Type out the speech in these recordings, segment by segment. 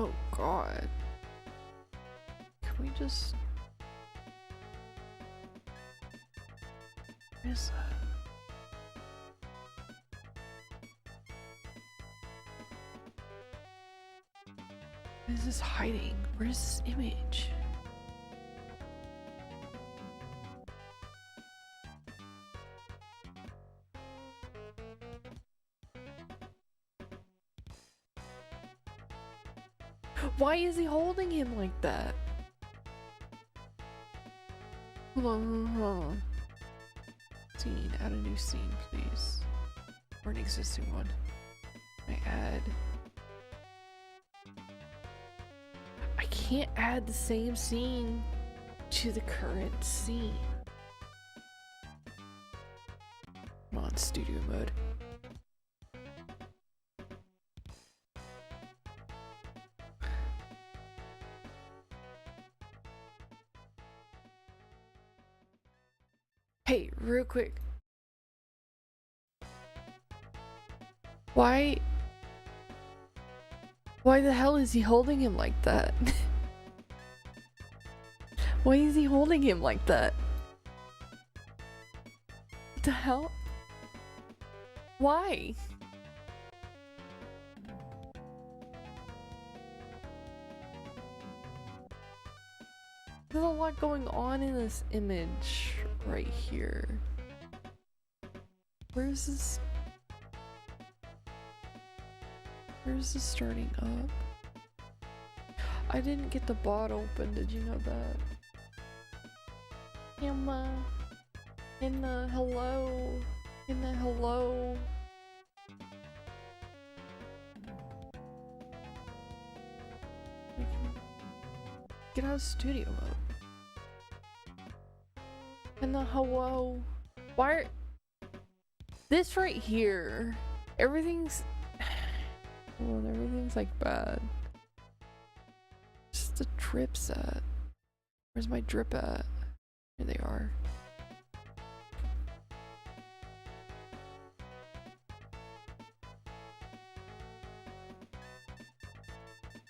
Oh god. Can we just... Where is that? What is this hiding? Where is this image? Why is he holding him like that? Hold on, hold on. Scene, add a new scene, please. Or an existing one. I add... I can't add the same scene to the current scene. I'm on studio mode. Hey, real quick. Why the hell is he holding him like that? Why is he holding him like that? What the hell? Why? There's a lot going on in this image right here. Where's this? Where's this starting up? I didn't get the bot open, did you know that? Emma. In the hello. In the hello. Get out of studio mode. And the hello. Why are... This right here. Everything's... Well, everything's like bad. Just the drips at. Where's my drip at? Here they are.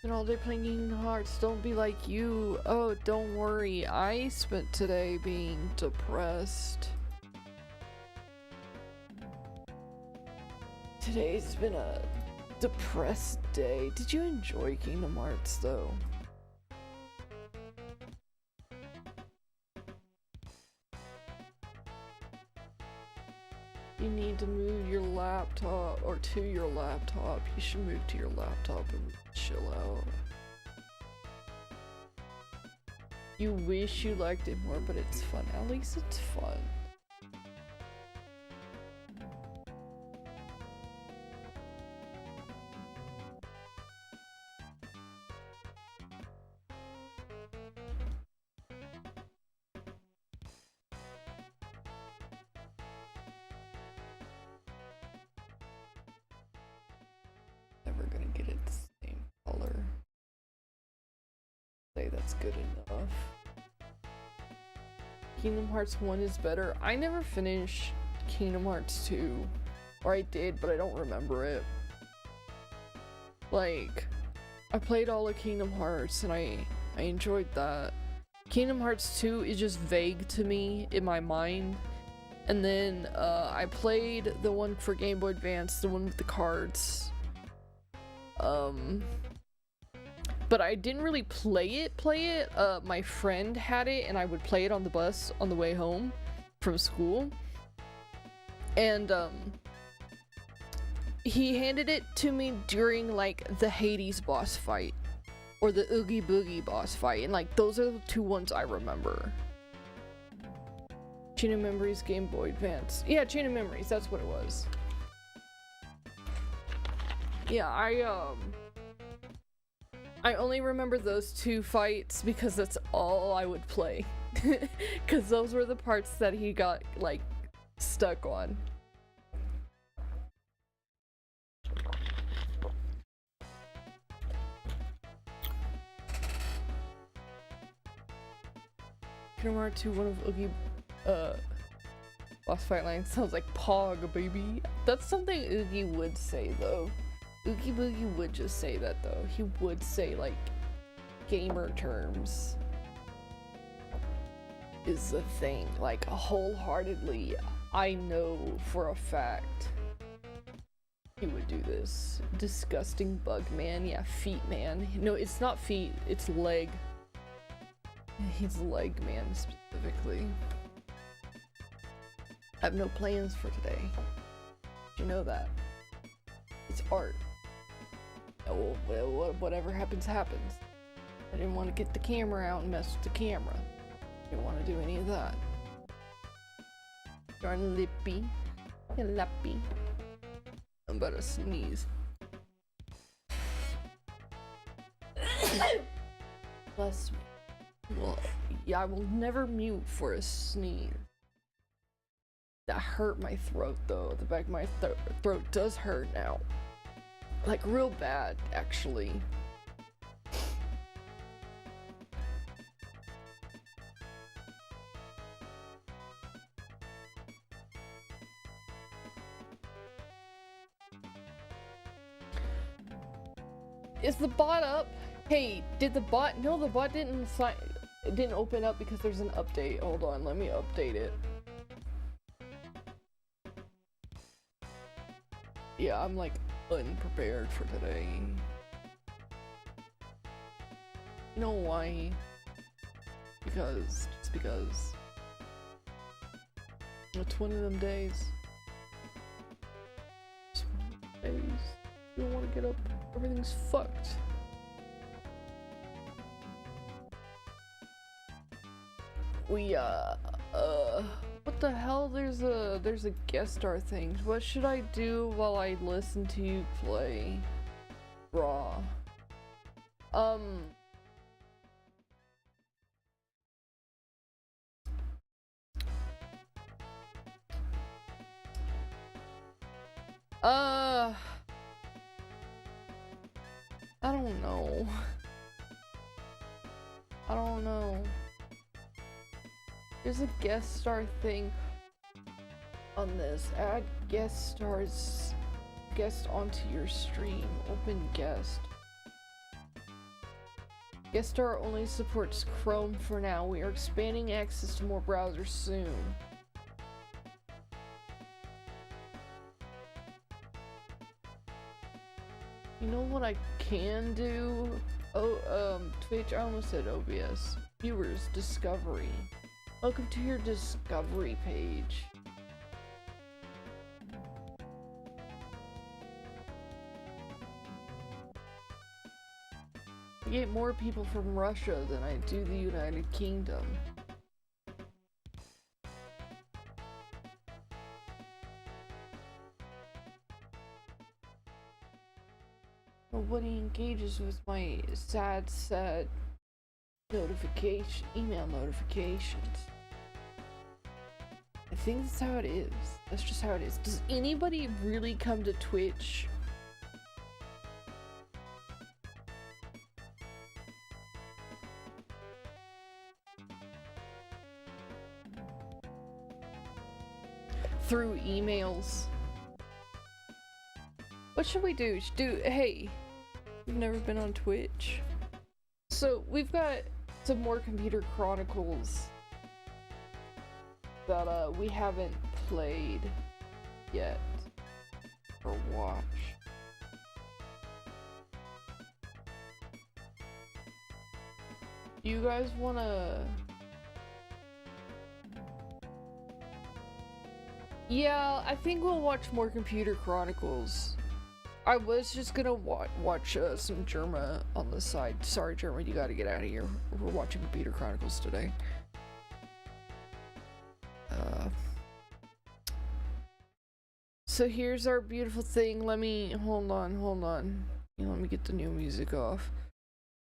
And all day playing Kingdom Hearts. Don't be like you. Oh, don't worry. I spent today being depressed. Today's been a depressed day. Did you enjoy Kingdom Hearts though? You need to move your laptop, or to your laptop. You should move to your laptop and chill out. You wish you liked it more, but it's fun. At least it's fun. Never gonna get it the same color. Say that's good enough. Kingdom Hearts 1 is better. I never finished Kingdom Hearts 2. Or I did, but I don't remember it. Like, I played all of Kingdom Hearts and I enjoyed that. Kingdom Hearts 2 is just vague to me in my mind. And then I played the one for Game Boy Advance, the one with the cards. But I didn't really play it. My friend had it and I would play it on the bus on the way home from school. And he handed it to me during like the Hades boss fight or the Oogie Boogie boss fight, and like those are the two ones I remember. Chain of Memories, Game Boy Advance. Yeah, Chain of Memories, that's what it was. Yeah, I only remember those two fights because that's all I would play. Because those were the parts that he got, like, stuck on. Kingdom Hearts 2, one of Oogie, boss fight lines sounds like Pog, baby. That's something Oogie would say, though. Oogie Boogie would just say that though. He would say like gamer terms is the thing. Like wholeheartedly, I know for a fact he would do this. Disgusting bug man. Yeah, feet man. No, it's not feet, it's leg. He's leg man specifically. I have no plans for today. You know that. It's art. Oh, well, whatever happens, happens. I didn't want to get the camera out and mess with the camera. Didn't want to do any of that. Darn lippy. Lappy. I'm about to sneeze. Bless me. Well, yeah, I will never mute for a sneeze. That hurt my throat though. The back of my throat does hurt now. Like real bad, actually. Is the bot up? Hey, did the bot? No, the bot didn't open up because there's an update. Hold on, let me update it. Yeah, I'm like unprepared for today. You know why? Just because. It's one of them days. It's one of them days. You don't want to get up. Everything's fucked. What the hell? There's a guest star thing. What should I do while I listen to you play Raw? I don't know. I don't know. There's a guest star thing on this. Add guest stars. Guest onto your stream. Open guest. Guest star only supports Chrome for now. We are expanding access to more browsers soon. You know what I can do? Oh, Twitch, I almost said OBS. Viewers, discovery. Welcome to your discovery page. I get more people from Russia than I do the United Kingdom. Nobody engages with my sad email notifications. I think that's how it is. That's just how it is. Does anybody really come to Twitch through emails? What should we do? Hey, you've never been on Twitch? So we've got some more Computer Chronicles that we haven't played yet or watched. You guys wanna? Yeah, I think we'll watch more Computer Chronicles. I was just gonna watch some Germa on the side. Sorry, Germa, you gotta get out of here. We're watching Computer Chronicles today. So here's our beautiful thing. Let me hold on. Let me get the new music off.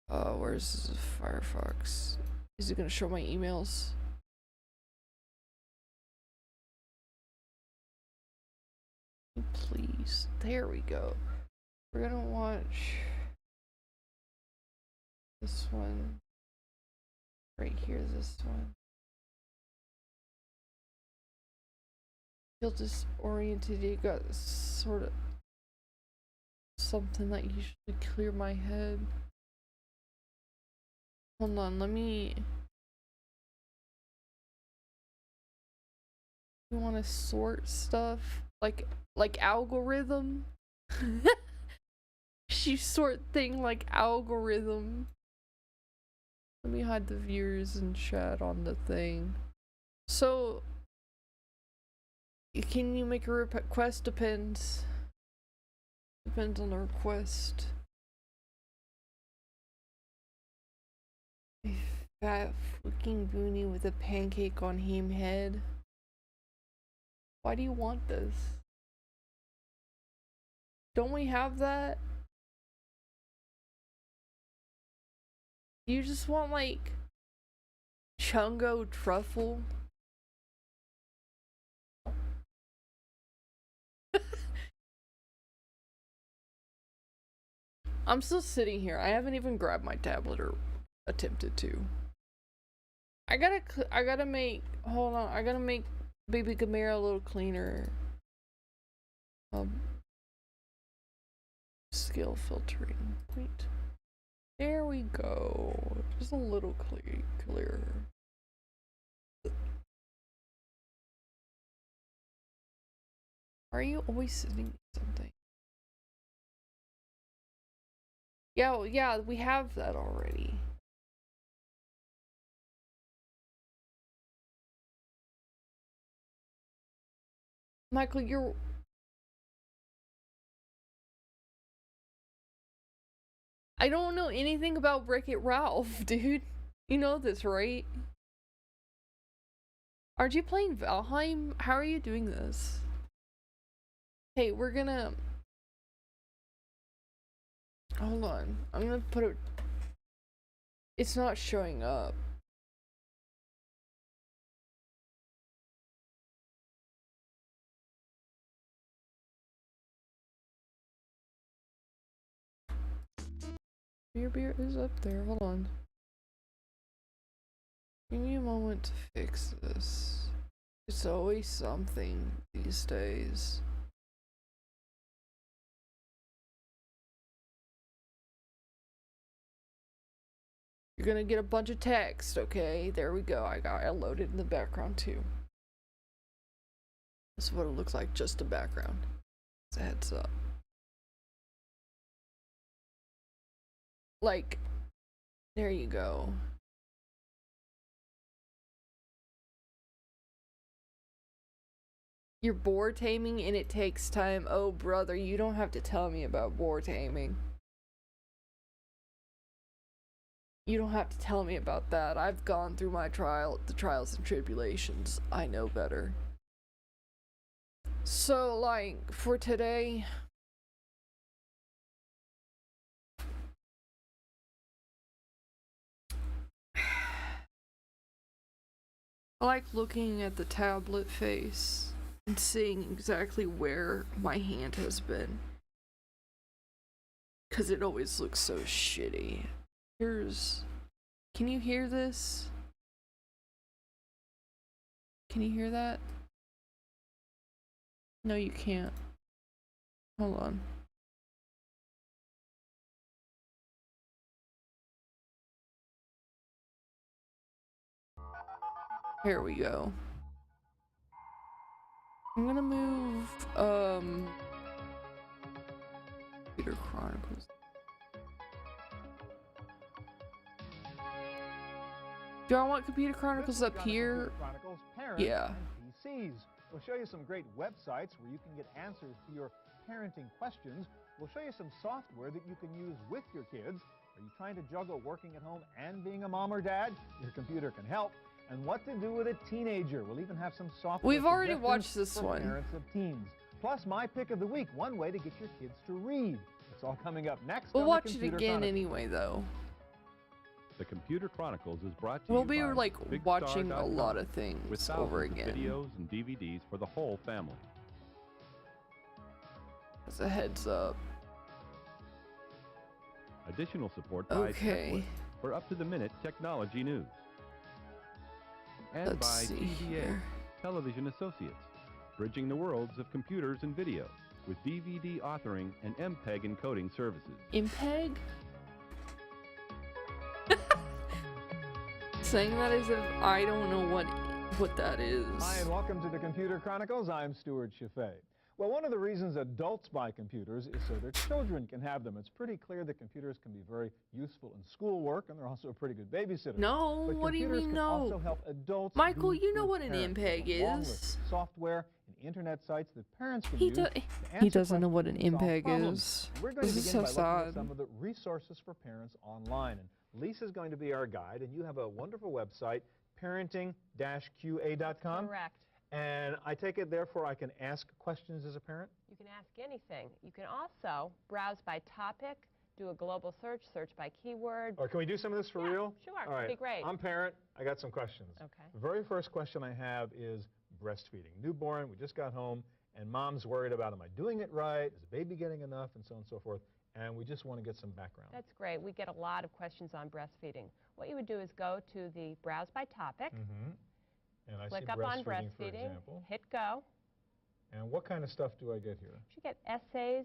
Where's Firefox? Is it gonna show my emails? Please. There we go. We're gonna watch this one. Right here, this one. Feel disoriented, you got sort of something that usually clear my head. Hold on, let me... You want to sort stuff? Like algorithm? She sort thing like algorithm. Let me hide the viewers and chat on the thing. So... Can you make a request? Depends. Depends on the request. A fat fucking boonie with a pancake on him head. Why do you want this? Don't we have that? You just want like Chungo truffle? I'm still sitting here. I haven't even grabbed my tablet or attempted to. I gotta make, hold on, I gotta make Baby Gamera a little cleaner. Scale filtering. Wait. There we go. Just a little clearer. Are you always sitting something? Yeah, we have that already. Michael, you're... I don't know anything about Wreck-It Ralph, dude. You know this, right? Aren't you playing Valheim? How are you doing this? Hey, we're gonna... Hold on. I'm gonna put it... It's not showing up. Your beer is up there. Hold on. Give me a moment to fix this. It's always something these days. You're gonna get a bunch of text, okay? There we go. I loaded in the background too. This is what it looks like, just a background. It's a heads up. Like, there you go. You're boar taming and it takes time. Oh, brother, you don't have to tell me about boar taming. You don't have to tell me about that. I've gone through my the trials and tribulations. I know better. So, like, for today... I like looking at the tablet face and seeing exactly where my hand has been. Because it always looks so shitty. Can you hear this? Can you hear that? No, you can't. Hold on. Here we go. I'm gonna move, Computer Chronicles. Do I want Computer Chronicles up here? Chronicles Yeah. PCs. We'll show you some great websites where you can get answers to your parenting questions. We'll show you some software that you can use with your kids. Are you trying to juggle working at home and being a mom or dad? Your computer can help. And what to do with a teenager. We'll even have some software. We've already watched this for one. Parents of teens. Plus, my pick of the week, one way to get your kids to read. It's all coming up next. We'll on watch the it Computer again Chronicles. anyway, though. The Computer Chronicles is brought to We'll you be by like watching a BigStar.com, lot of things with over thousands of again. videos and DVDs for the whole family. As a heads up. Additional support by Okay. TechWorks for up-to-the-minute technology news. And Let's by see TVA, here. Television Associates, bridging the worlds of computers and video. with DVD authoring and MPEG encoding services. MPEG? Saying that as if I don't know what that is. Hi, and welcome to the Computer Chronicles. I'm Stuart Chaffee. Well, one of the reasons adults buy computers is so their children can have them. It's pretty clear that computers can be very useful in schoolwork, and they're also a pretty good babysitter. No, But what do you mean computers can no? also help adults Michael, be you know good what an parents, MPEG along with is. software and internet sites that parents can He use do- to he answer doesn't know what an questions and solve MPEG problems. is. We're going This to is begin so by looking at sad. some of the resources for parents online. And Lisa's going to be our guide, and you have a wonderful website, parenting-qa.com. Correct. And I take it, therefore, I can ask questions as a parent? You can ask anything. You can also browse by topic, do a global search, search by keyword. Or can we do some of this for Yeah, real? sure. All That'd right. be great. I'm parent. I got some questions. Okay. The very first question I have is breastfeeding. Newborn, we just got home, and mom's worried about, am I doing it right? Is the baby getting enough? And so on and so forth. And we just want to get some background. That's great. We get a lot of questions on breastfeeding. What you would do is go to the browse by topic, And I click see up on for breastfeeding, example. hit go. And what kind of stuff do I get here? You get essays,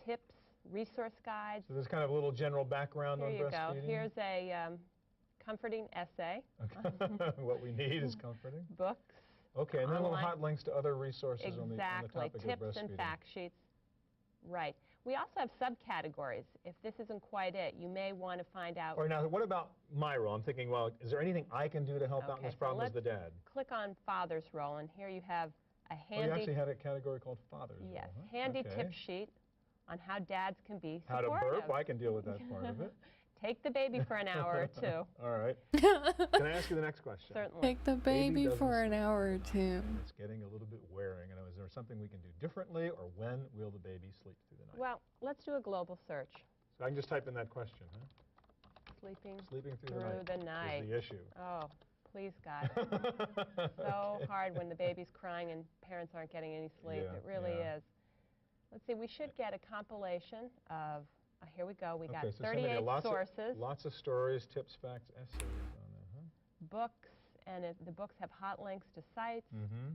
tips, resource guides. So there's kind of a little general background Here on you go. breastfeeding. Here's a comforting essay, Okay. What we need is comforting. books. Okay, and then little Online. hot links to other resources on the Exactly. topic Tips of breastfeeding. and fact sheets. Right. We also have subcategories. If this isn't quite it, you may want to find out. All right, now what about my role? I'm thinking, well, is there anything I can do to help out in Okay, this so problem as the let's dad? Click on Father's Role, and here you have a Oh, you handy, actually had a category called Father's Role, yes, huh? handy Okay. tip sheet on how dads can be How to supportive. burp, I can deal with that part of it. Take the baby for an hour or two. All right. Can I ask you the next question? Certainly. Take the baby doesn't for an sleep. hour or two. It's getting a little bit wearing. And is there something we can do differently, or when will the baby sleep through the night? Well, let's do a global search. So I can just type in that question, huh? Sleeping Sleeping through through the the night night. is the issue. Oh, please, God. So hard when the baby's crying and parents aren't getting any sleep. Yeah, It really yeah. is. Let's see, we should get a compilation of, here we go, we got Okay, so somebody, 38 lots sources, Lots of stories, tips, facts, essays on there, huh? books, and the books have hot links to sites, Mm-hmm.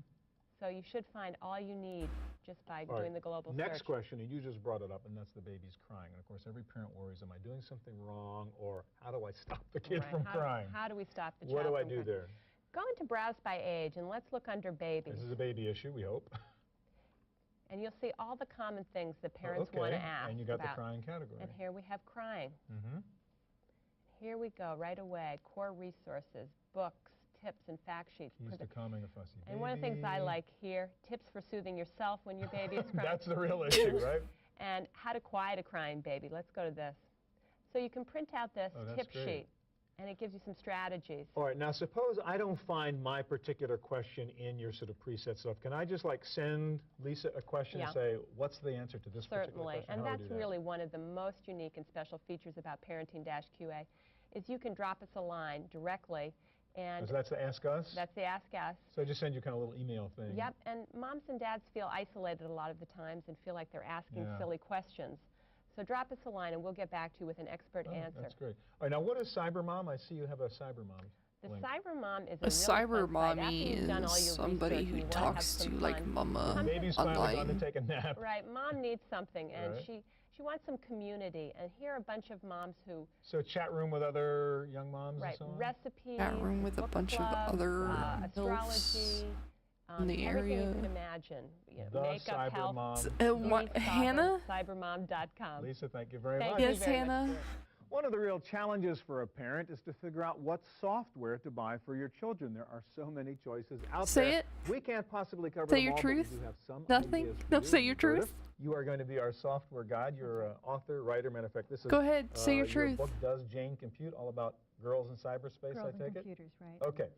so you should find all you need just by All right, doing the global Next search. question, and you just brought it up, and that's the baby's crying. And of course, every parent worries, am I doing something wrong, or how do I stop the kid Right, from how, crying? How do we stop the What child do I from do crying? there? Go into Browse by Age, and let's look under Babies. This is a baby issue, we hope. And you'll see all the common things that Oh, parents okay, want to ask and you got about. the crying category. And here we have crying. Mm-hmm. Here we go, right away. Core resources, books, tips, and fact sheets. Keys to calming a fussy baby. And one of the things I like here, tips for soothing yourself when your baby is crying. That's the real issue, right? And how to quiet a crying baby. Let's go to this. So you can print out this Oh, that's tip great. sheet, and it gives you some strategies. All right, now suppose I don't find my particular question in your sort of preset stuff. Can I just like send Lisa a question Yeah. and say, what's the answer to this particular Certainly, question? and How do I that's do that? really one of the most unique and special features about Parenting-QA, is you can drop us a line directly, and So that's the Ask Us? that's the Ask Us. So I just send you kind of a little email thing. Yep, and moms and dads feel isolated a lot of the times and feel like they're asking Yeah. silly questions. So drop us a line and we'll get back to you with an expert Oh, answer. That's great. All right, now what is Cybermom? I see you have a Cybermom The link. Cybermom is A a really fun cyber site. After mommy you've done all is your somebody research who and you wanna have talks to some like fun, mama Baby's finally gone to online. take a nap. Right, mom needs something, and Right. she wants some community. And here are a bunch of moms who, So chat room with other young moms right, and so on? recipes, Chat room with a book bunch of clubs, other astrology, in the everything you area. can imagine. You know, The makeup, health. Cybermom. What, Hannah? Cybermom.com. Lisa, thank you very Thank much. you Yes, very much, Hannah? Stuart. One of the real challenges for a parent is to figure out what software to buy for your children. There are so many choices out Say there. it. We can't possibly cover Say them your all, truth. but we do have some Nothing? ideas for No, you. say your Curtis, truth. You are going to be our software guide. You're an author, writer. Matter of fact, this is Go ahead, say your truth. book, Does Jane Compute? All about girls in cyberspace, Girls I take and it? computers, right. Okay.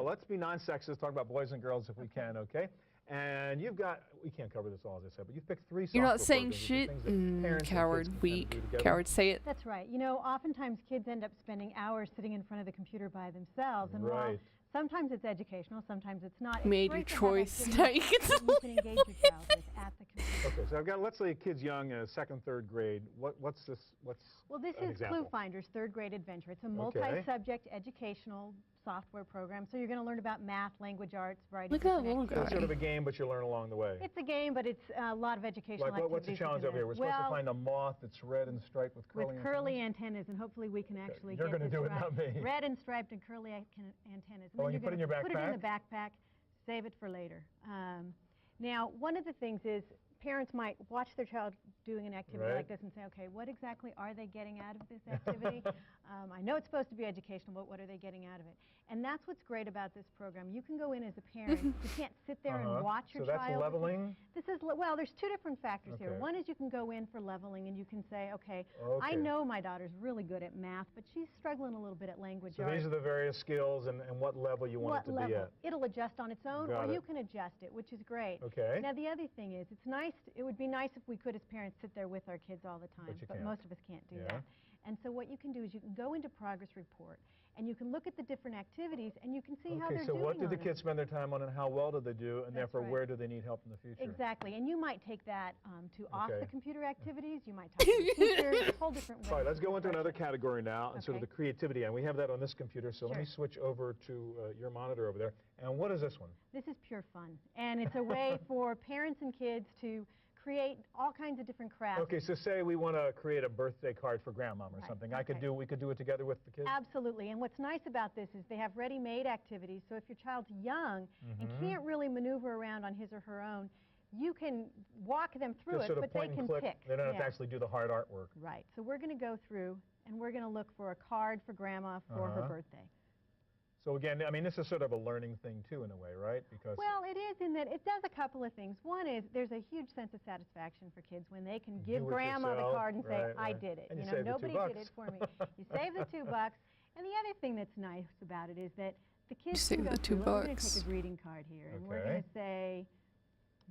Let's be non-sexist, talk about boys and girls if we can, okay? And you've got, we can't cover this all, as I said, but you've picked 3 software You're not saying programs, which are shit? things that parents and kids Coward, can kind of weak. do together. Coward, say it. That's right. You know, oftentimes kids end up spending hours sitting in front of the computer by themselves. And while Right. sometimes it's educational, sometimes it's not. It's Made your great to have choice. activities Now you can that you can engage your child with at the computer. Okay, so I've got, let's say, kids young, 2nd, 3rd grade. What's this? What's Well, this an is example? Clue Finder's 3rd grade adventure. It's a Okay. multi-subject educational software program. So you're going to learn about math, language arts, variety Look of at that different little So guy. it's sort of a game, but you learn along the way. It's a game, but it's a lot of educational Like, what's the activities challenge within over here? there. We're supposed to Well, find a moth that's red and striped with curly with curly antennas, and hopefully we can actually You're get gonna this do it, right. not me. Red and striped and curly antennas. And Oh, then and you you're put it in your gonna put it in the backpack? backpack, save it for later. Now, one of the things is parents might watch their child doing an activity Right. like this and say, okay, what exactly are they getting out of this activity? I know it's supposed to be educational, but what are they getting out of it? And that's what's great about this program. You can go in as a parent. You can't sit there and watch your So that's child. leveling? This is, well, there's two different factors here. Okay. One is you can go in for leveling and you can say, okay, I Okay. know my daughter's really good at math, but she's struggling a little bit at language So arts. these are the various skills and what level you want What it to level? be at. It'll adjust on its own, Got or it. you can adjust it, which is great. Okay. Now, the other thing is, it's nice, it would be nice if we could, as parents, sit there with our kids all the time, you can't. most of us can't do Yeah. that. And so what you can do is you can go into Progress Report, and you can look at the different activities, and you can see how Okay, they're so doing what do on the them. kids spend their time on and how well do they do, and That's therefore right. where do they need help in the future? Exactly, and you might take that to off Okay. the computer activities, you might talk to the teachers, a whole different way. All right, let's go into to another approach it. category now, and sort of Okay. the creativity, and we have that on this computer, so let me Sure. switch over to your monitor over there. And what is this one? This is pure fun, and it's a way for parents and kids to create all kinds of different crafts. Okay, so say we want to create a birthday card for grandmom or Right, something. okay. We could do it together with the kids? Absolutely, and what's nice about this is they have ready-made activities, so if your child's young and can't really maneuver around on his or her own, you can walk them through Just it, sort of but they point can and click. pick. They don't have to Yeah. actually do the hard artwork. Right, so we're going to go through, and we're going to look for a card for Grandma for her birthday. So again, I mean, this is sort of a learning thing too, in a way, right? Because Well, it is in that it does a couple of things. One is there's a huge sense of satisfaction for kids when they can give Do it Grandma yourself, the card and say, right, I right. did it. And you know, save the nobody $2. did it for me. You save the $2. And the other thing that's nice about it is that the kids save can go the through, $2. we're going to take a greeting card here, and we're going Okay. to say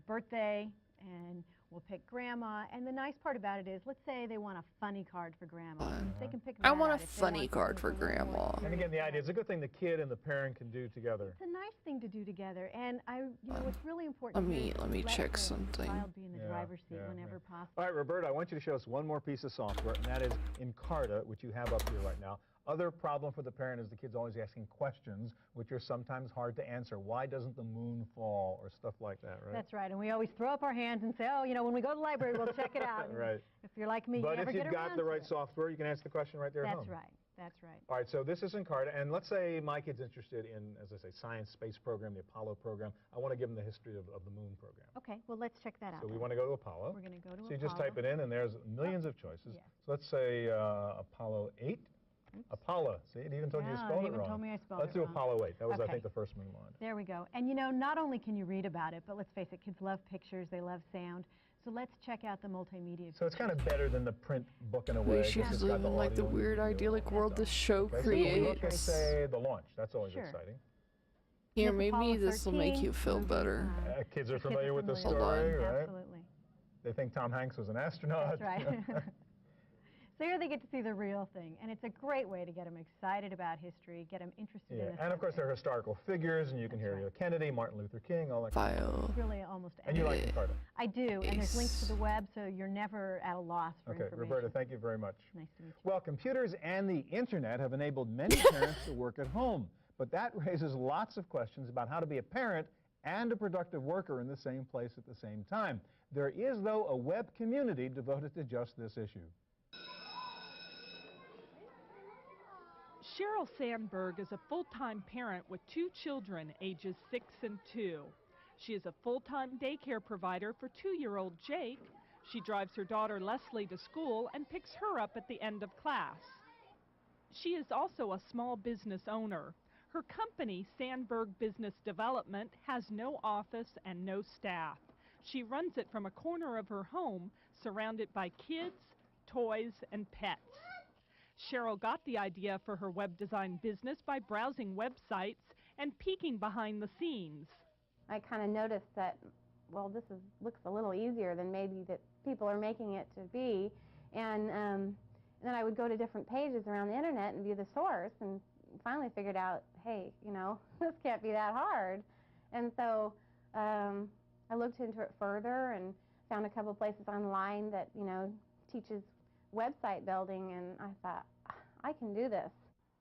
birthday, and we'll pick Grandma. And the nice part about it is, let's say they want a funny card for Grandma. They can pick that I want a out if they funny want card something for that's a little more Grandma. And again, the serious. idea is a good thing the kid and the parent can do together. It's a nice thing to do together, and what's really important. Let here me- is let me let check the something. Child be in the Yeah, driver's seat yeah, whenever yeah. possible. All right, Roberta, I want you to show us one more piece of software, and that is Encarta, which you have up here right now. Other problem for the parent is the kid's always asking questions, which are sometimes hard to answer. Why doesn't the moon fall, or stuff like that, right? That's right, and we always throw up our hands and say, oh, when we go to the library, we'll check it out. And Right. If you're like me, But you never if you've get got around the to right it. software, you can answer the question right there at That's home. right. That's right. All right, so this is Encarta, and let's say my kid's interested in, as I say, science, space program, the Apollo program. I want to give them the history of the moon program. Okay, well, let's check that out. So we then. want to go to Apollo. We're going to go to So you just Apollo. type it in, and there's millions of choices. yes. So let's say Apollo 8. Apollo. See, it even told you to Yeah, spell it it even wrong. told me I spelled Let's it do wrong. Apollo 8. That was, I Okay. think, the first moon landing. There we go. And not only can you read about it, but let's face it, kids love pictures, they love sound. So let's check out the multimedia. So it's kind of better than the print book in a way. We 'cause should it's got live in like the audio and weird video. idyllic world this show Okay, so we look and creates. say the launch. That's always Sure. exciting. Here, Here's maybe Apollo this will make 13. you feel better. Kids are The kids are familiar with the familiar. Hold story, on. right? Absolutely. They think Tom Hanks was an astronaut. That's right. So here they get to see the real thing, and it's a great way to get them excited about history, get them interested Yeah, in the and of course there are subject. historical figures, and you can hear Kennedy, Martin Luther King, all that. File. It's really almost And you like everything. Encarta. I do, and there's links to Yes. the web, so you're never at a loss for Okay, information. Roberta, thank you very much. Nice to meet you. Well, computers and the internet have enabled many parents to work at home, but that raises lots of questions about how to be a parent and a productive worker in the same place at the same time. There is, though, a web community devoted to just this issue. Cheryl Sandberg is a full-time parent with 2 children, ages 6 and 2. She is a full-time daycare provider for 2-year-old Jake. She drives her daughter Leslie to school and picks her up at the end of class. She is also a small business owner. Her company, Sandberg Business Development, has no office and no staff. She runs it from a corner of her home, surrounded by kids, toys, and pets. Cheryl got the idea for her web design business by browsing websites and peeking behind the scenes. I kind of noticed that, well, looks a little easier than maybe that people are making it to be. And then I would go to different pages around the internet and view the source, and finally figured out, hey, this can't be that hard. And so I looked into it further and found a couple places online that, teaches website building, and I thought, I can do this.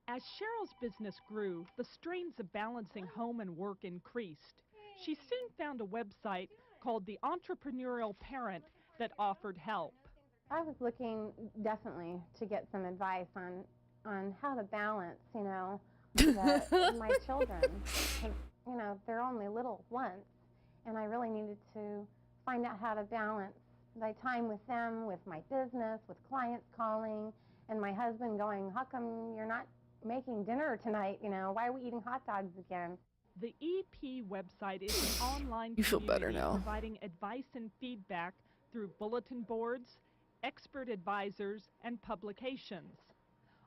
As Cheryl's business grew, the strains of balancing home and work increased. She soon found a website called The Entrepreneurial Parent that offered help. I was looking definitely to get some advice on how to balance, my children. 'Cause, they're only little once, and I really needed to find out how to balance my time with them, with my business, with clients calling, and my husband going, "How come you're not making dinner tonight? Why are we eating hot dogs again?" The EP website is an online You feel better community now. providing advice and feedback through bulletin boards, expert advisors, and publications.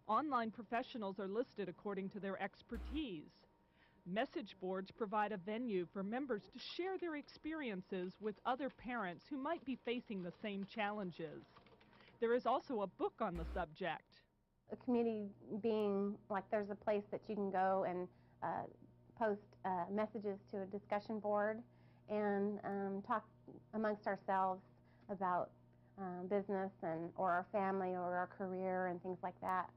Online professionals are listed according to their expertise. Message boards provide a venue for members to share their experiences with other parents who might be facing the same challenges. There is also a book on the subject. A community being like there's a place that you can go and post messages to a discussion board and talk amongst ourselves about business or our family or our career and things like that.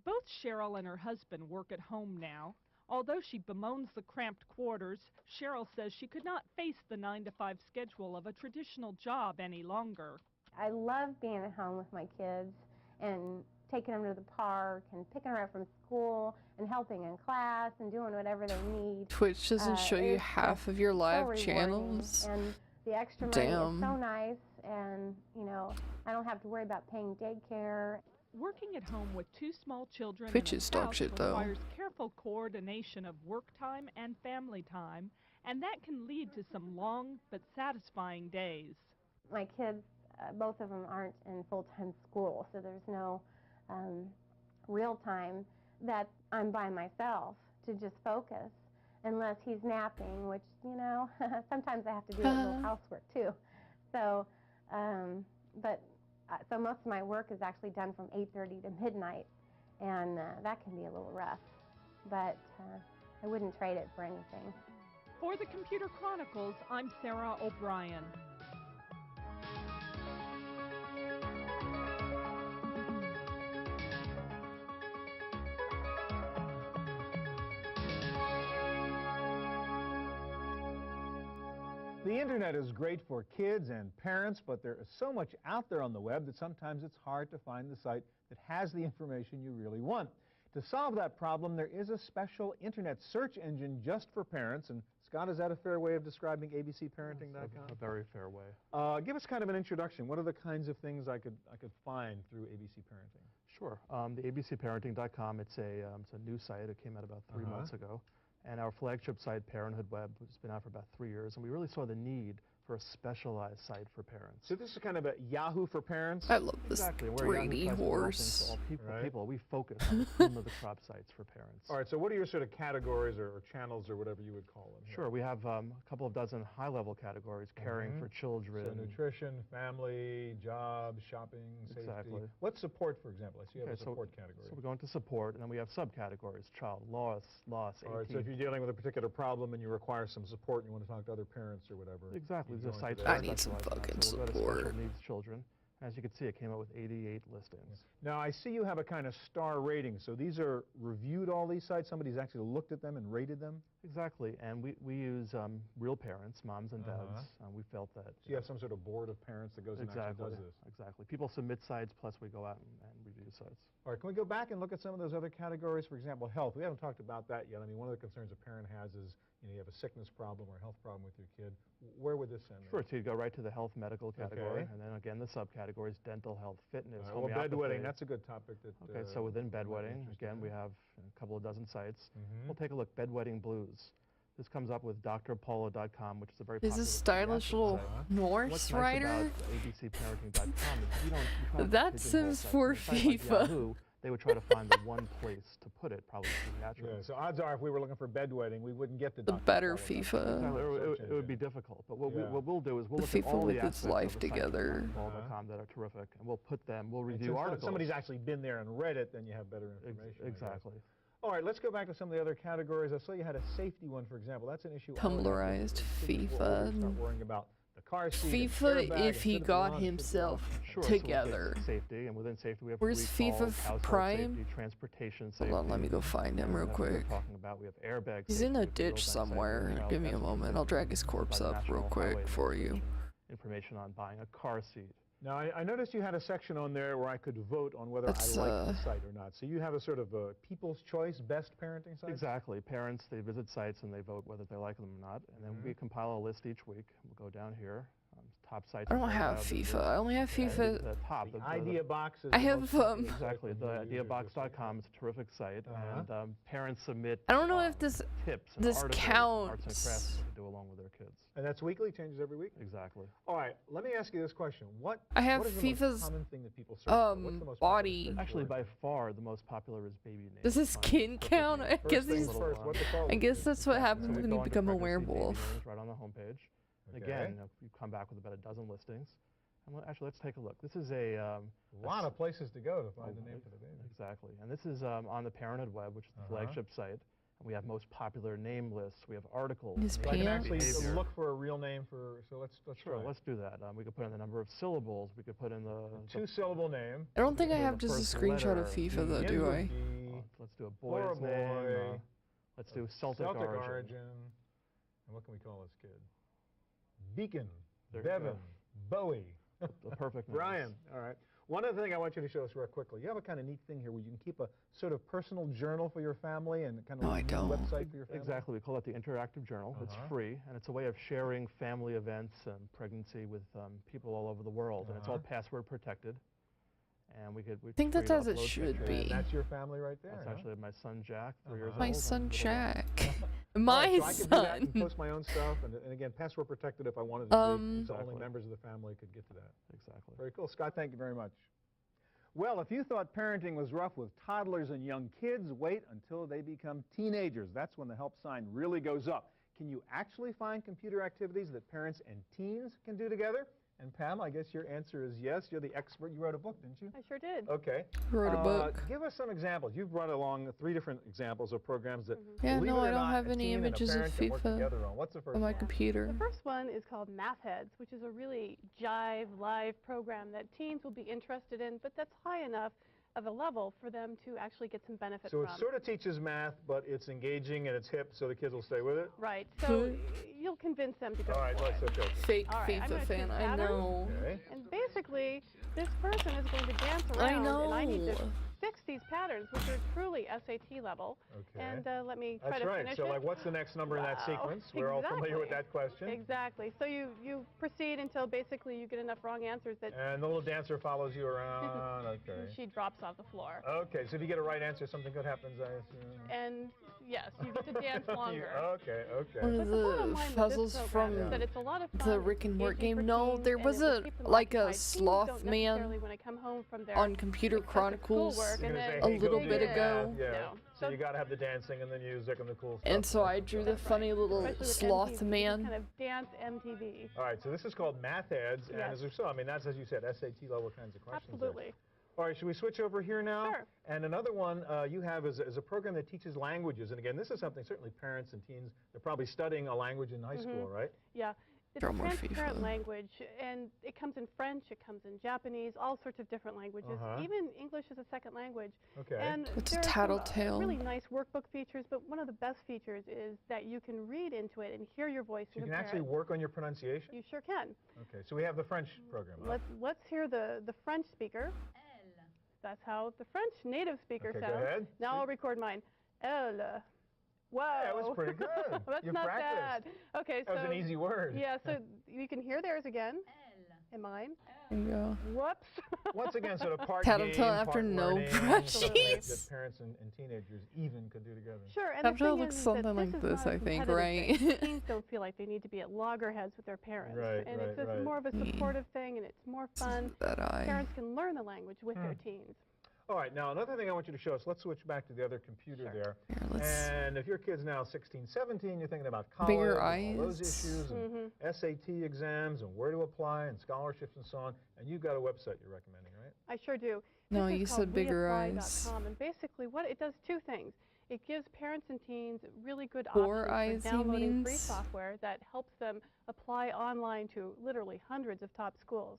Both Cheryl and her husband work at home now. Although she bemoans the cramped quarters, Cheryl says she could not face the 9-to-5 schedule of a traditional job any longer. I love being at home with my kids and taking them to the park and picking them up from school and helping in class and doing whatever they need. Twitch doesn't show you It's half just of your so live rewarding, channels. and the extra money Damn. is so nice, and I don't have to worry about paying daycare. Working at home with 2 small children Twitch and a is dog spouse shit, though. requires careful coordination of work time and family time, and that can lead to some long but satisfying days. My kids, both of them aren't in full-time school, so there's no real time that I'm by myself to just focus, unless he's napping, which, sometimes I have to do a little housework too. So, so most of my work is actually done from 8:30 to midnight, and that can be a little rough, but I wouldn't trade it for anything. For the Computer Chronicles, I'm Sarah O'Brien. The internet is great for kids and parents, but there is so much out there on the web that sometimes it's hard to find the site that has the information you really want. To solve that problem, there is a special internet search engine just for parents. And Scott, is that a fair way of describing abcparenting.com? A very fair way. Give us kind of an introduction. What are the kinds of things I could find through ABC Parenting? Sure. The abcparenting.com, it's a new site. It came out about 3 months ago. And our flagship site, Parenthood Web, has been out for about 3 years, and we really saw the need for a specialized site for parents. So this is kind of a Yahoo for parents? I love this Exactly. We're a Yahoo 3D site for all horse. things to all Right. people. We focus on the cream of the crop sites for parents. All right, so what are your sort of categories or channels or whatever you would call them? here? Sure. We have a couple of dozen high-level categories: caring for children. So nutrition, family, jobs, shopping, safety. Exactly. What's support, for example? I see you have a Okay, support category. So we go into support, and then we have subcategories: child loss, All right, so 18. if you're dealing with a particular problem and you require some support and you want to talk to other parents or whatever. Exactly. you There's go a into site there. I need some specialized in that. fucking So we'll go to support. special needs children. As you can see, it came out with 88 listings. Now, I see you have a kind of star rating. So these are reviewed, all these sites? Somebody's actually looked at them and rated them? Exactly, and we use real parents, moms and dads. We felt that. So you have some sort of board of parents that goes and Exactly, actually does this? exactly. People submit sites, plus we go out and review sites. All right, can we go back and look at some of those other categories? For example, health. We haven't talked about that yet. I mean, one of the concerns a parent has is, you have a sickness problem or a health problem with your kid. Where would this end? Sure, so you go right to the health medical category, Okay. and then again the subcategories: dental, health, fitness, Well, homeopathy. bedwetting, that's a good topic. Okay, so within might be bedwetting, interesting, again, we yeah. have a couple of dozen sites. Mhm. We'll take a look. Bedwetting blues. This comes up with drpolo.com, which is a very Is popular this stylish pediatric little site. Norse What's rider? nice about abcparenting.com is we don't That pigeonhole Sims sites. 4 In a site like FIFA. Yahoo, they would try to find the one place to put it, probably pediatrics. Yeah, so odds are if we were looking for bedwetting, we wouldn't get the The Dr. better Polo. FIFA. Exactly, Search it would be engine. difficult, but what, Yeah. what we'll do is we'll The look at FIFA all with the its aspects life of the site together. at drpolo.com that are terrific, and we'll put them, we'll And review since articles. somebody's actually been there and read it, then you have better information. I guess. Exactly. All right, let's go back to some of the other categories. I saw you had a safety one, for example. That's an issue. I would have with Tumblrized kids before we FIFA. Start worrying about the car seat, FIFA airbag, if he instead of got launch, himself Sure, so together. basic safety, and within safety we have Where's recall, FIFA household Prime? safety, transportation safety. Hold on, let me go find him real That's what we're quick. talking about. We have airbag He's safety, in a we have ditch wheelback safety, somewhere. child Give me a passenger moment. safety I'll drag his corpse by the up National real quick Highway for you. Administration. Information on buying a car seat. Now, I noticed you had a section on there where I could vote on whether That's, I like the site or not. So you have a sort of a people's choice best parenting site? Exactly. Parents, they visit sites and they vote whether they like them or not. And then we compile a list each week. We'll go down here. Top sites. I don't have FIFA. I only have FIFA. The top. The idea box is I the have, most popular Exactly. site The for new users, ideabox.com is a terrific site, and parents submit. I don't know if this tips and this articles, counts. arts and crafts to do along with their kids. And that's weekly, changes every week? Exactly. All right, let me ask you this question. I have what is the FIFA's most common thing that people search for? What's the most body. popular search Actually, word? by far, the most popular is baby names. Does his skin count? I First guess things he's. first, what's the I follow-up guess to? that's what So happens we when go you into become a pregnancy, baby werewolf. names right on the homepage. And Okay. again, you come back with about a dozen listings. And actually, let's take a look. This is a A lot of places to go to find the name for the baby. Exactly. And this is on the Parenthood Web, which is the flagship site. And we have most popular name lists. We have articles. His So I can pants. actually behavior. look for a real name for, so let's Sure, try it. let's do that. We could put in the number of syllables. We could put in the Two-syllable name. I don't think I the have just a first screenshot letter, of FIFA Begins though, do with I? D, let's do a for a boy's name. boy, Let's do Celtic origin. And what can we call this kid? Beacon, There you Bevan, go. Bowie. The perfect names. Brian. All right. One other thing I want you to show us real quickly. You have a kind of neat thing here where you can keep a sort of personal journal for your family and kind of No, I don't. website for your family. Exactly. We call it the Interactive Journal. It's free, and it's a way of sharing family events and pregnancy with people all over the world. And it's all password protected. And we think that's free to as it upload should pictures. be. And that's your family right there. That's huh? actually my son Jack, 3 years old. My and son little Jack. All My right, so I could do that and son. post my own stuff, and again, password protected if I wanted to. So only Exactly. members of the family could get to that. Exactly. Very cool. Scott, thank you very much. Well, if you thought parenting was rough with toddlers and young kids, wait until they become teenagers. That's when the help sign really goes up. Can you actually find computer activities that parents and teens can do together? And Pam, I guess your answer is yes. You're the expert. You wrote a book, didn't you? I sure did. Okay. Wrote a book. Give us some examples. You've brought along 3 different examples of programs that, Yeah, believe no, it or I don't not, have a any teen and a images of parent can work FIFA together on. What's the first on my one? computer. The first one is called Math Heads, which is a really jive live program that teens will be interested in, but that's high enough of a level for them to actually get some benefit So from. it sort of teaches math, but it's engaging and it's hip, so the kids will stay with it? Right, so you'll convince them to go All right, for let's it. okay. Fake All right, I'm FIFA gonna fan, choose I patterns. know. Okay. And basically, this person is going to dance I around, and I need to know. fix these patterns, which are truly SAT level. Okay. And let me try That's to right. finish So, it. like, what's the next number in that Wow. sequence? We're all familiar with that question. Exactly. So you proceed until basically you get enough wrong answers that And the little dancer follows you around. Okay. she drops off the floor. Okay, so if you get a right answer, something good happens, I assume. And yes, you get to dance longer. Okay, okay. One But of the bottom the line with this puzzles program is from that it's a lot of fun, the Rick and Morty engaging game. for No, teens, there and was it will a keep them like a occupied. Teens sloth don't man necessarily wanna come home from their on Computer excessive Chronicles schoolwork and then a little bit yeah, ago. Yeah. No. So you got to have the dancing and the music and the cool stuff. And so I drew the funny little especially with sloth MTV, man. kind of dance MTV. All right, so this is called Math Heads, and Yes. as you saw, I mean, that's, as you said, SAT level kinds of questions. Absolutely. All right, should we switch over here now? Sure. And another one you have is a program that teaches languages. And again, this is something certainly parents and teens, they're probably studying a language in high school, right? Yeah. It's Draw a more transparent FIFA. language, and it comes in French, it comes in Japanese, all sorts of different languages. Even English is a second language. Okay. And What's a there are some, tattletale? really nice workbook features, but one of the best features is that you can read into it and hear your voice So you and can compare actually it. work on your pronunciation? You sure can. Okay, so we have the French program. huh? Let's hear the French speaker. That's how the French native speaker Okay, go sounds. ahead. Now I'll record mine. Elle. Wow. That was pretty good. That's You not practiced. bad. Okay, That was so an easy word. yeah, so you can hear theirs again. And mine. There you go. Whoops. Once again, sort of part Tattletale game, after part no learning, brush something teeth. that parents and teenagers even could do together. Sure, and Tattletale the thing looks is something that like this, this, is not a I think, competitive thing. right? Teens don't feel like they need to be at loggerheads with their parents. Right, and right, it's just right. more of a supportive thing, and it's more fun. That eye. Parents can learn the language with their teens. All right, now another thing I want you to show us, let's switch back to the other computer there. Here, let's. And if your kid's now 16, 17, you're thinking about college, Bigger and all those eyes. issues, and SAT exams, and where to apply, and scholarships, and so on. And you've got a website you're recommending, right? I sure do. No, This is you called said bigger eyes. weapply.com, and basically what it does two things. It gives parents and teens really good 4 options eyes, for he downloading free means? software that helps them apply online to literally hundreds of top schools.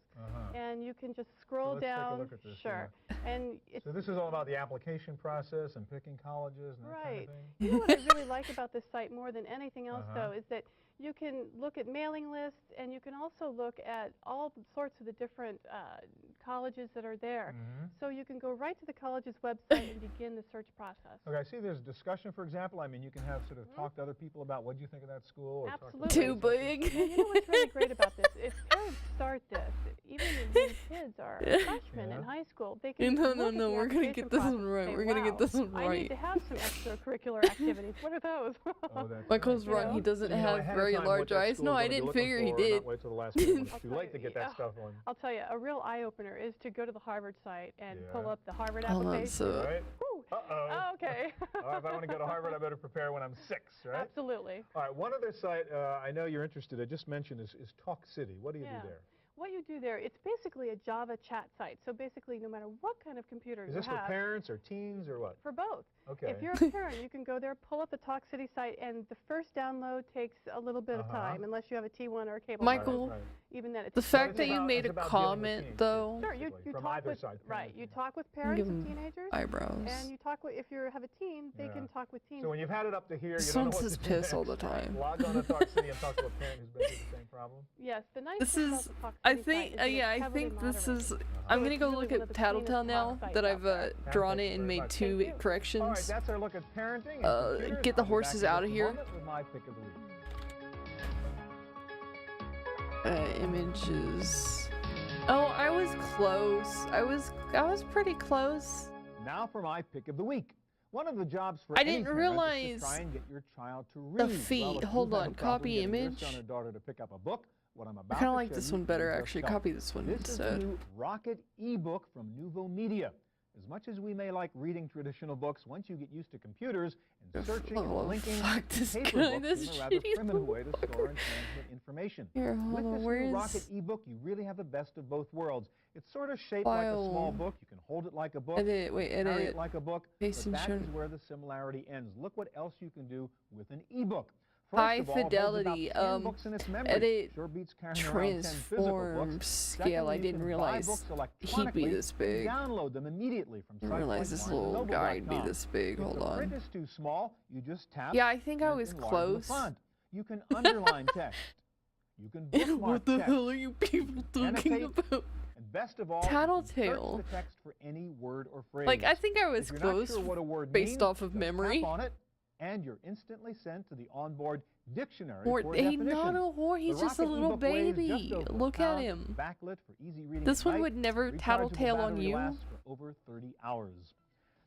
And you can just scroll let's down. take a look at this. Sure. And it's So this is all about the application process and picking colleges and that kind of thing? You know what I really like about this site more than anything else, though, is that you can look at mailing lists, and you can also look at all sorts of the different colleges that are there. So you can go right to the college's website and begin the search process. Okay, I see there's discussion, for example. I mean, you can have sort of talk to other people about what you think of that school. Or Absolutely. Too big. And you know what's really great about this? If parents start this, even when kids are freshmen in high school, they can No, look at the we're gonna application get this process one and right. say, We're gonna get "Wow, this one I need right." to have some extracurricular activities. What are those? Michael's wrong. He doesn't have very large eyes. No, I didn't figure he did. Not wait till the last minute when it's too late to get that stuff on. I'll tell you, a real eye-opener is to go to the Harvard site and pull Yeah. up the Harvard Hold on, application. so- Right? Whew. Uh-oh. Oh, okay. If I want to go to Harvard, I better prepare when I'm 6, right? Absolutely. All right, one other site I know you're interested in, I just mentioned, is Talk City. What do you do there? What you do there, it's basically a Java chat site. So basically, no matter what kind of computer Is you this have. for parents or teens or what? For both. Okay. If you're a parent, you can go there, pull up the Talk City site, and the first download takes a little bit of time, unless you have a T1 or a cable. Michael, modem. Even then, it's the fact that you about- made it's a about dealing with comment, teens, though, Sure, you from talk either with side, right. parents You and talk with parents give and him teenagers, eyebrows. and you talk with if you have a teen, they Yeah. can talk with teens. So when you've had it up to here, This you don't know one what says to do piss all next. the time. Log on to Talk City and talk to a parent who's been through the same problem. Yes, the nice this thing about is, the Talk I City think, site is that it's yeah, I heavily think this moderated. is, I'm gonna it's go really look one at of the Tattletale cleanest now talk that sites I've out there. drawn Thank it you and very made much. 2 Thank you. corrections. All right, that's our look at parenting and computers. Get the I'll be horses back in out of just a here. moment with my pick of the week. Images. Oh, I was close. I was pretty close. Now for my pick of the week. One of the jobs for I any didn't parent realize is to try and get your child to read. the Well, feed. if Hold you've had on, a problem copy getting image. your son or daughter to pick up a book, what I'm I about kind of to like show this you one better, can just actually. help. Copy this one This is the instead. new Rocket ebook from Nouveau Media. As much as we may like reading traditional books, once you get used to computers and searching Oh, and linking, fuck this paper guy, books this is a rather shitty primitive way to motherfucker. store and transmit information. Here, hold With on, this where new is Rocket ebook, you really have the best of both worlds. It's sort of shaped like a small File. book. You can hold it like a book. Edit, wait, carry edit. it like a book, Paste but that is insurance. where the similarity ends. Look what else you can do with an ebook. High First of all, it holds about fidelity, 10 books in its memory. edit, Sure beats carrying around 10 physical transform books. scale. Secondly, I you didn't can buy realize books he'd be electronically this and big. download them immediately from I didn't sites realize like this little guy'd be barnesandnoble.com. this big. If Hold the print on. is too small, you just tap. Yeah, I think I and was enlarge close. The font. You can underline text. You can bookmark What the text. hell are you people talking Annotate, about? And best of all, you can Tattletale. search the text for any word or phrase. Like, I think I was If you're close not sure what a word based means, off of just memory. Tap on it, and you're instantly sent to the onboard dictionary Whore, for a he's definition. not a whore, he's The just a Rocket little ebook weighs baby. just over a Look at pound, him. Backlit for easy reading This at one night. would never Rechargeable tattletale on battery you. lasts for over 30 hours. You That's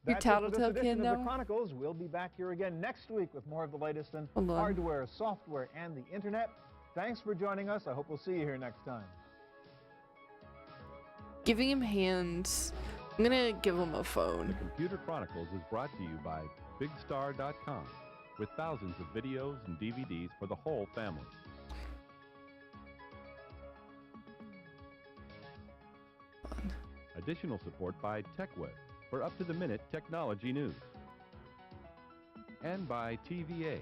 it for this tattletale edition kid of now? The Chronicles. We'll be back here again next week with more of the latest in Hold on. hardware, software, and the internet. Thanks for joining us. I hope we'll see you here next time. Giving him hands. I'm gonna give him a phone. The Computer Chronicles is brought to you by BigStar.com, with thousands of videos and DVDs for the whole family. Additional support by TechWeb for up-to-the-minute technology news. And by TVA,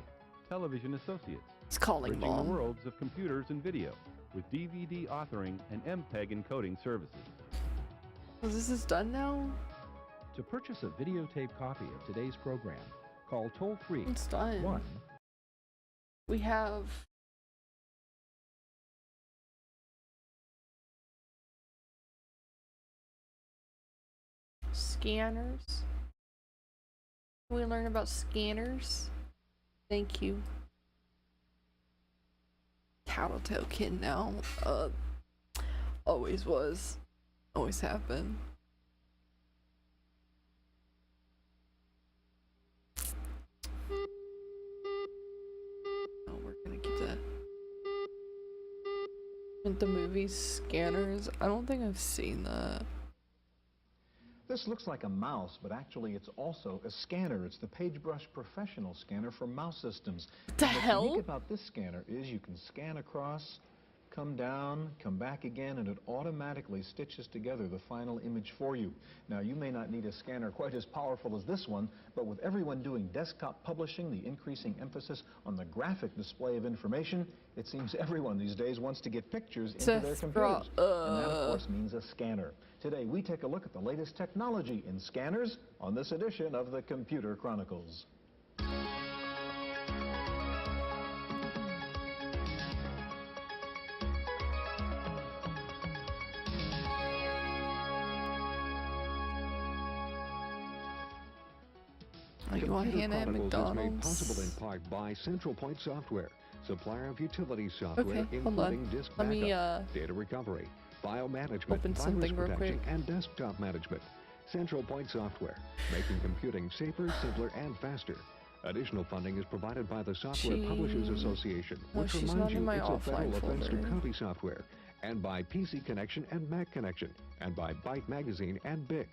Television Associates, He's calling bridging the mom. worlds of computers and video with DVD authoring and MPEG encoding services. Oh, this is done now? To purchase a videotape copy of today's program, call toll-free It's done. 1. We have... Scanners. Can we learn about scanners? Thank you. Tattletale kid now. Always was. Always have been. Oh, we're gonna keep that. And the movies Scanners. I don't think I've seen that. This looks like a mouse, but actually it's also a scanner. It's the PageBrush Professional Scanner for mouse systems. The And what's hell? unique about this scanner is you can scan across come down, come back again, and it automatically stitches together the final image for you. Now, you may not need a scanner quite as powerful as this one, but with everyone doing desktop publishing, the increasing emphasis on the graphic display of information, it seems everyone these days wants to get pictures into their computers. And that, of course, means a scanner. Today, we take a look at the latest technology in scanners on this edition of the Computer Chronicles. You want Hannah at McDonald's? Is made possible in part by Central Point Software, supplier of utility software, Okay, hold including on. disk Let me backup, data recovery, file management, open virus something real protection, quick. and desktop management. Central Point Software, making computing safer, simpler, and faster. Additional funding is provided by the Software Publishers Association, which she's reminds not you in my it's a offline federal offense to folder. copy software, and by PC Connection and Mac Connection, and by Byte Magazine and Bix.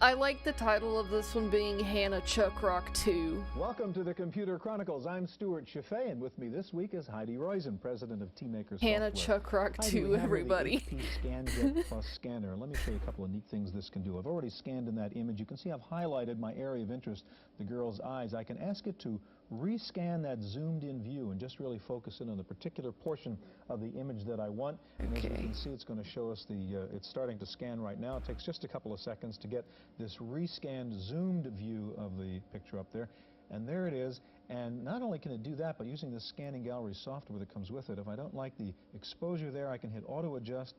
I like the title of this one being Hannah Chuck Rock 2. Welcome to the Computer Chronicles. I'm Stuart Chaffee, and with me this week is Heidi Roizen, president of T-Maker Hannah Software. Chuck Rock Heidi, 2, we have everybody. the HP ScanJet Plus scanner. Let me show you a couple of neat things this can do. I've already scanned in that image. You can see I've highlighted my area of interest, the girl's eyes. I can ask it to rescan that zoomed-in view and just really focus in on the particular portion of the image that I want. And as you can see, it's going to show us it's starting to scan right now. It takes just a couple of seconds to get this rescanned, zoomed view of the picture up there. And there it is. And not only can it do that, but using the scanning gallery software that comes with it, if I don't like the exposure there, I can hit auto adjust,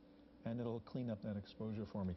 and it'll clean up that exposure for me.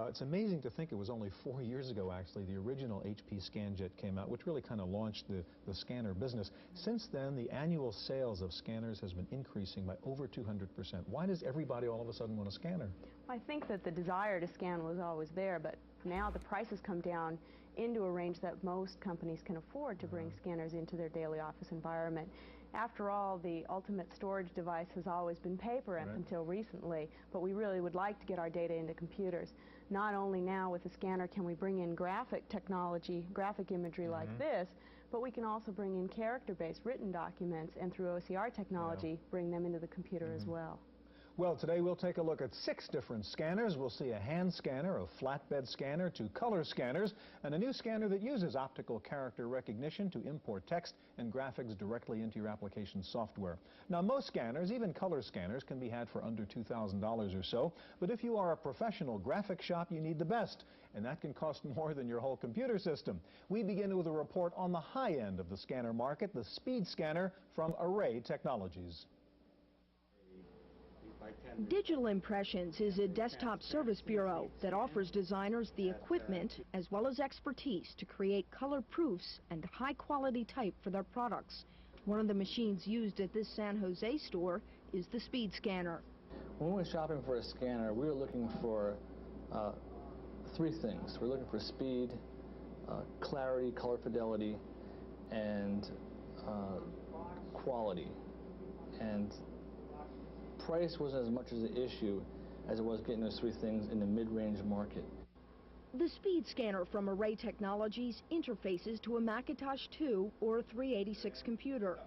It's amazing to think it was only 4 years ago, actually, the original HP ScanJet came out, which really kind of launched the scanner business. Since then, the annual sales of scanners has been increasing by over 200%. Why does everybody all of a sudden want a scanner? I think that the desire to scan was always there, but now the prices come down into a range that most companies can afford to bring scanners into their daily office environment. After all, the ultimate storage device has always been paper up until recently, but we really would like to get our data into computers. Not only now with the scanner can we bring in graphic technology, graphic imagery like this, but we can also bring in character-based written documents, and through OCR technology, bring them into the computer as well. Well, today we'll take a look at 6 different scanners. We'll see a hand scanner, a flatbed scanner, 2 color scanners, and a new scanner that uses optical character recognition to import text and graphics directly into your application software. Now, most scanners, even color scanners, can be had for under $2,000 or so, but if you are a professional graphic shop, you need the best, and that can cost more than your whole computer system. We begin with a report on the high end of the scanner market, the Speed Scanner from Array Technologies. Digital Impressions is a desktop service bureau that offers designers the equipment as well as expertise to create color proofs and high-quality type for their products. One of the machines used at this San Jose store is the Speed Scanner. When we're shopping for a scanner, we're looking for 3 things. We're looking for speed, clarity, color fidelity, and quality. And price wasn't as much as an issue as it was getting those 3 things in the mid-range market. The Speed Scanner from Array Technologies interfaces to a Macintosh 2 or a 386 computer.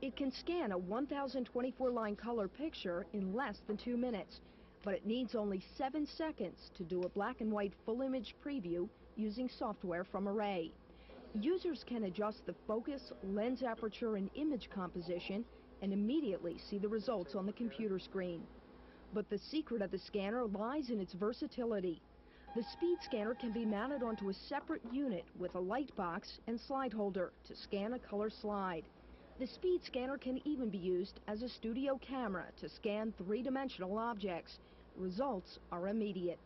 It can scan a 1024-line color picture in less than 2 minutes, but it needs only 7 seconds to do a black and white full image preview using software from Array. Users can adjust the focus, lens aperture, and image composition and immediately see the results on the computer screen. But the secret of the scanner lies in its versatility. The Speed Scanner can be mounted onto a separate unit with a light box and slide holder to scan a color slide. The Speed Scanner can even be used as a studio camera to scan 3-dimensional objects. The results are immediate.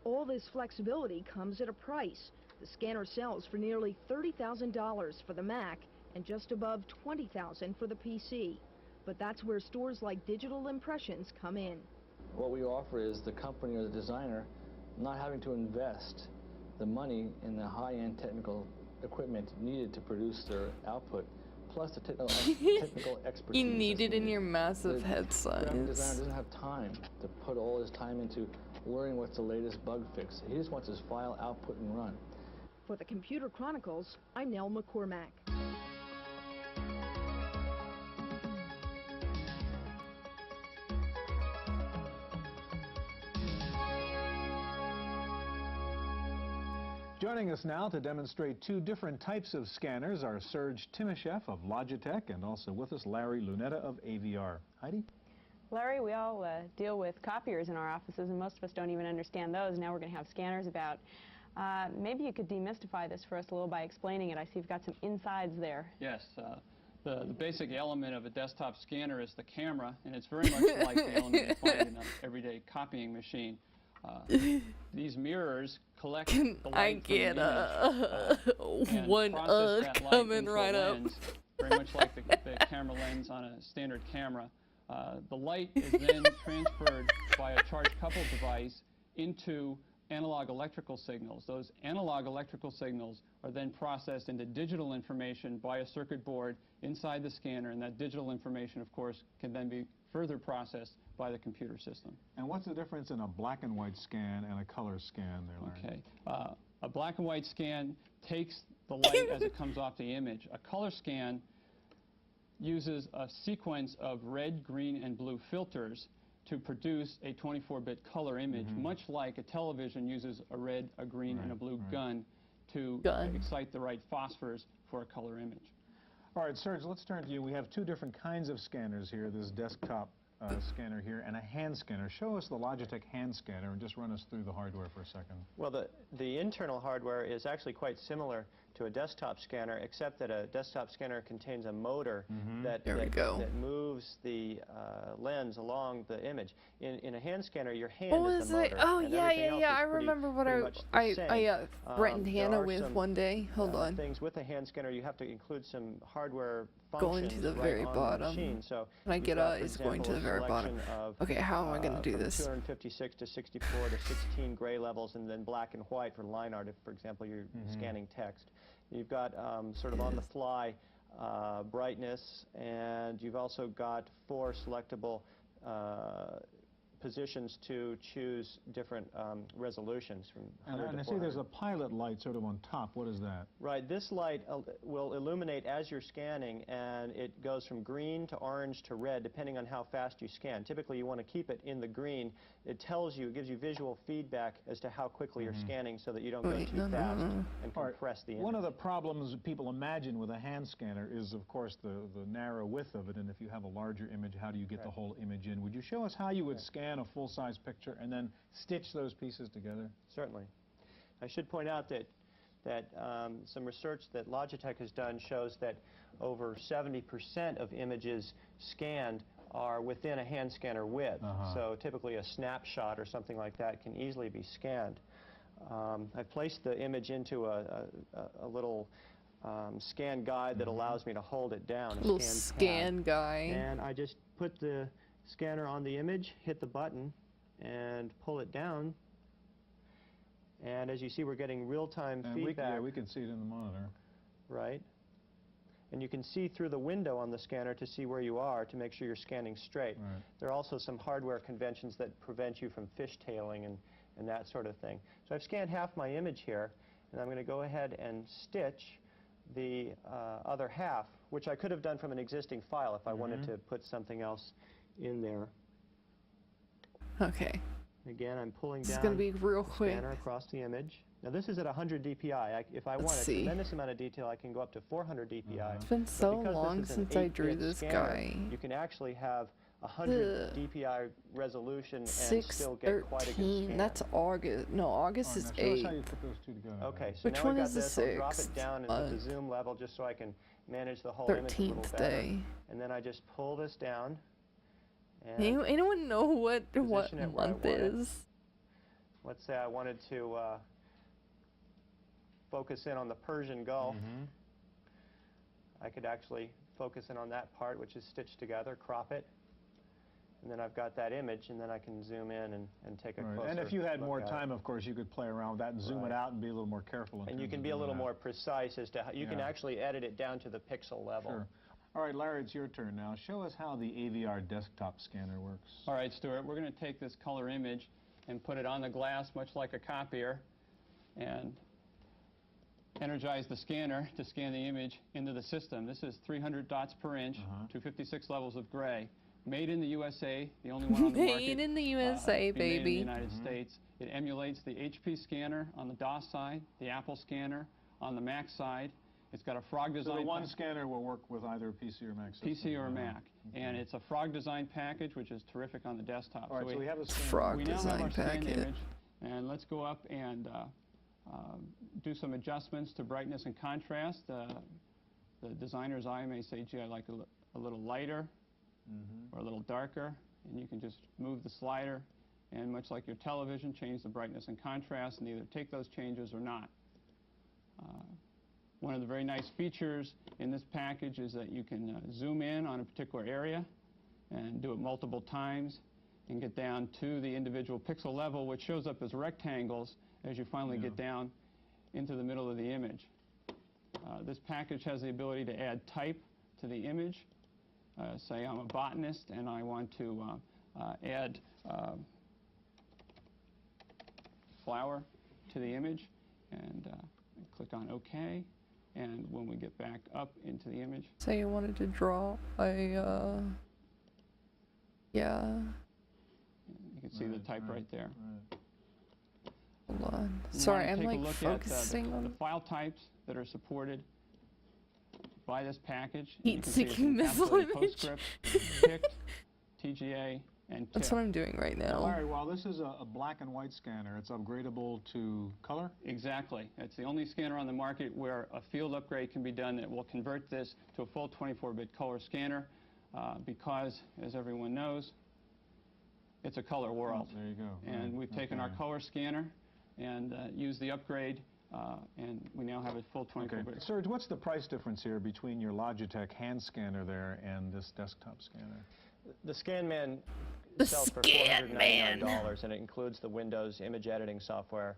All this flexibility comes at a price. The scanner sells for nearly $30,000 for the Mac and just above $20,000 for the PC. But that's where stores like Digital Impressions come in. What we offer is the company or the designer not having to invest the money in the high-end technical equipment needed to produce their output, plus the technical expertise. You need it in your massive head The graphic size. designer doesn't have time to put all his time into learning what's the latest bug fix. He just wants his file output and run. For the Computer Chronicles, I'm Nell McCormack. Joining us now to demonstrate two different types of scanners are Serge Timoshev of Logitech and also with us Larry Lunetta of AVR. Heidi? Larry, we all deal with copiers in our offices, and most of us don't even understand those. Now we're going to have scanners about. Maybe you could demystify this for us a little by explaining it. I see you've got some insides there. Yes. The basic element of a desktop scanner is the camera, and it's very much like the element you find in an everyday copying machine. These mirrors collect the light from the image, and one process that light coming into right a up. lens, very much like the camera lens on a standard camera. The light is then transferred by a charge coupled device into analog electrical signals. Those analog electrical signals are then processed into digital information by a circuit board inside the scanner, and that digital information, of course, can then be further processed by the computer system. And what's the difference in a black and white scan and a color scan there, Larry? Okay. A black and white scan takes the light as it comes off the image. A color scan uses a sequence of red, green, and blue filters to produce a 24-bit color image, much like a television uses a red, a green, and a blue gun to excite the right phosphors for a color image. All right, Serge, let's turn to you. We have two different kinds of scanners here, this desktop scanner here and a hand scanner. Show us the Logitech hand scanner and just run us through the hardware for a second. Well, the internal hardware is actually quite similar to a desktop scanner, except that a desktop scanner contains a motor that moves the lens along the image. In a hand scanner, your hand is the motor. Oh, yeah. I remember what I threatened Hannah with one day. Hold on. Things with a hand scanner, you have to include some hardware going functions to the right very on bottom. The machine. So when I get out, it's going to the very bottom. Okay, how am I going to do this? 256 to 64 to 16 gray levels, and then black and white for line art. If, for example, you're scanning text. You've got sort of on-the-fly brightness, and you've also got 4 selectable positions to choose different resolutions from 100 to 400. And I see there's a pilot light sort of on top. What is that? Right. This light will illuminate as you're scanning, and it goes from green to orange to red depending on how fast you scan. Typically, you want to keep it in the green. It tells you, it gives you visual feedback as to how quickly you're scanning so that you don't go too fast and compress the image. One of the problems people imagine with a hand scanner is, of course, the narrow width of it, and if you have a larger image, how do you get the whole image in? Would you show us how you would scan a full-size picture and then stitch those pieces together? Certainly. I should point out that some research that Logitech has done shows that over 70% of images scanned are within a hand scanner width. So typically a snapshot or something like that can easily be scanned. I've placed the image into a little scan guide that allows me to hold it down. A little scan guide. And I just put the scanner on the image, hit the button, and pull it down. And as you see, we're getting real-time feedback. We can see it in the monitor. Right. And you can see through the window on the scanner to see where you are to make sure you're scanning straight. Right. There are also some hardware conventions that prevent you from fishtailing and that sort of thing. So I've scanned half my image here, and I'm going to go ahead and stitch the other half, which I could have done from an existing file if I wanted to put something else in there. Okay. Again, I'm pulling down. It's going to be real quick. Scanner across the image. Now this is at 100 dpi. If I want a tremendous amount of detail, I can go up to 400 dpi. It's been so long since I drew this guy. You can actually have 100 dpi resolution and still get quite a good scan. That's August. No, August is 8. Show us how you put those two together. Okay, so Which now one I've got is the this. I'll drop 6th? it down into the zoom level just so I can manage the whole image a little 13th better. day. And then I just pull this down. And anyone know what position month is? Let's say I wanted to focus in on the Persian Gulf. I could actually focus in on that part, which is stitched together, crop it, and then I've got that image, and then I can zoom in and take a closer And if you had more look at time, of course, you could play around with that and zoom it out and be a little more careful. And you can be a little more precise as to how you can actually edit it down to the pixel level. Sure. All right, Larry, it's your turn now. Show us how the AVR desktop scanner works. All right, Stuart, we're going to take this color image and put it on the glass, much like a copier, and energize the scanner to scan the image into the system. This is 300 dots per inch, 256 levels of gray. made in the USA, the only one on the market. Made in the USA, Made in the baby. United States. It emulates the HP scanner on the DOS side, the Apple scanner on the Mac side. It's got a Frog design. So the one scanner will work with either PC or Mac system. PC or Mac. And it's a Frog design package, which is terrific on the desktop. All right, so we have a scan. Frog we now have design our scanned packet. image, and let's go up and do some adjustments to brightness and contrast. The designer's eye may say, gee, I like a little lighter or a little darker, and you can just move the slider, and much like your television, change the brightness and contrast, and either take those changes or not. One of the very nice features in this package is that you can zoom in on a particular area and do it multiple times and get down to the individual pixel level, which shows up as rectangles as you finally get down into the middle of the image. This package has the ability to add type to the image. Say I'm a botanist and I want to add flower to the image, and click on OK. And when we get back up into the image, Say you wanted to draw a, yeah. you can see the type right there. Hold on. You Sorry, wanna I'm take a like look focusing at on the file types that are supported by this package. heat-seeking missile image. PostScript, PICT, TGA, and TIFF. That's what I'm doing right now. Larry, while this is a black and white scanner, it's upgradable to color? Exactly. It's the only scanner on the market where a field upgrade can be done that will convert this to a full 24-bit color scanner because, as everyone knows, it's a color world. There you go. And we've taken our color scanner and used the upgrade, and we now have a full 24-bit. Serge, what's the price difference here between your Logitech hand scanner there and this desktop scanner? The ScanMan The sells for ScanMan. $499, and it includes the Windows image editing software.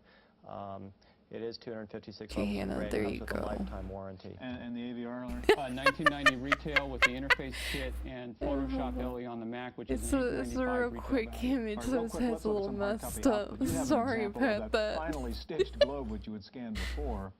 It is 256 Okay, levels Hannah, of gray, there comes you with go. a lifetime warranty. And the AVR, Larry? $1990 retail with the interface kit and Photoshop LE on the Mac, which is It's a real $895 quick retail. image, All so right, real his quick, head's let's a look at little some hard messed copy up. output. You have an Sorry example of about that. finally stitched globe, which you had scanned before,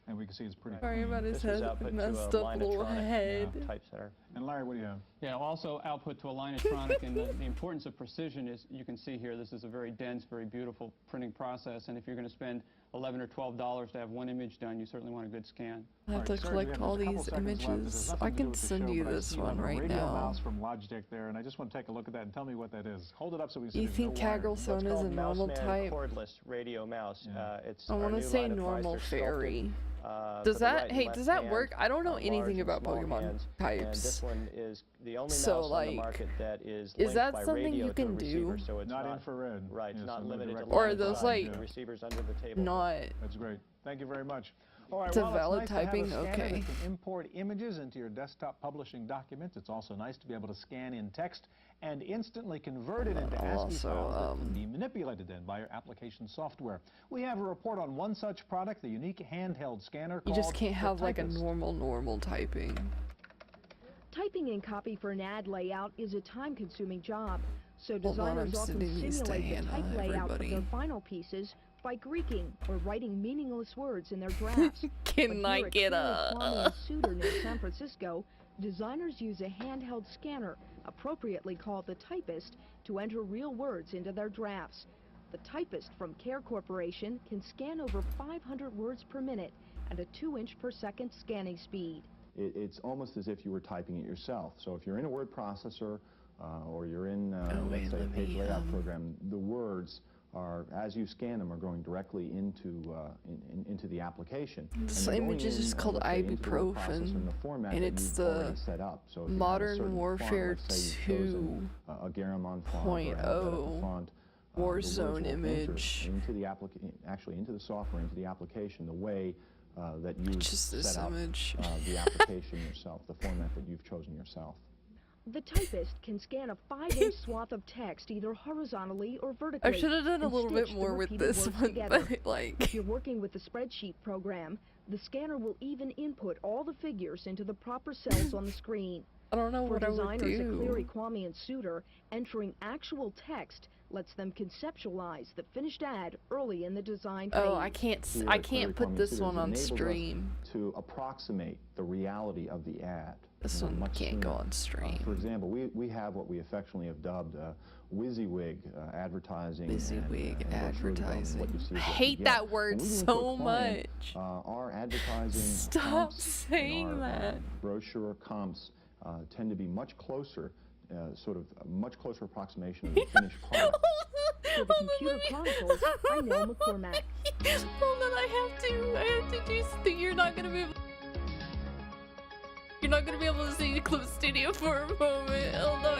and we can see it's pretty Sorry clean. about his This was head, output to messed a up little Linetronic head. type center. And Larry, what do you have? Yeah, also output to a Linetronic, and the importance of precision is, you can see here, this is a very dense, very beautiful printing process, and if you're going to spend $11 or $12 to have one image done, you certainly want a good scan. I have to collect all these images. I can send you this one right radio now. mouse from Logitech there, and I just want to take a look at that and tell me what that is. Hold it up so we can see You there's think no wire. Kagelson is a normal Mouseman type? cordless radio mouse. It's I our want to new say line of normal mice. They're fairy. sculpted, Does for the that, right and hey, left does that hand, work? I don't know large anything and about small Pokemon hands. And types. this one is the only So, mouse on the like, market that is is linked that by something radio you to a can receiver, do? so it's Not infrared. Right, Yes, not no limited direct to Or line those, side, like, the receivers under the table. Not. That's great. Thank you very much. All right, To well, valid it's nice typing? to have a scanner Okay. that can import images into your desktop publishing documents. It's also nice to be able to scan in text and instantly convert it into I'll ASCII also, files that can be manipulated then by your application software. We have a report on one such product, the unique handheld scanner You called just can't the have like a Typist. normal typing. Typing in copy for an ad layout is a time-consuming job, so Hold on, I'm designers often sending these to simulate the Hannah, type layout of everybody. their final pieces by Greeking or writing meaningless words in their drafts. Can But I here at get Kearney, Kwame a... and Suter near San Francisco, designers use a handheld scanner, appropriately called the Typist, to enter real words into their drafts. The Typist from Care Corporation can scan over 500 words per minute at a 2-inch per second scanning speed. It's almost as if you were typing it yourself. So if you're in a word processor or you're in, wait, let's say, a let page me, layout program, the words are, as you scan them, are going directly into the application. This And they're image going is just in, called let's say, into the word processor in ibuprofen, the format and that it's you've the already set up. So if you have a Modern certain Warfare font, let's say you've chosen a Garamond font or a 2.0 alphabetical font, the words Warzone will enter image. into the actually into the software, into the application, the way that you Just this set up image. the application yourself, the format that you've chosen yourself. The Typist can scan a 5-inch swath of text either horizontally or vertically. I should have done a and little stitch bit the more with repeated this words one, together. but like... If you're working with the spreadsheet program, the scanner will even input all the figures into the proper cells on the screen. I don't know For what I would designers at do. Cleary, Kwame and Suter, entering actual text lets them conceptualize the finished ad early in the design phase. Oh, I can't put this one on stream. To approximate the reality of the ad. This one much can't go sooner. on stream. For example, we have what we affectionately have dubbed WYSIWYG advertising. WYSIWYG advertising. What you see I is what you hate get. that word When we do it so for a client, much. Our advertising Stop comps saying and our, that. brochure comps tend to be much closer, sort of a much closer approximation of the finished product. For the Computer Chronicles, I'm Nell McCormack. Hold on, I have to do something. You're not gonna be able to see the Clip Studio for a moment. Hold on.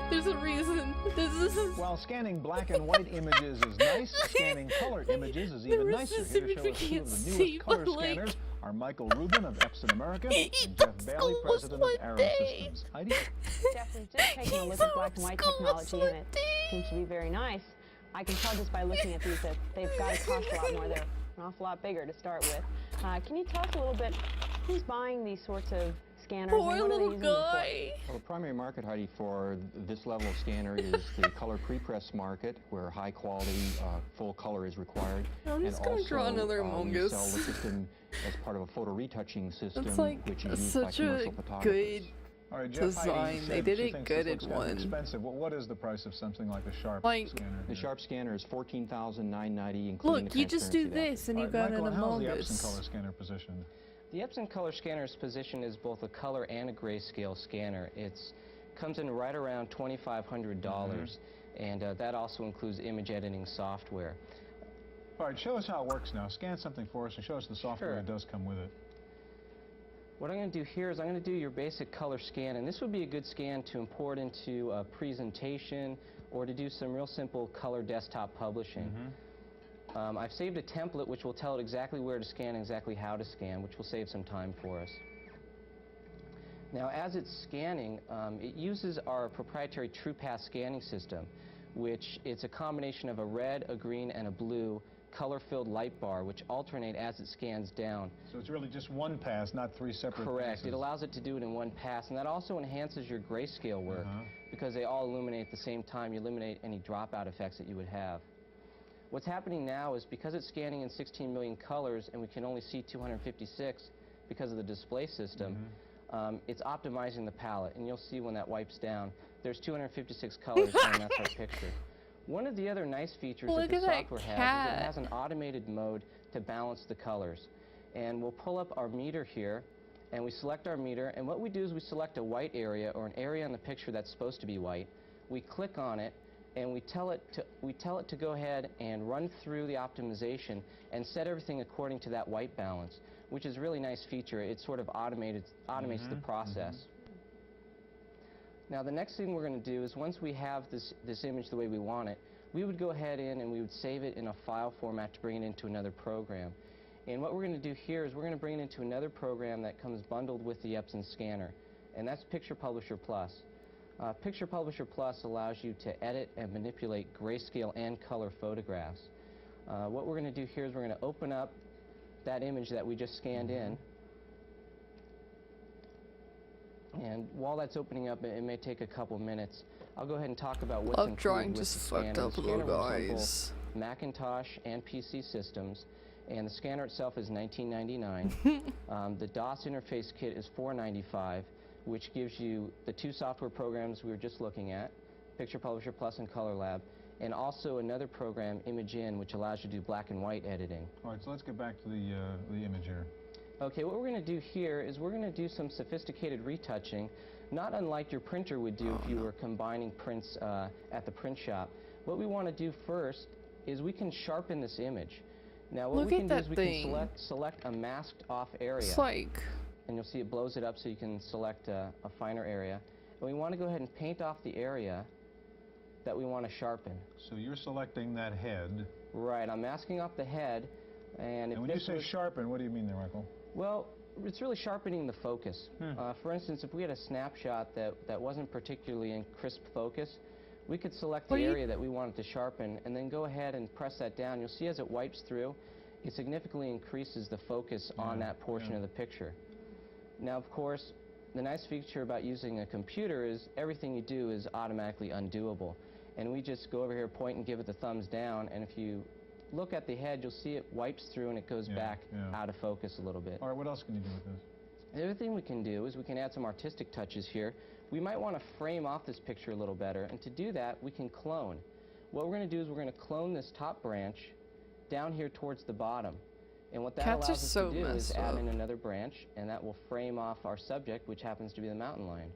There's a reason. This is While scanning black and white images is nice, scanning color images is even nicer. Here to show us two of the newest color scanners are Michael Rubin of Epson America and Jeff Bailey, president of Arrow Systems. Heidi? Definitely just taking a look at black and white technology, and it seems to be very nice. I can tell just by looking at these that they've got to cost a lot more. They're an awful lot bigger to start with. Can you tell us a little bit who's buying these sorts of scanners? poor and what are they little using them for? guy. Well, the primary market, Heidi, for this level of scanner is the color prepress market, where high quality full color is required. I'm just gonna draw another Among we Us. sell the system as part of a photo retouching system, It's like which is used by such a commercial photographers. good All right, Jeff, Heidi design. They said did she it thinks good this in looks kind of one. expensive. Well, what is the price of something like a Sharp Like- scanner? The Sharp scanner is $14,990, including Look, the you just do transparency this and All you right, got Michael, an and how's Among the Us. Epson color scanner positioned? The Epson Color Scanner's position is both a color and a grayscale scanner. It's comes in right around $2,500, and that also includes image editing software. All right, show us how it works now. Scan something for us and show us the software that does come with it. What I'm going to do here is I'm going to do your basic color scan, and this would be a good scan to import into a presentation or to do some real simple color desktop publishing. I've saved a template which will tell it exactly where to scan and exactly how to scan, which will save some time for us. Now, as it's scanning, it uses our proprietary TruePath scanning system, which it's a combination of a red, a green, and a blue color-filled light bar, which alternate as it scans down. So it's really just one pass, not three separate Correct. passes. It allows it to do it in one pass, and that also enhances your grayscale work because they all illuminate at the same time. You eliminate any dropout effects that you would have. What's happening now is because it's scanning in 16 million colors and we can only see 256 because of the display system, it's optimizing the palette, and you'll see when that wipes down, there's 256 colors and that's our picture. One of the other nice features Look that the at that software has is cat. it has an automated mode to balance the colors. And we'll pull up our meter here, and we select our meter, and what we do is we select a white area or an area in the picture that's supposed to be white. We click on it, and we tell it to go ahead and run through the optimization and set everything according to that white balance, which is a really nice feature. It sort of automates the process. Now, the next thing we're going to do is once we have this image the way we want it, we would go ahead and we would save it in a file format to bring it into another program. And what we're going to do here is we're going to bring it into another program that comes bundled with the Epson scanner, and that's Picture Publisher Plus. Picture Publisher Plus allows you to edit and manipulate grayscale and color photographs. What we're going to do here is we're going to open up that image that we just scanned in. And while that's opening up, it may take a couple minutes. I'll go ahead and talk about what's Love included drawing with just the fucked scanner. up The little scanner works on both guys. Macintosh and PC systems, and the scanner itself is $19.99. The DOS interface kit is $4.95, which gives you the two software programs we were just looking at, Picture Publisher Plus and Color Lab, and also another program, ImageIn, which allows you to do black and white editing. All right, so let's get back to the image here. Okay, what we're going to do here is we're going to do some sophisticated retouching, not unlike your printer would do if you were combining prints at the print shop. What we want to do first is we can sharpen this image. Now, what Look we at can do that is we thing. can select a masked off area. It's like... And you'll see it blows it up so you can select a finer area. And we want to go ahead and paint off the area that we want to sharpen. So you're selecting that head. Right, I'm masking off the head. And when you say sharpen, what do you mean there, Michael? Well, it's really sharpening the focus. For instance, if we had a snapshot that wasn't particularly in crisp focus, we could select the area that we wanted to sharpen and then go ahead and press that down. You'll see as it wipes through, it significantly increases the focus on that portion of the picture. Now, of course, the nice feature about using a computer is everything you do is automatically undoable. And we just go over here, point, and give it the thumbs down, and if you look at the head, you'll see it wipes through and it goes back out of focus a little bit. All right, what else can you do with this? The other thing we can do is we can add some artistic touches here. We might want to frame off this picture a little better, and to do that, we can clone. What we're going to do is we're going to clone this top branch down here towards the bottom. And what that allows us to do is add in another branch, and that will frame off our subject, which happens to be the mountain lion.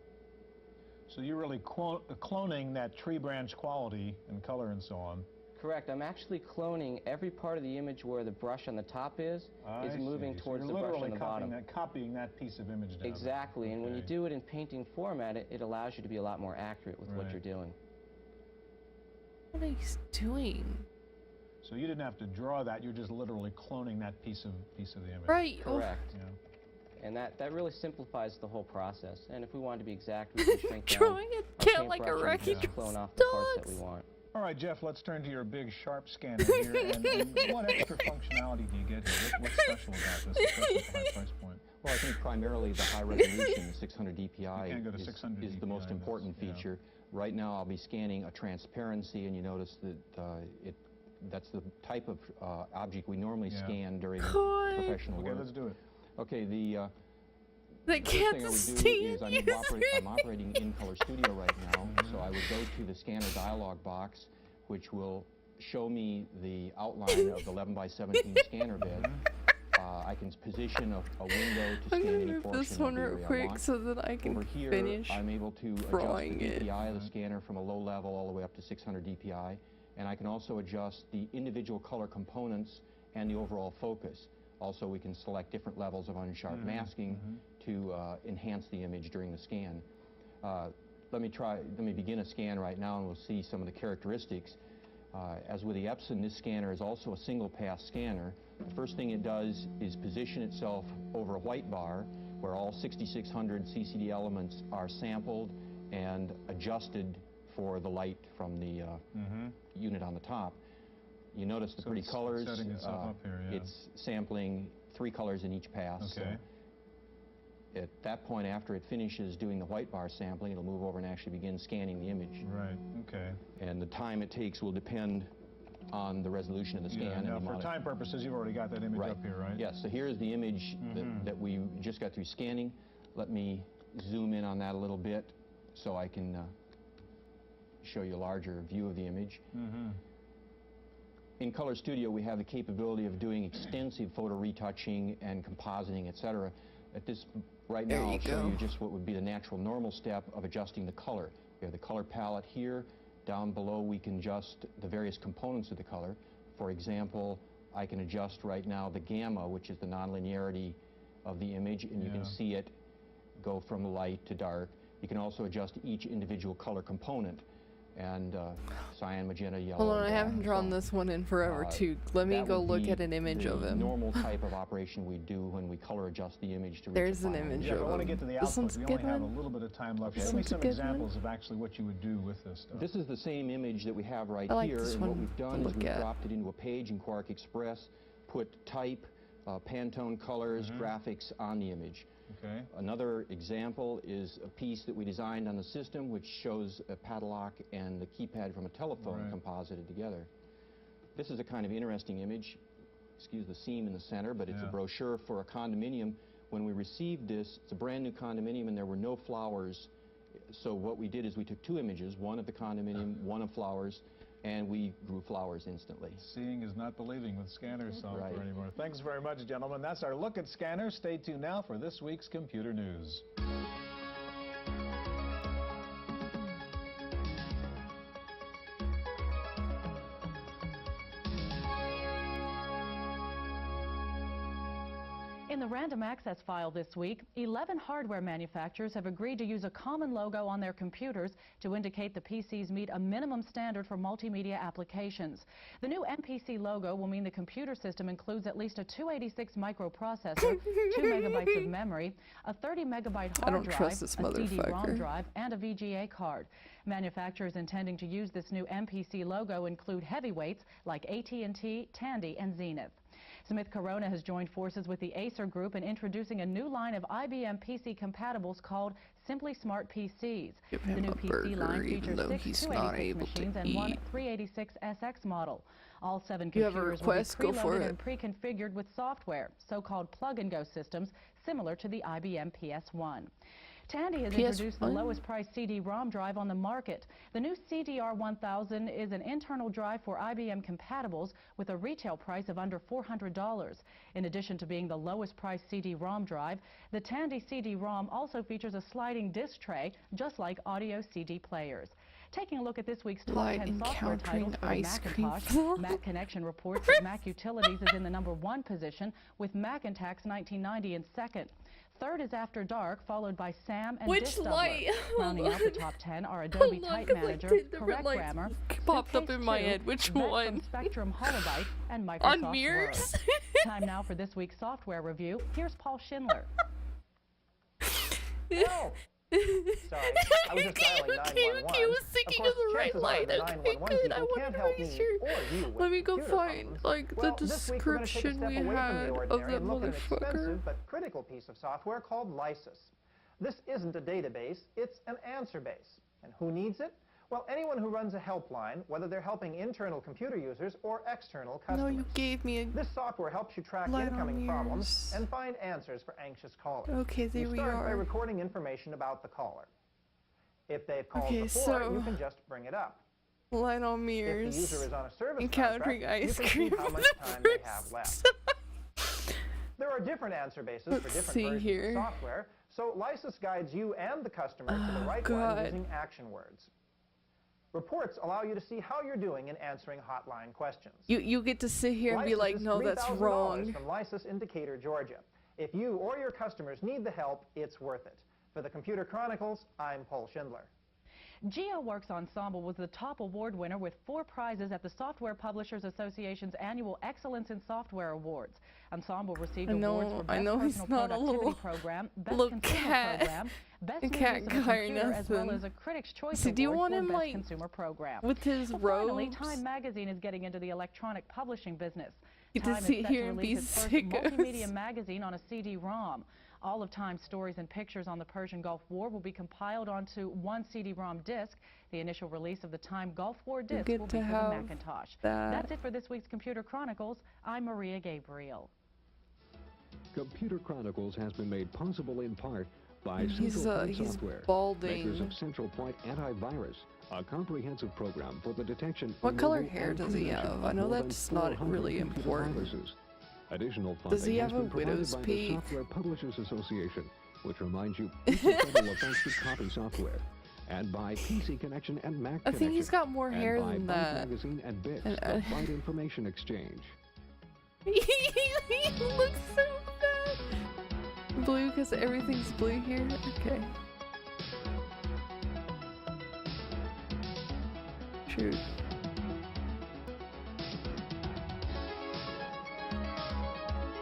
So you're really cloning that tree branch quality and color and so on. Correct. I'm actually cloning every part of the image where the brush on the top is moving towards the brush on the bottom. Copying that piece of image down. Exactly. And when you do it in painting format, it allows you to be a lot more accurate with what you're doing. What are you doing? So you didn't have to draw that, you're just literally cloning that piece of the image. Right. Correct. Yeah. And that really simplifies the whole process. And if we want to be exact, we can shrink down drawing a cat like a paintbrush and wrecking just clone off the parts that we want. All right, Jeff, let's turn to your big sharp scanner here. and what extra functionality do you get here? What's special about this, especially at the high price point? Well, I think primarily the high resolution, 600 DPI, is the most important feature. Right now, I'll be scanning a transparency, and you notice that that's the type of object we normally scan during professional work. Okay, let's do it. Okay, the first thing I would do is I'm operating in Color Studio right now, so I would go to the scanner dialog box, which will show me the outline of the 11 by 17 scanner bed. I can position a window to scan any portion this one of the real area I quick want. so that I can Over here, finish I'm able to adjust the drawing it. DPI of the scanner from a low level all the way up to 600 DPI, and I can also adjust the individual color components and the overall focus. Also, we can select different levels of unsharp masking to enhance the image during the scan. Let me begin a scan right now, and we'll see some of the characteristics. As with the Epson, this scanner is also a single-pass scanner. The first thing it does is position itself over a white bar where all 6,600 CCD elements are sampled and adjusted for the light from the unit on the top. You notice the pretty colors. Setting itself up here, It's sampling 3 colors in each pass. Okay. So at that point, after it finishes doing the white bar sampling, it'll move over and actually begin scanning the image. Right, okay. And the time it takes will depend on the resolution of the scan. Now, for time purposes, you've already got that image up here, right? Yes, so here's the image that we just got through scanning. Let me zoom in on that a little bit so I can show you a larger view of the image. In Color Studio, we have the capability of doing extensive photo retouching and compositing, etc. At this right now, I'll show you just what would be the natural normal step of adjusting the color. We have the color palette here. Down below, we can adjust the various components of the color. For example, I can adjust right now the gamma, which is the nonlinearity of the image, and you can see it go from light to dark. You can also adjust each individual color component, and cyan, magenta, yellow. Hold on, I haven't drawn this one in forever too. Let me go look at an image of him. Normal type of operation we do when we color adjust the image to reach There's an image of him. I want to get to the output. We only have a little bit of time left. Show me some examples of actually what you would do with this stuff. This is the same image that we have right here, this and one what we've done is we've at. dropped it into a page in Quark Express, put type, Pantone colors, graphics on the image. Okay. Another example is a piece that we designed on the system which shows a padlock and the keypad from a telephone composited together. This is a kind of interesting image. Excuse the seam in the center, but it's a brochure for a condominium. When we received this, it's a brand new condominium and there were no flowers. So what we did is we took 2 images, one of the condominium, one of flowers, and we grew flowers instantly. Seeing is not believing with scanner software anymore. Thanks very much, gentlemen. That's our look at scanners. Stay tuned now for this week's computer news. In the random access file this week, 11 hardware manufacturers have agreed to use a common logo on their computers to indicate the PCs meet a minimum standard for multimedia applications. The new MPC logo will mean the computer system includes at least a 286 microprocessor, 2 megabytes of memory, a 30 megabyte hard drive, a CD-ROM drive, and a VGA card. Manufacturers intending to use this new MPC logo include heavyweights like AT&T, Tandy, and Zenith. Smith Corona has joined forces with the Acer Group in introducing a new line of IBM PC compatibles called Simply Smart PCs. The new PC line features 6 286 machines and one 386SX model. All 7 You have a computers request, will go be for preloaded it. and pre-configured with software, so-called plug-and-go systems, similar to the IBM PS1. Tandy has introduced the PS1? lowest price CD-ROM drive on the market. The new CDR1000 is an internal drive for IBM compatibles with a retail price of under $400. In addition to being the lowest price CD-ROM drive, the Tandy CD-ROM also features a sliding disc tray, just like audio CD players. Taking a look at this week's top Light 10 software encountering titles for the ice cream Macintosh, floor. Mac Connection reports that Mac Utilities is in the #1 position, with Macintax 1990 in second. Third is After Dark, followed by Sam and Which Disk Doubler. light? Rounding out the top 10 are Adobe Type Manager, Correct Grammar, popped up Suitcase in my 2, head. Which Vet from one? Spectrum Holobyte, and Microsoft On mirrors? Word. Time now for this week's software review. Here's Paul Schindler. No. Sorry, I was just dialing 911. Okay, I was thinking of the right light. Okay, good. I wanted to make sure. Let me go find like the description we had of that motherfucker. But critical piece of software called Lysis. This isn't a database, it's an answer base. And who needs it? Well, anyone who runs a helpline, whether they're helping internal computer users or external customers. No, you gave me a This software helps you track light on incoming problems yours. and find answers for anxious callers. Okay, there you we start by are. recording information about the caller. If they've called Okay, before, so you can just bring it up. light on If mirrors. the user is on a service Encountering contract, ice you can cream see how much time they have left. There are different answer bases for Let's different see versions here. of software, so Lysis guides you and the customer to the right God. one using action words. Reports allow you to see how you're doing in answering hotline questions. You get to sit here and be Lysis like, is no, that's $3,000 wrong. from Lysis in Decatur, Georgia. If you or your customers need the help, it's worth it. For the Computer Chronicles, I'm Paul Schindler. GeoWorks Ensemble was the top award winner with 4 prizes at the Software Publishers Association's annual Excellence in Software Awards. Ensemble received awards for Best Personal he's not a Productivity little, Program, Best little Consumer cat. Program, Best New cat Use of a guy or Computer, as well nothing. as a Critics' Choice So do you Award want for him, Best like, Consumer Program. with his Well, finally, robes? Time Magazine is getting into the electronic publishing business. Get Time to is sit set here to and release be its first sickos. multimedia magazine on a CD-ROM. All of Time's stories and pictures on the Persian Gulf War will be compiled onto one CD-ROM disc. The initial release of the Time Gulf War disc get will to be for the have Macintosh. that. That's it for this week's Computer Chronicles. I'm Maria Gabriel. Computer Chronicles has been made possible in part by He's, Central Point he's Software, balding. makers of Central Point Antivirus, a comprehensive program for the detection. What color removal, hair and does he prevention have? of I know more than that's not 400 really computer important. viruses. Additional funding Does he have has a been provided widow's by peak? the Software Publishers Association, which reminds you federal offensive copy software, and by PC Connection and Mac I think he's got more and hair by than Byte that. Magazine and Bits, And, the Byte Information Exchange. He looks so bad. Blue because everything's blue here? Okay. Shoot.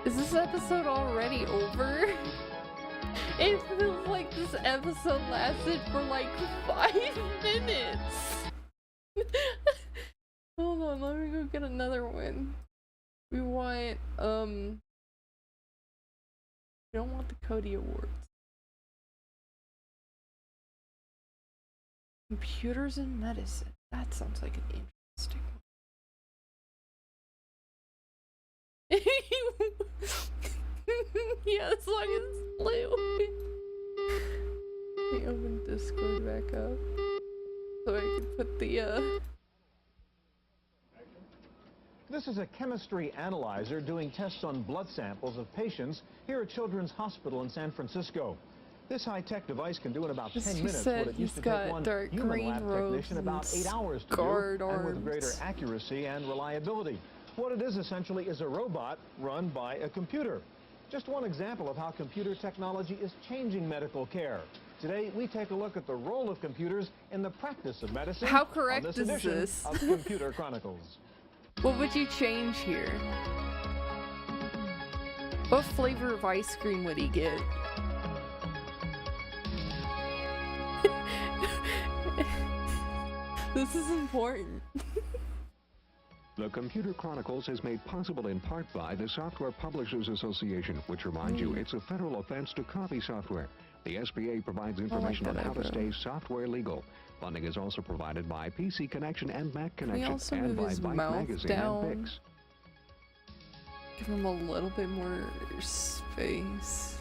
Is this episode already over? It feels like this episode lasted for like 5 minutes. Hold on, let me go get another one. We want, we don't want the Cody Awards. Computers and medicine. That sounds like an interesting one. Yeah, as long as it's blue. Let me open Discord back up so I can put the This is a chemistry analyzer doing tests on blood samples of patients here at Children's Hospital in San Francisco. This high-tech device can do in about 10 He minutes said what it he's used to got take one dark human green lab robes technician about and 8 hours to scarred do, and with arms. greater accuracy and reliability. What it is essentially is a robot run by a computer. Just one example of how computer technology is changing medical care. Today, we take a look at the role of computers in the practice of medicine. How correct on this is edition this? of Computer Chronicles. What would you change here? What flavor of ice cream would he get? This is important. The Computer Chronicles is made possible in part by the Software Publishers Association, which reminds you it's a federal offense to copy software. The SPA provides information on how to stay software legal. Funding is also provided by PC Connection and Mac Connection, and by Byte Magazine and Pix. Give him a little bit more space.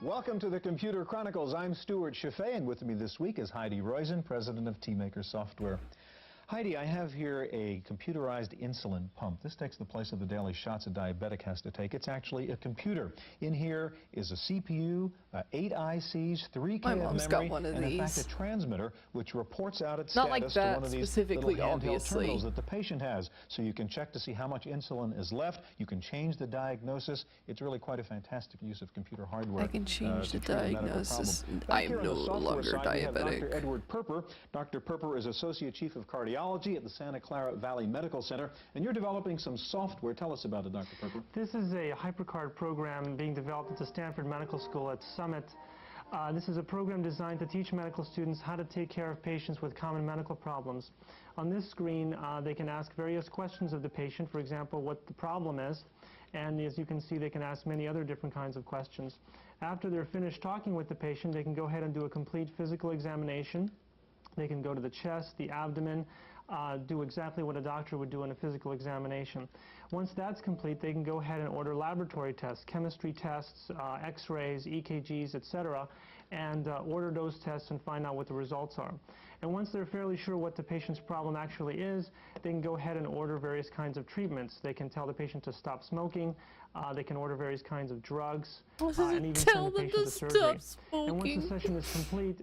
Welcome to the Computer Chronicles. I'm Stuart Chaffee, and with me this week is Heidi Roizen, president of T-Maker Software. Heidi, I have here a computerized insulin pump. This takes the place of the daily shots a diabetic has to take. It's actually a computer. In here is a CPU, 8 ICs, 3K of memory, got one of and in these. fact a transmitter which reports out its Not status like to that one of these specifically, little handheld obviously. terminals that the patient has. So you can check to see how much insulin is left. You can change the diagnosis. It's really quite a fantastic use of computer hardware. I can change to the treat a medical diagnosis. problem. I Back here am on the no software longer side, we have diabetic. Dr. Edward Perper. Dr. Perper is Associate Chief of Cardiology at the Santa Clara Valley Medical Center, and you're developing some software. Tell us about it, Dr. Perper. This is a HyperCard program being developed at the Stanford Medical School at Summit. This is a program designed to teach medical students how to take care of patients with common medical problems. On this screen, they can ask various questions of the patient, for example, what the problem is, and as you can see, they can ask many other different kinds of questions. After they're finished talking with the patient, they can go ahead and do a complete physical examination. They can go to the chest, the abdomen, do exactly what a doctor would do in a physical examination. Once that's complete, they can go ahead and order laboratory tests, chemistry tests, x-rays, EKGs, etc., and order those tests and find out what the results are. And once they're fairly sure what the patient's problem actually is, they can go ahead and order various kinds of treatments. They can tell the patient to stop smoking, they can order various kinds of drugs, and even send the patient to surgery. And once the session is complete,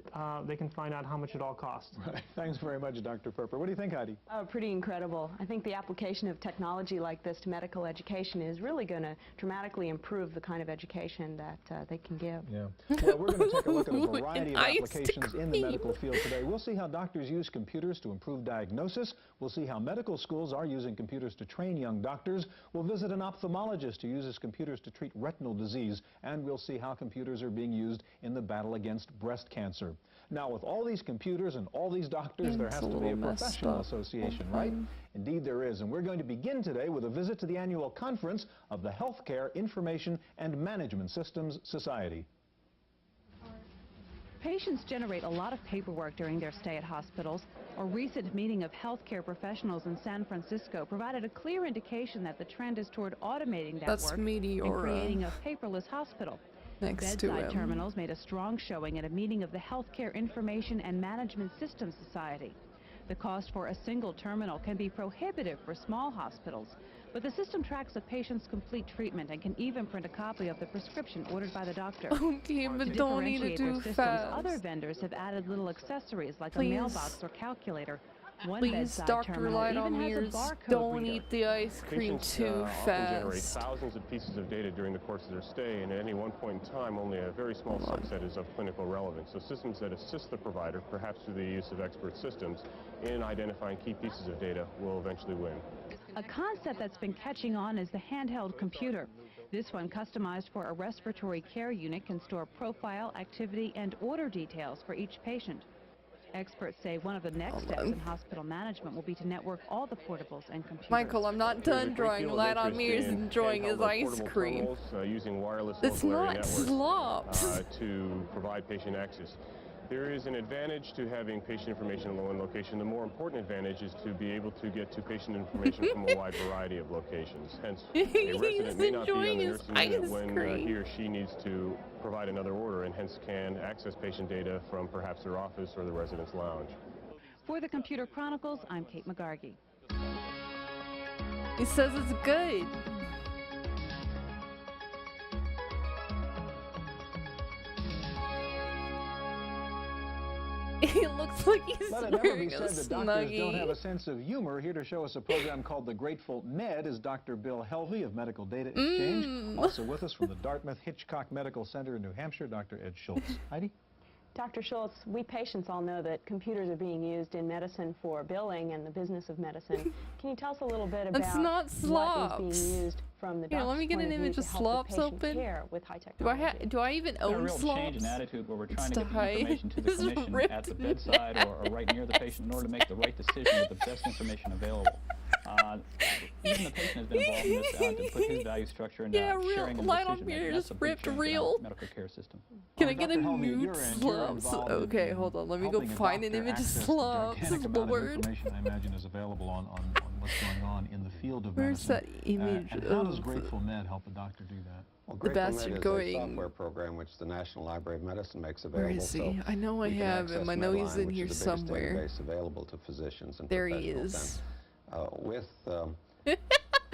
they can find out how much it all costs. Right. Thanks very much, Dr. Perper. What do you think, Heidi? Oh, pretty incredible. I think the application of technology like this to medical education is really going to dramatically improve the kind of education that they can give. Yeah. Well, we're going to take a look at a variety of applications in the medical field today. We'll see how doctors use computers to improve diagnosis. We'll see how medical schools are using computers to train young doctors. We'll visit an ophthalmologist who uses computers to treat retinal disease. And we'll see how computers are being used in the battle against breast cancer. Now, with all these computers and all these doctors, there has to be a professional association, right? Indeed there is, and we're going to begin today with a visit to the annual conference of the Healthcare Information and Management Systems Society. Patients generate a lot of paperwork during their stay at hospitals. A recent meeting of healthcare professionals in San Francisco provided a clear indication that the trend is toward automating that work and creating a paperless hospital. Bedside terminals made a strong showing at a meeting of the Healthcare Information and Management Systems Society. The cost for a single terminal can be prohibitive for small hospitals, but the system tracks a patient's complete treatment and can even print a copy of the prescription ordered by the doctor. Okay, but don't need to do fast. Other vendors have added little accessories like Please. a mailbox or calculator. One Please, bedside Dr. terminal Light even on has a Ears, barcode don't reader. eat the ice cream Patients, too often generate fast. thousands of pieces of data during the course of their stay, and at any one point in time, only a very small subset is of clinical relevance. So systems that assist the provider, perhaps through the use of expert systems, in identifying key pieces of data will eventually win. A concept that's been catching on is the handheld computer. This one, customized for a respiratory care unit, can store profile, activity, and order details for each patient. Experts say one of the next steps in hospital management will be to network all the portables and computers. Michael, I'm not done drawing Light on Me is enjoying his ice cream. Using wireless It's local area not networks, slops. to provide patient access. There is an advantage to having patient information in one location. The more important advantage is to be able to get to patient information from a wide variety of locations. Hence, a resident may not be on the nursing unit when he or she needs to provide another order, and hence can access patient data from perhaps their office or the resident's lounge. For the Computer Chronicles, I'm Kate McGargy. He says it's good. He looks like he's Let it never wearing be a said that doctors don't have snuggie. a sense of humor. Here to show us a program called The Grateful Med is Dr. Bill Helvey of Medical Data Exchange. Also with us from the Dartmouth Hitchcock Medical Center in New Hampshire, Dr. Ed Schultz. Heidi? Dr. Schultz, we patients all know that computers are being used in medicine for billing and the business of medicine. Can you tell us a little bit about That's not what slops. is being used from the Here, doctor's let me get point an of view image to of help slops the patient open. care with high technology? Do I even It's been a own real slops? change in attitude where we're trying It's to get the high. information to the This is clinician ripped at the in bedside or right near the patient in order to make the right decision with the best information available. Even the patient has been involved in this to put his value structure and sharing and line on decision me making. is That's a big ripped change in real. our medical care system. Can I get a nude slumps? Okay, hold on. Let me go find an image of slumps. This is the word. Information, I imagine, is available on what's going on in the field of Where's medicine. that image and how of does Grateful Med help a doctor do that? Well, the Grateful bastard Med is going? a software program which the National Library of Medicine makes Where available. is he? So I know I we can have him. access I know he's Medline, in which here is the biggest somewhere. database available to physicians and There he professionals. is. And, with the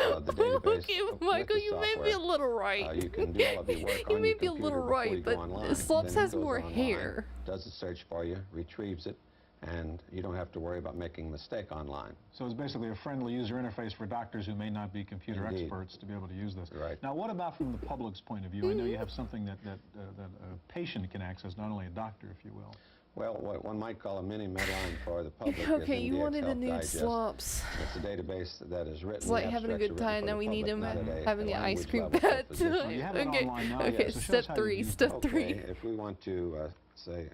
database Okay, with Michael, the you may be a software, little right. you can do all of your work You on may your be a computer little before right, you go but online. Slumps Then has it goes more online, hair. does a search for you, retrieves it, and you don't have to worry about making a mistake online. So it's basically a friendly user interface for doctors who may not be computer Indeed. experts to be able to use this. Right. Now, what about from the public's point of view? I know you have something that a patient can access, not only a doctor, if you will. Well, what one might call a mini Medline for the public Okay, is you MDX wanted a Health nude Digest. slops. It's a database that is written. It's like the having a abstracts good are written time. for Now the we need public, him not at a having an language ice cream level for pad. physicians. You have it Okay, online now, okay. yeah, so show us Step how you 3. use it. Step Okay, 3. if we want to say,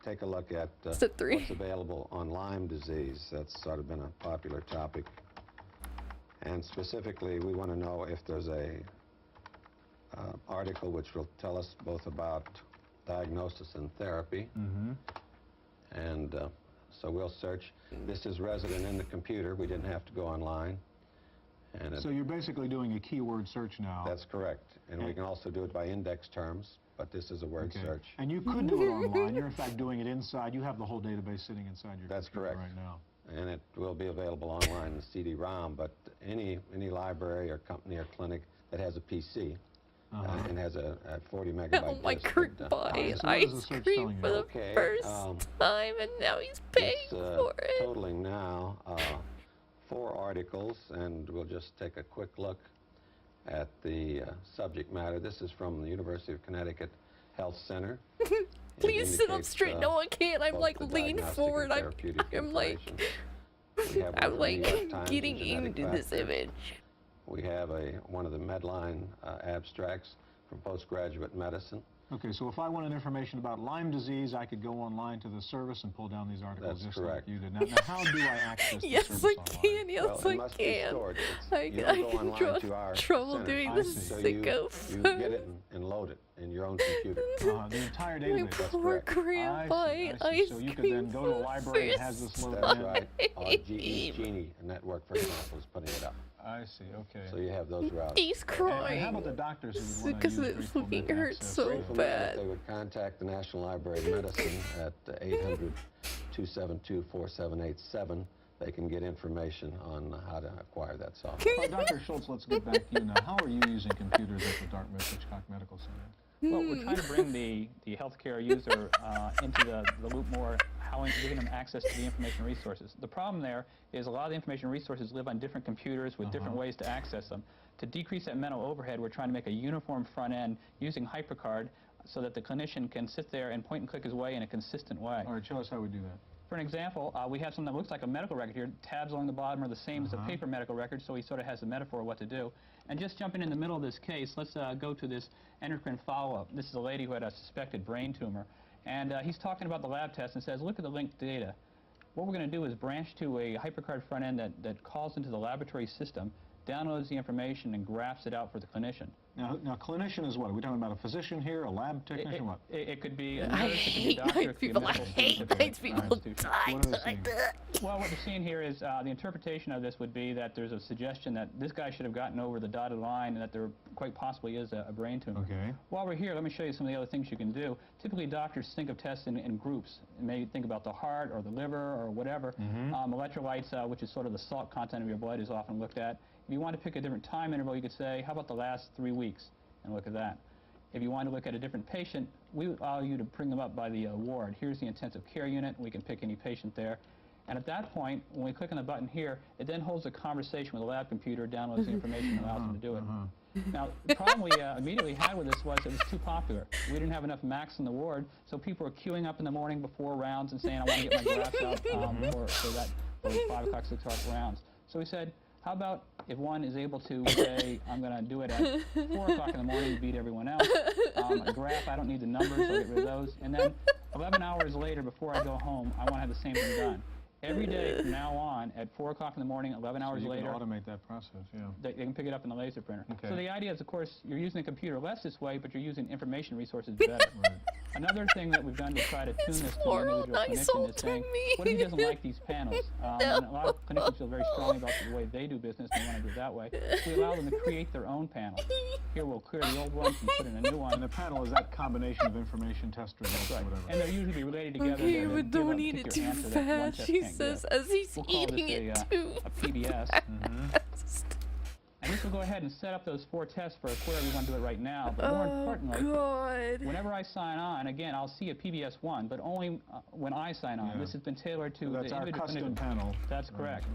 take a look at Step 3. what's available on Lyme disease, that's sort of been a popular topic. And specifically, we want to know if there's a article which will tell us both about diagnosis and therapy. Mm-hmm. And so we'll search. This is resident in the computer. We didn't have to go online. And So you're basically doing a keyword search now. that's correct. And we can also do it by index terms, but this is a word Okay. search. And you could do it online. You're in fact doing it inside. You have the whole database sitting inside your That's computer correct. right now. And it will be available online in CD-ROM, but any library or company or clinic that has a PC and has a 40 megabyte Oh, my disk Kurt would, buying so what is the ice search cream telling for you? the Okay, first time, and now he's paying it's for it. totaling now 4 articles, and we'll just take a quick look at the subject matter. This is from the University of Connecticut Health Center. Please sit up indicates, straight. No, I can't. I'm both like the leaned diagnostic forward. and I'm therapeutic like, information. We have one I'm from like the New York Times getting and Genetic into this Factor. image. We have one of the Medline abstracts from postgraduate medicine. Okay, so if I wanted information about Lyme disease, I could go online to the service and pull down these articles That's just correct. like you did. Now how do I access the Yes, service I online? can. Yes, Well, it I must be can. stored. I You can don't go online draw to our trouble center. doing I this see. So sicko you get it and load it in your own computer. The entire My database. That's poor correct. grandpa I ate see. ice So you could cream then go to a library that has this loaded That's in. right. Genie Network, for example, is putting it up. I see, okay. So you have those routes. He's And how crying. about the doctors who would want to Because use it Grateful fucking Med hurts access? so Grateful Med, bad. They would contact the National Library of Medicine at 800-272-4787. They can get information on how to acquire that software. Dr. Schultz, let's get back to you now. How are you using computers at the Dartmouth Hitchcock Medical Center? Well, we're trying to bring the healthcare user into the loop more, giving them access to the information resources. The problem there is a lot of the information resources live on different computers with different ways to access them. To decrease that mental overhead, we're trying to make a uniform front end using HyperCard so that the clinician can sit there and point and click his way in a consistent way. All right, show us how we do that. For an example, we have something that looks like a medical record here. Tabs along the bottom are the same as a paper medical record, so he sort of has a metaphor of what to do. And just jumping in the middle of this case, let's go to this endocrine follow-up. This is a lady who had a suspected brain tumor. And he's talking about the lab test and says, look at the linked data. What we're going to do is branch to a HyperCard front end that calls into the laboratory system, downloads the information, and graphs it out for the clinician. Now, clinician is what? Are we talking about a physician here, a lab technician, what? It could be a I nurse, it could be a hate doctor, it nice could be a people. I medical hate scientific nice people. institution. Die like that. Well, what we're seeing here is the interpretation of this would be that there's a suggestion that this guy should have gotten over the dotted line and that there quite possibly is a brain tumor. Okay. While we're here, let me show you some of the other things you can do. Typically, doctors think of tests in groups. Maybe think about the heart or the liver or whatever. Electrolytes, which is sort of the salt content of your blood, is often looked at. If you want to pick a different time interval, you could say, how about the last 3 weeks? And look at that. If you want to look at a different patient, we allow you to bring them up by the ward. Here's the intensive care unit. We can pick any patient there. And at that point, when we click on the button here, it then holds a conversation with the lab computer, downloads the information, and allows them to do it. Now, the problem we immediately had with this was it was too popular. We didn't have enough Macs in the ward, so people were queuing up in the morning before rounds and saying, I want to get my graphs out for 5 o'clock, 6 o'clock rounds. So we said, how about if one is able to say, I'm going to do it at 4 o'clock in the morning, beat everyone else. A graph, I don't need the numbers, I'll get rid of those. And then 11 hours later, before I go home, I want to have the same thing done. every day from now on at 4 o'clock in the morning, 11 hours so you later. can automate that process, yeah. They can pick it up in the laser printer. Okay. So the idea is, of course, you're using the computer less this way, but you're using information resources better. Right. Another thing that we've done to try to tune this to the individual clinician is saying, what if he doesn't like these panels? And a lot of clinicians feel very strongly about the way they do business and they want to do it that way. We allow them to create their own panel. Here we'll clear the old ones and put in a new one. And the panel is that combination of information test results or whatever. And they're usually related together. Okay, but don't eat it too fast, she says, as he's eating it too a PBS. fast. And this will go ahead and set up those 4 tests for where we want to do it right now. But more importantly, whenever I sign on, again, I'll see a PBS1, but only when I sign on. Yeah. This has been tailored to So that's the our individual custom clinician. panel. That's correct.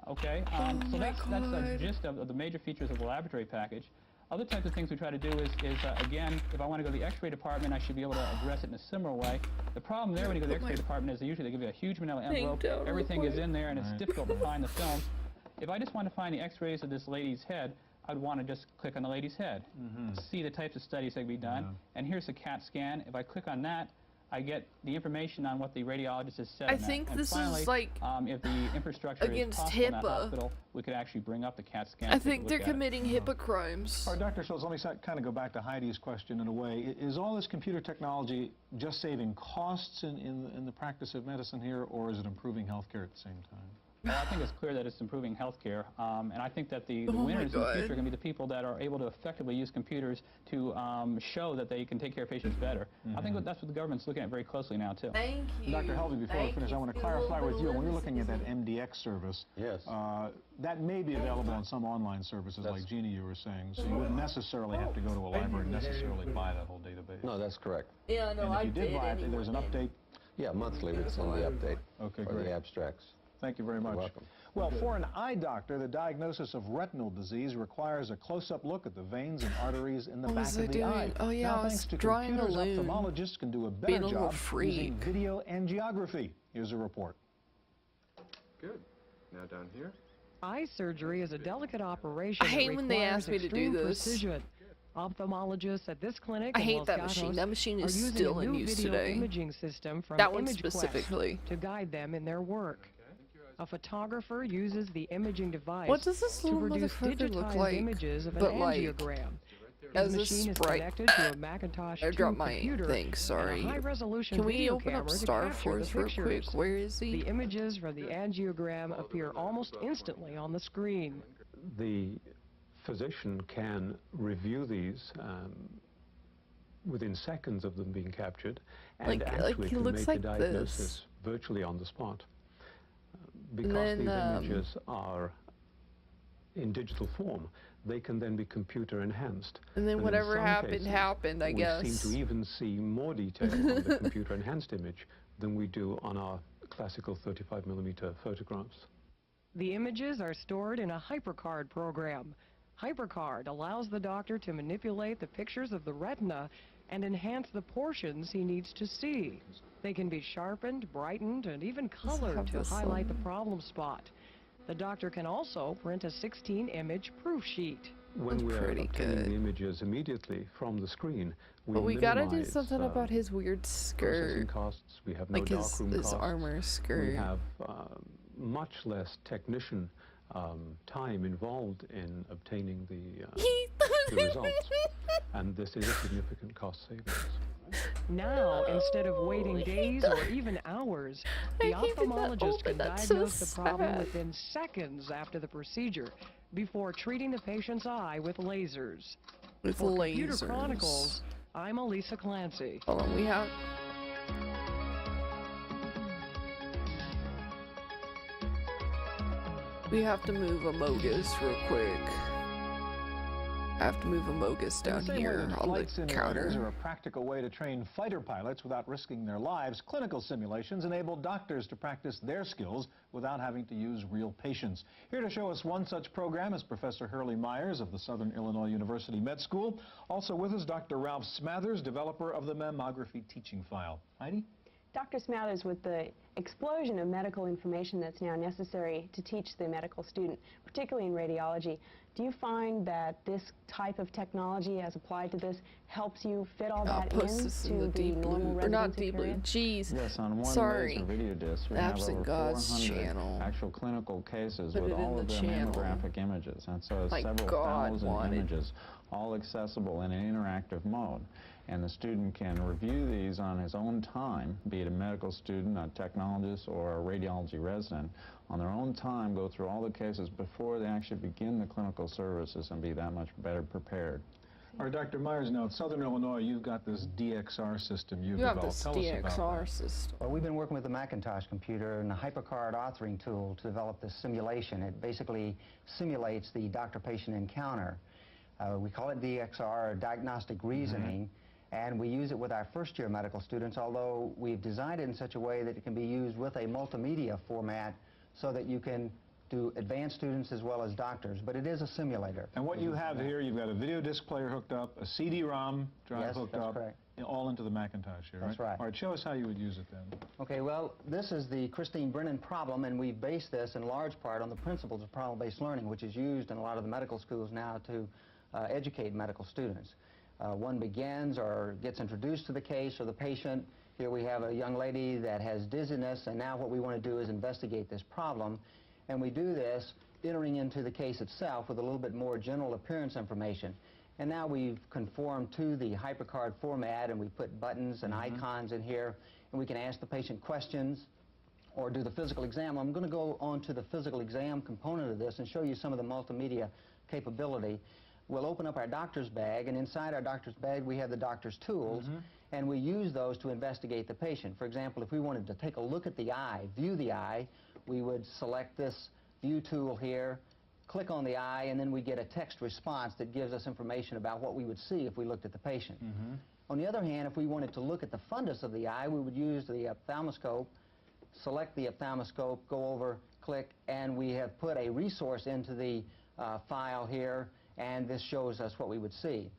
Okay. Okay, so that's the gist of the major features of the laboratory package. Other types of things we try to do is again, if I want to go to the X-ray department, I should be able to address it in a similar way. The problem there when you go to the X-ray department is they give you a huge manila envelope. Everything is in there, and it's difficult to find the films. If I just want to find the X-rays of this lady's head, I'd want to just click on the lady's head, see the types of studies that can be done, and here's a CAT scan. If I click on that, I get the information on what the radiologist has said. I think and this finally, is like if the infrastructure against is possible in that HIPAA. hospital, we could actually bring up the CAT scan. I think they're committing HIPAA crimes. All right, Dr. Schultz, let me kind of go back to Heidi's question in a way. Is all this computer technology just saving costs in the practice of medicine here, or is it improving healthcare at the same time? Well, I think it's clear that it's improving healthcare, and I think that the winners in the future are going to be the people that are able to effectively use computers to show that they can take care of patients better. I think that's what the government's looking at very closely now, too. Thank you. Dr. Helvey, before we finish, I want to clarify with you, when you're looking at that MDX service, yes. That may be available on some online services like Jeannie you were saying, so you wouldn't necessarily have to go to a library and necessarily buy that whole database. No, that's correct. Yeah, no, and if I you did buy it, anyway. there's an update? Yeah, monthly we send the update for the abstracts. Thank you very much. You're welcome. Well, for an eye doctor, the diagnosis of retinal disease requires a close-up look at the veins and arteries in the What back was of I the doing? eye. Oh, yeah, now, I was thanks to drawing a computers, loon. ophthalmologists can do a Being better a little job freak. using video angiography. Here's a report. Good. Now down here. Eye surgery is a delicate operation. I hate that when they requires ask me to do extreme this. Precision. Ophthalmologists at this clinic I in hate Los that Gatos machine. That machine are is using still a in new use video today. imaging system from That one ImageQuest specifically. to guide them in their work. A photographer uses the imaging device What does this to little produce motherfucker look digitized like? images of an But like, angiogram. as The a machine is sprite. connected to a Macintosh I 2 dropped my computer thing, sorry. and a high-resolution Can we video open up camera to Star capture Force the real quick? pictures. Where is he? The images from the angiogram appear almost instantly on the screen. The physician can review these within seconds of them being captured and actually he can looks make like a diagnosis virtually on the spot. Because then, these images are in digital form, they can then be computer enhanced. And then in whatever some happened, cases, happened, I guess. We seem to even see more detail on the computer enhanced image than we do on our classical 35mm photographs. The images are stored in a HyperCard program. HyperCard allows the doctor to manipulate the pictures of the retina and enhance the portions he needs to see. They can be sharpened, brightened, and even colored to highlight the problem spot. The doctor can also print a 16-image proof sheet. When we're obtaining the images immediately from the screen, But we gotta do minimize, something about his weird processing skirt. costs. We have no Like darkroom his costs. armor skirt. We have much less technician time involved in obtaining the results, and this is a significant cost savings. Now, instead of waiting days or even hours, the ophthalmologist can diagnose the problem within seconds after the procedure, before treating the patient's eye with lasers. With For Computer lasers. Chronicles, I'm Elisa Clancy. Hold on, we have... We have to move Amogus real quick. I have to move Amogus down here on Flight the simulators counter. are a practical way to train fighter pilots without risking their lives. Clinical simulations enable doctors to practice their skills without having to use real patients. Here to show us one such program is Professor Hurley Myers of the Southern Illinois University Med School. Also with us, Dr. Ralph Smathers, developer of the mammography teaching file. Heidi? Dr. Smathers, with the explosion of medical information that's now necessary to teach the medical student, particularly in radiology, Do you find that this type of technology, as applied to this, helps you fit all that post this in into the the deep normal blue, or not residency deep blue, period? jeez. Yes, on one Sorry. laser video disc, we have Absent over God's 400 channel. actual clinical cases Put with it in all the of their channel. mammographic images, and so My several God thousand wanted. images, all accessible in an interactive mode. And the student can review these on his own time, be it a medical student, a technologist, or a radiology resident, on their own time, go through all the cases before they actually begin the clinical services and be that much better prepared. All right, Dr. Myers, now at Southern Illinois, you've got this DXR system you've You have developed. this Tell us about DXR that. system. Well, we've been working with the Macintosh computer and the HyperCard authoring tool to develop this simulation. It basically simulates the doctor-patient encounter. We call it DXR, or Diagnostic Reasoning, and we use it with our first-year medical students, although we've designed it in such a way that it can be used with a multimedia format so that you can do advanced students as well as doctors, but it is a simulator. And what you have here, you've got a video disc player hooked up, a CD-ROM drive hooked up, correct. all into the Macintosh here, That's right. All right, show us how you would use it then. Okay, well, this is the Christine Brennan problem, and we based this in large part on the principles of problem-based learning, which is used in a lot of the medical schools now to educate medical students. One begins or gets introduced to the case or the patient. Here we have a young lady that has dizziness, and now what we want to do is investigate this problem. And we do this entering into the case itself with a little bit more general appearance information. And now we've conformed to the HyperCard format, and we put buttons and icons in here, and we can ask the patient questions or do the physical exam. I'm going to go on to the physical exam component of this and show you some of the multimedia capability. We'll open up our doctor's bag, and inside our doctor's bag we have the doctor's tools, and we use those to investigate the patient. For example, if we wanted to take a look at the eye, view the eye, we would select this view tool here, click on the eye, and then we get a text response that gives us information about what we would see if we looked at the patient. On the other hand, if we wanted to look at the fundus of the eye, we would use the ophthalmoscope, select the ophthalmoscope, go over, click, and we have put a resource into the file here, and this shows us what we would see.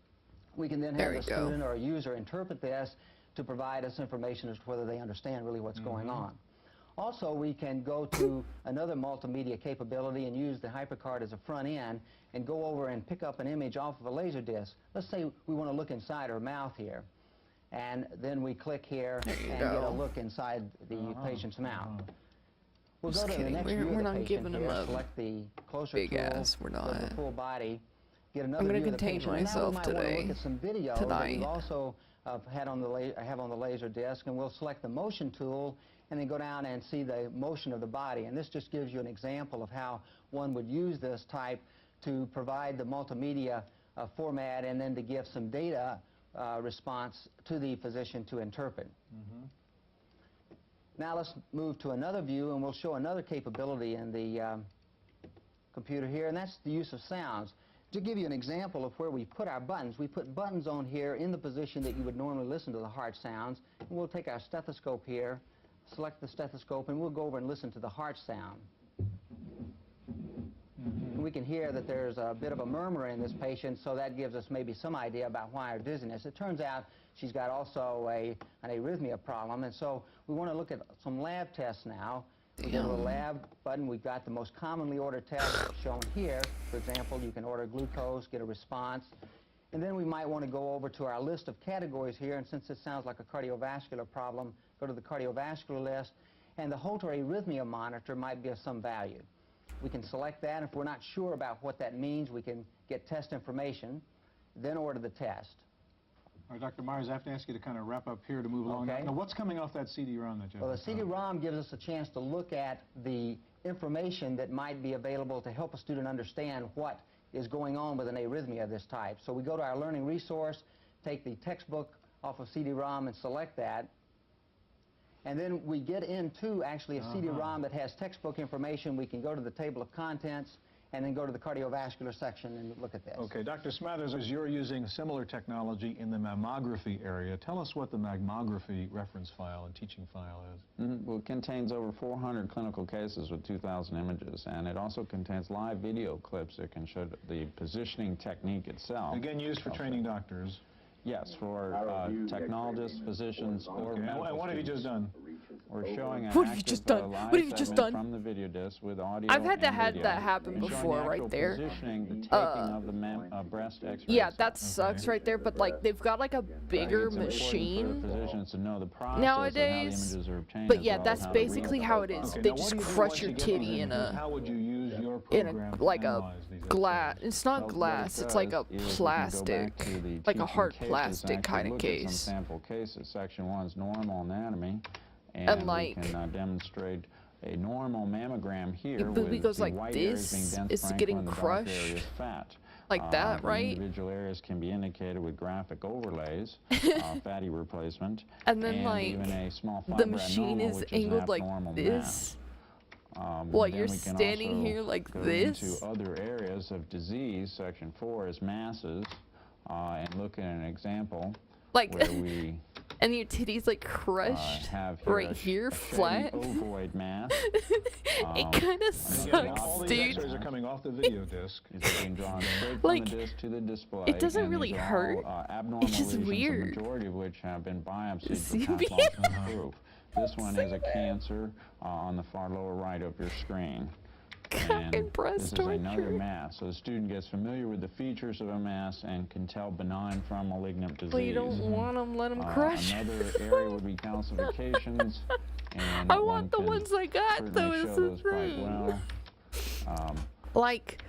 We can then have a student or a user interpret this to provide us information as to whether they understand really what's going on. Also, we can go to another multimedia capability and use the HyperCard as a front end and go over and pick up an image off of a laser disc. Let's say we want to look inside her mouth here, and then we click here and get a look inside the patient's mouth. We'll go to the next view of the patient here, select the closer big tool, ass, we're go to not. the full body, get another I'm gonna view of the contain patient. myself now we might want today. to look at some video that Tonight. we've also have on the laser disc, and we'll select the motion tool and then go down and see the motion of the body. And this just gives you an example of how one would use this type to provide the multimedia format and then to give some data response to the physician to interpret. Now let's move to another view, and we'll show another capability in the computer here, and that's the use of sounds. To give you an example of where we put our buttons, we put buttons on here in the position that you would normally listen to the heart sounds. And we'll take our stethoscope here, select the stethoscope, and we'll go over and listen to the heart sound. And we can hear that there's a bit of a murmur in this patient, so that gives us maybe some idea about why her dizziness. It turns out she's got also an arrhythmia problem, and so we want to look at some lab tests now. We go to the lab button. We've got the most commonly ordered tests shown here. For example, you can order glucose, get a response. And then we might want to go over to our list of categories here, and since this sounds like a cardiovascular problem, go to the cardiovascular list, and the Holter arrhythmia monitor might be of some value. We can select that, and if we're not sure about what that means, we can get test information, then order the test. All right, Dr. Myers, I have to ask you to kind of wrap up here to move along. Now, what's coming off that CD-ROM that you have? Well, the CD-ROM gives us a chance to look at the information that might be available to help a student understand what is going on with an arrhythmia of this type. So we go to our learning resource, take the textbook off of CD-ROM and select that. And then we get into actually a CD-ROM that has textbook information. We can go to the table of contents and then go to the cardiovascular section and look at this. Okay, Dr. Smathers, as you're using similar technology in the mammography area, tell us what the mammography reference file and teaching file is. Well, it contains over 400 clinical cases with 2,000 images, and it also contains live video clips that can show the positioning technique itself. Again, used for training doctors. Yes, for technologists, physicians, or medical And what have you just done? We're showing an What have you active, just done? live What have you just segment done? from the video disc with audio I've had and video. that happen We're showing before, the right actual there. Positioning, the taking of the breast X-rays. Yeah, that sucks right there. But like, they've got like a bigger machine For the physicians to know the process nowadays. of how the images are obtained. But as yeah, well that's as how to basically read how them. it is. Okay, They now just what do you do crush once your you get titty those in a How would you use your in program a to like a analyze these glass. It's not Well, what glass. it It's like a does is we can go plastic, back to the like a teaching hard cases plastic and kind actually of look at some case. sample cases. Section 1 is normal anatomy, And we like- can demonstrate a normal mammogram here Yeah, but with it goes the like white areas being this. dense It's parenchyma getting and the dark crushed. areas fat. Like that, The right? individual areas can be indicated with graphic overlays, fatty replacement, And then, like, even a small the fiber machine adenoma, is which is an angled like abnormal this. mass. While Then you're we can standing also here like go this. into other areas of disease. Section 4 is masses, and look at an example Like, where we and your titty's like crushed have right a here, shady flat. ovoid mass. It kind of Again, all sucks, these dude. X-rays are coming off the video disc. These are being drawn straight Like, from the disc to the display. it doesn't and really these are hurt. all, abnormal It's just lesions, weird. The majority of which have been biopsied See for me? pathological proof. This one is a cancer on the far lower right of your screen. And this is another mass. So the student gets familiar with the features of a mass and can tell benign from malignant disease. Well, you don't want them, let them crush. Another area would be calcifications. And I want the ones I got, though, is is the the quite thing. well. Like,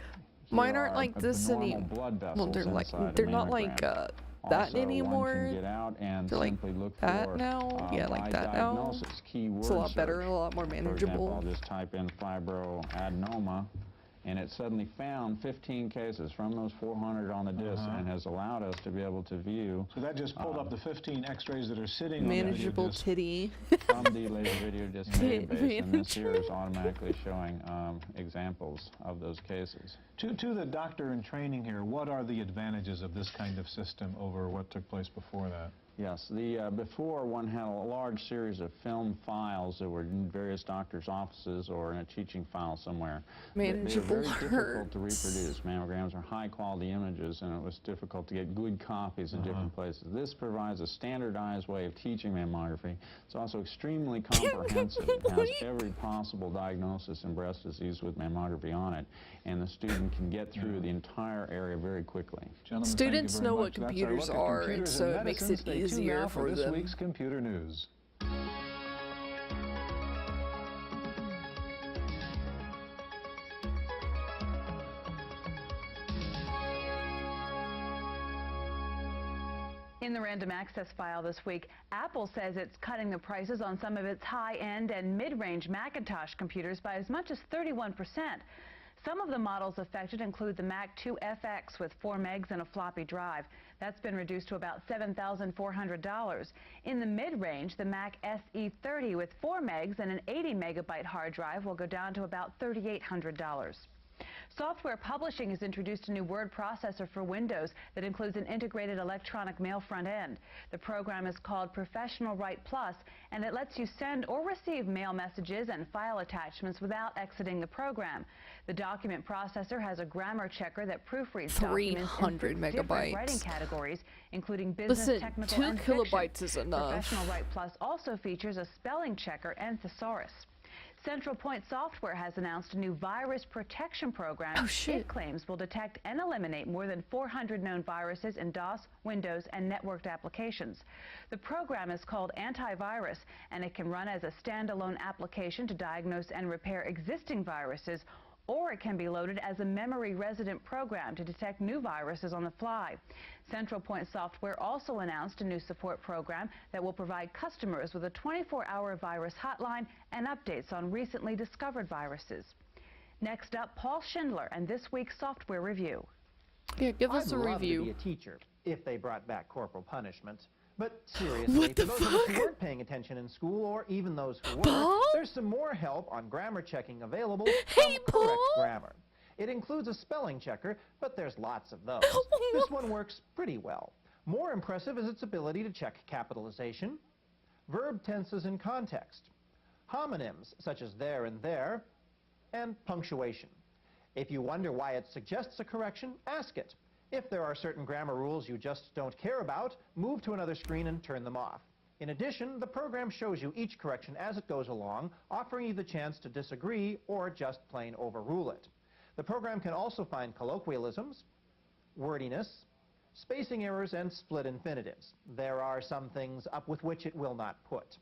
mine Here aren't are like this abnormal anymore. blood Well, they're vessels like, inside they're a not like mammogram. that Also, anymore. One can get out and They're like simply look that for, now. Yeah, like by that now. diagnosis, keyword It's a lot better, search. a lot more For example, manageable. I'll just type in fibroadenoma, and it suddenly found 15 cases from those 400 on the disc and has allowed us to be able to view So that just pulled up the 15 X-rays that are sitting Manageable on the video disc. titty. from the laser video disc database, and this here is automatically showing examples of those cases. To the doctor in training here, what are the advantages of this kind of system over what took place before that? Yes, before one had a large series of film files that were in various doctors' offices or in a teaching file somewhere. They were Manageable very difficult to hurts. reproduce. Mammograms are high-quality images, and it was difficult to get good copies in different places. This provides a standardized way of teaching mammography. It's also extremely comprehensive. It has every possible diagnosis in breast disease with mammography on it, and the student can get through the entire area very quickly. Gentlemen, Students thank you know very what much. That's our computers look at are, and computers so and it makes medicine. it Stay tuned easier now for this them. week's Computer News. In the random access file this week, Apple says it's cutting the prices on some of its high-end and mid-range Macintosh computers by as much as 31%. Some of the models affected include the Mac 2 FX with 4 megs and a floppy drive. That's been reduced to about $7,400. In the mid-range, the Mac SE30 with 4 megs and an 80 megabyte hard drive will go down to about $3,800. Software Publishing has introduced a new word processor for Windows that includes an integrated electronic mail front end. The program is called Professional Write Plus, and it lets you send or receive mail messages and file attachments without exiting the program. The document processor has a grammar checker that proofreads documents in 6 different megabytes. writing categories, including business, Listen, technical, 2 and fiction. kilobytes is enough. Professional Write Plus also features a spelling checker and thesaurus. Central Point Software has announced a new virus protection program it claims will detect and eliminate more than 400 known viruses in DOS, Windows, and networked applications. The program is called Antivirus, and it can run as a standalone application to diagnose and repair existing viruses, or it can be loaded as a memory resident program to detect new viruses on the fly. Central Point Software also announced a new support program that will provide customers with a 24-hour virus hotline and updates on recently discovered viruses. Next up, Paul Schindler and this week's software review. Yeah, give us a I'd love review. to be a teacher if they brought back corporal punishment. But seriously, for those of us who weren't paying attention in school, or even those who were, there's some more help on grammar checking available from Correct Grammar. It includes a spelling checker, but there's lots of those. This one works pretty well. More impressive is its ability to check capitalization, verb tenses in context, homonyms such as there and there, and punctuation. If you wonder why it suggests a correction, ask it. If there are certain grammar rules you just don't care about, move to another screen and turn them off. In addition, the program shows you each correction as it goes along, offering you the chance to disagree or just plain overrule it. The program can also find colloquialisms, wordiness, spacing errors, and split infinitives. There are some things up with which it will not put.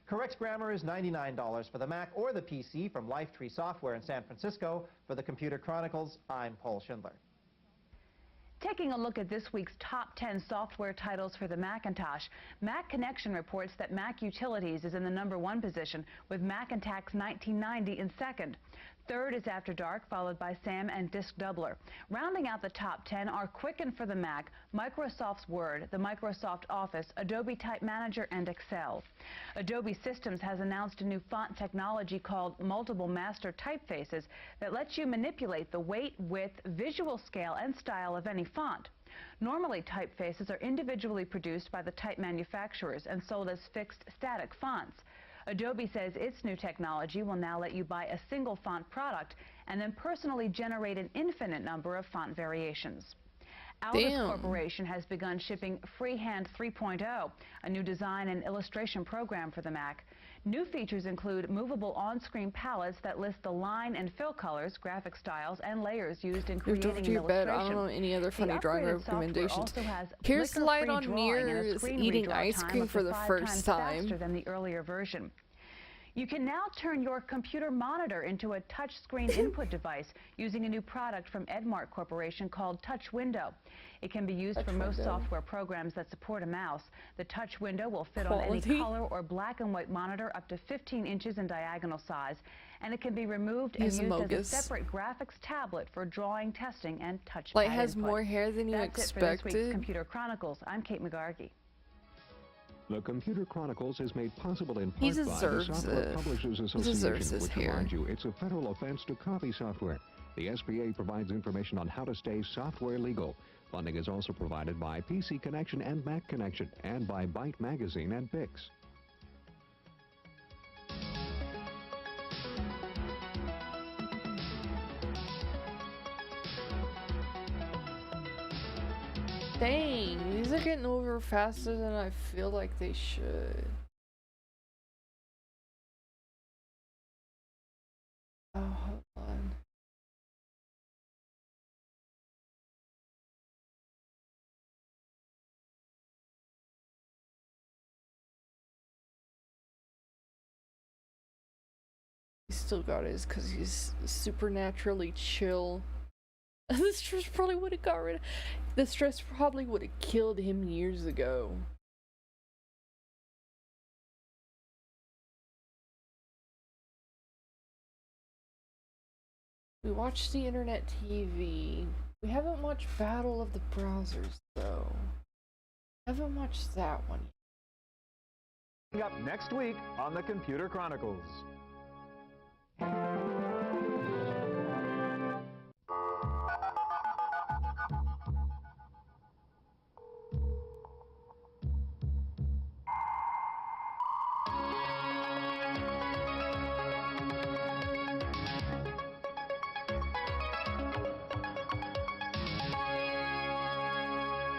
Correct Grammar is $99 for the Mac or the PC from Lifetree Software in San Francisco. For the Computer Chronicles, I'm Paul Schindler. Taking a look at this week's top 10 software titles for the Macintosh, Mac Connection reports that Mac Utilities is in the #1 position, with Macintax 1990 in second. Third is After Dark, followed by Sam and Disk Doubler. Rounding out the top 10 are Quicken for the Mac, Microsoft's Word, the Microsoft Office, Adobe Type Manager, and Excel. Adobe Systems has announced a new font technology called Multiple Master Typefaces that lets you manipulate the weight, width, visual scale, and style of any font. Normally, typefaces are individually produced by the type manufacturers and sold as fixed static fonts. Adobe says its new technology will now let you buy a single font product and then personally generate an infinite number of font variations. Aldus Corporation has begun shipping Freehand 3.0, a new design and illustration program for the Mac. New features include movable on-screen palettes that list the line and fill colors, graphic styles, and layers used in creating an illustration. I don't know any other funny drawing recommendations. Here's the light on mirrors eating ice cream for the first time. Faster than the earlier version. You can now turn your computer monitor into a touchscreen input device using a new product from Edmark Corporation called Touch Window. It can be used for most software programs that support a mouse. The Touch Window will fit on any color or black and white monitor up to 15 inches in diagonal size, and it can be removed and used as a separate graphics tablet for drawing, testing, and touchpad Light has input. more hair than you expected. That's it for this week's Computer Chronicles. I'm Kate McGargy. The Computer Chronicles is made possible in part by the Software Publishers Association, which reminds you it's a federal offense to copy software. The SBA provides information on how to stay software legal. Funding is also provided by PC Connection and Mac Connection, and by Byte Magazine and Pix. Dang, these are getting over faster than I feel like they should. Oh, hold on. He still got his because he's supernaturally chill. The stress probably would have got rid of. The stress probably would have killed him years ago. We watched the internet TV. We haven't watched Battle of the Browsers though. Haven't watched that one. Coming up next week on the Computer Chronicles.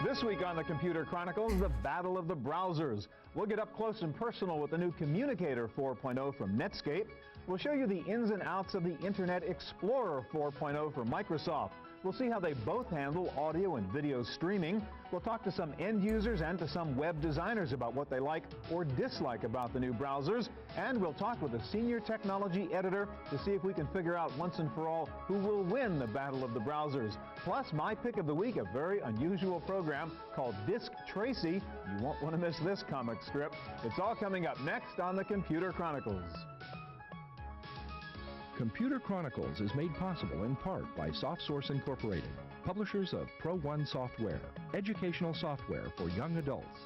This week on the Computer Chronicles, the Battle of the Browsers. We'll get up close and personal with the new Communicator 4.0 from Netscape. We'll show you the ins and outs of the Internet Explorer 4.0 from Microsoft. We'll see how they both handle audio and video streaming. We'll talk to some end users and to some web designers about what they like or dislike about the new browsers. And we'll talk with a senior technology editor to see if we can figure out once and for all who will win the Battle of the Browsers. Plus, my pick of the week, a very unusual program called Disk Tracy. You won't want to miss this comic strip. It's all coming up next on the Computer Chronicles. Computer Chronicles is made possible in part by SoftSource Incorporated, publishers of Pro1 software, educational software for young adults,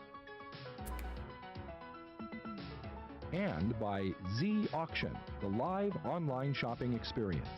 and by Z Auction, the live online shopping experience.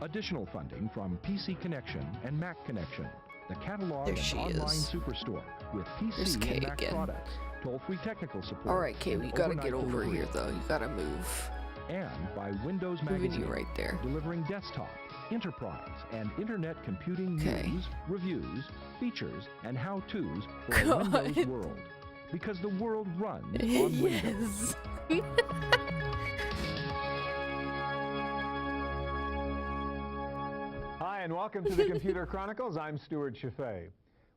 Additional funding from PC Connection and Mac Connection, the catalog and online superstore with PC and Mac products, toll-free technical support. Alright, Kay, we gotta get over here though. You gotta move. And by Windows Magazine, right there. delivering desktop, enterprise, and internet computing news, reviews, features, and how-tos for a Windows world. because the world runs on Windows. Hi, and welcome to the Computer Chronicles. I'm Stuart Chaffee.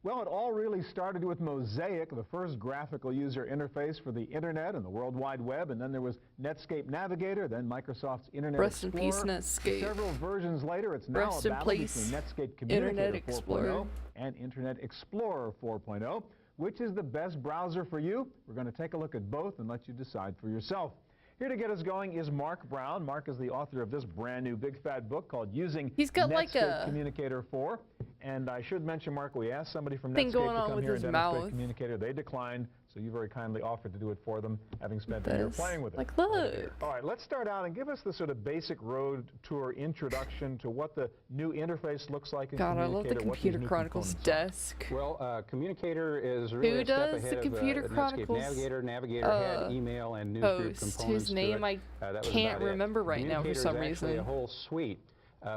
Well, it all really started with Mosaic, the first graphical user interface for the Internet and the World Wide Web, and then there was Netscape Navigator, then Microsoft's Internet Rest Explorer. in peace, Netscape. Several versions later, it's now Rest a in battle peace, between Netscape Internet Communicator 4.0 Explorer. and Internet Explorer 4.0. Which is the best browser for you? We're going to take a look at both and let you decide for yourself. Here to get us going is Mark Brown. Mark is the author of this brand new big fat book called Using Netscape Communicator 4. And I should mention, Mark, we asked somebody from Netscape to come here and demonstrate Communicator. They declined, so you very kindly offered to do it for them, having spent a year playing with it. Like, look. All right, let's start out and give us the sort of basic road tour introduction to what the new interface looks like in God, Communicator. I love the Computer Chronicles desk. Well, Communicator is really a step ahead of Netscape Navigator. Navigator had email and newsgroup components whose name I can't remember right now for some reason. Actually a whole suite.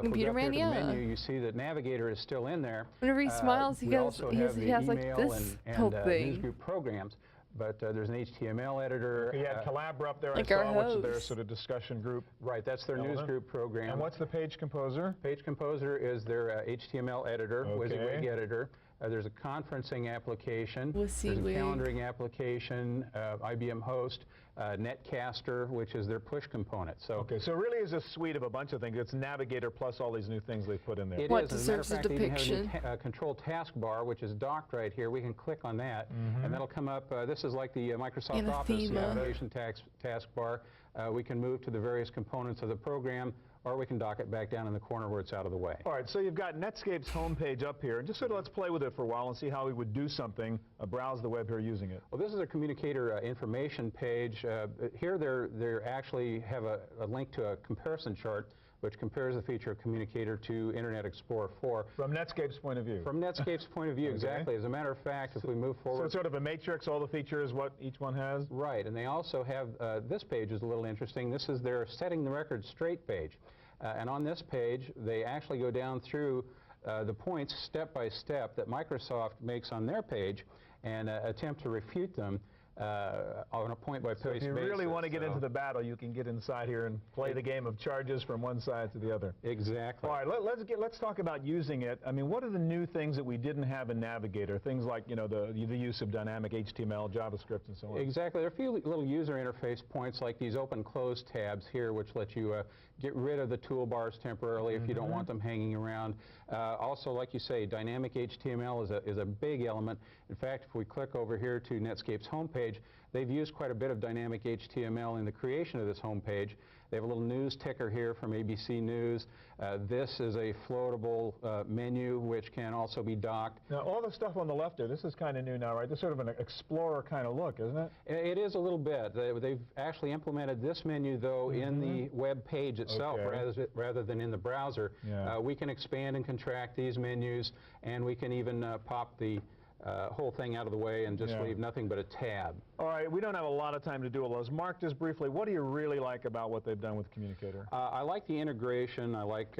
Computer Man, yeah. Menu, you see that Navigator is still in there. Whenever he smiles, he has like this and thing. newsgroup programs. But there's an HTML editor. You had Collabra up there, like I saw, which is their sort of discussion group. Right, that's their newsgroup program. And what's the Page Composer? Page Composer is their HTML editor, WYSIWYG editor. There's a conferencing application, there's a calendaring application, IBM Host, Netcaster, which is their push component. So okay, so it really is a suite of a bunch of things. It's Navigator plus all these new things they've put in there. It is. As a matter of fact, they even have a control taskbar, which is docked right here. We can click on that, and that'll come up. This is like the Microsoft Office navigation taskbar. We can move to the various components of the program, or we can dock it back down in the corner where it's out of the way. All right, so you've got Netscape's homepage up here, and just sort of let's play with it for a while and see how we would do something, browse the web here using it. Well, this is a Communicator information page. Here they actually have a link to a comparison chart which compares the feature of Communicator to Internet Explorer 4. From Netscape's point of view. From Netscape's point of view, exactly. As a matter of fact, if we move forward... So it's sort of a matrix, all the features, what each one has? Right, and they also have, this page is a little interesting. This is their Setting the Record Straight page. And on this page, they actually go down through the points step by step that Microsoft makes on their page and attempt to refute them on a point-by-point basis. So if you really want to get into the battle, you can get inside here and play the game of charges from one side to the other. Exactly. All right, let's talk about using it. I mean, what are the new things that we didn't have in Navigator? Things like, you know, the use of dynamic HTML, JavaScript, and so on. Exactly. There are a few little user interface points like these open-close tabs here, which let you get rid of the toolbars temporarily if you don't want them hanging around. Also, like you say, dynamic HTML is a big element. In fact, if we click over here to Netscape's homepage, they've used quite a bit of dynamic HTML in the creation of this homepage. They have a little news ticker here from ABC News. This is a floatable menu which can also be docked. Now, all the stuff on the left there, this is kind of new now, right? This is sort of an Explorer kind of look, isn't it? It is a little bit. They've actually implemented this menu, though, in the web page itself rather than in the browser. Yeah. We can expand and contract these menus, and we can even pop the whole thing out of the way and just leave nothing but a tab. All right, we don't have a lot of time to do all those. Mark, just briefly, what do you really like about what they've done with Communicator? I like the integration. I like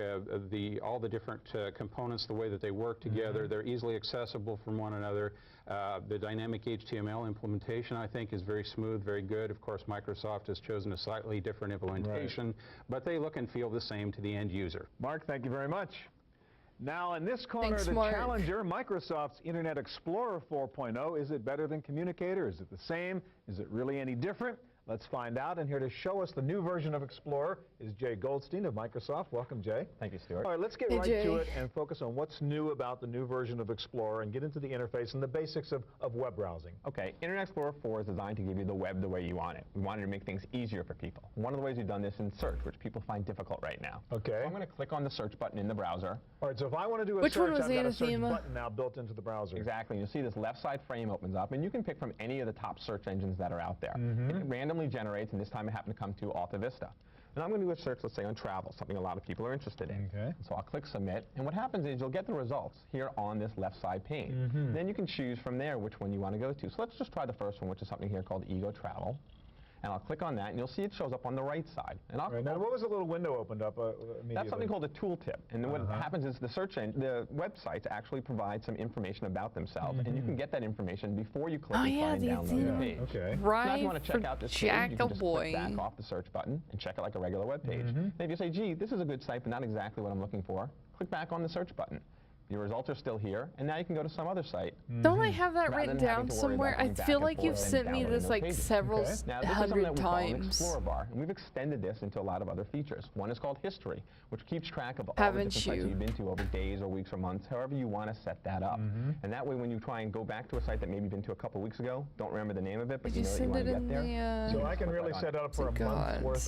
all the different components, the way that they work together. They're easily accessible from one another. The dynamic HTML implementation, I think, is very smooth, very good. Of course, Microsoft has chosen a slightly different implementation, but they look and feel the same to the end user. Mark, thank you very much. Now, in this corner, the challenger, Microsoft's Internet Explorer 4.0. Is it better than Communicator? Is it the same? Is it really any different? Let's find out, and here to show us the new version of Explorer is Jay Goldstein of Microsoft. Welcome, Jay. Thank you, Stuart. All right, let's get right to it and focus on what's new about the new version of Explorer and get into the interface and the basics of web browsing. Okay, Internet Explorer 4 is designed to give you the web the way you want it. We wanted to make things easier for people. One of the ways we've done this in search, which people find difficult right now. Okay. So I'm going to click on the search button in the browser. All right, so if I want to do a search, I've got a search button now built into the browser. Exactly. You'll see this left side frame opens up, and you can pick from any of the top search engines that are out there. It randomly generates, and this time it happened to come to Alta Vista. And I'm going to do a search, let's say, on travel, something a lot of people are interested in. Okay. So I'll click Submit, and what happens is you'll get the results here on this left side pane. Then you can choose from there which one you want to go to. So let's just try the first one, which is something here called Ego Travel. and I'll click on that, and you'll see it shows up on the right side. And Right, now, what was the little window opened up immediately? That's something called a tooltip. And what happens is the websites actually provide some information about themselves, and you can get that information before you click and download the page. Okay. Right. So now if you want to check out this page, you can just click back off the search button and check it like a regular web page. And if you say, gee, this is a good site, but not exactly what I'm looking for, click back on the search button. Your results are still here, and now you can go to some other site. Don't I have that written down somewhere? I feel like you've sent me this like several hundred times. Explorer bar, and we've extended this into a lot of other features. One is called History, which keeps track of all the different sites you've been to over days or weeks or months, however you want to set that up. And that way, when you try and go back to a site that maybe you've been to a couple weeks ago, don't remember the name of it, but you know that you want to get there. So I can really set up for a month's worth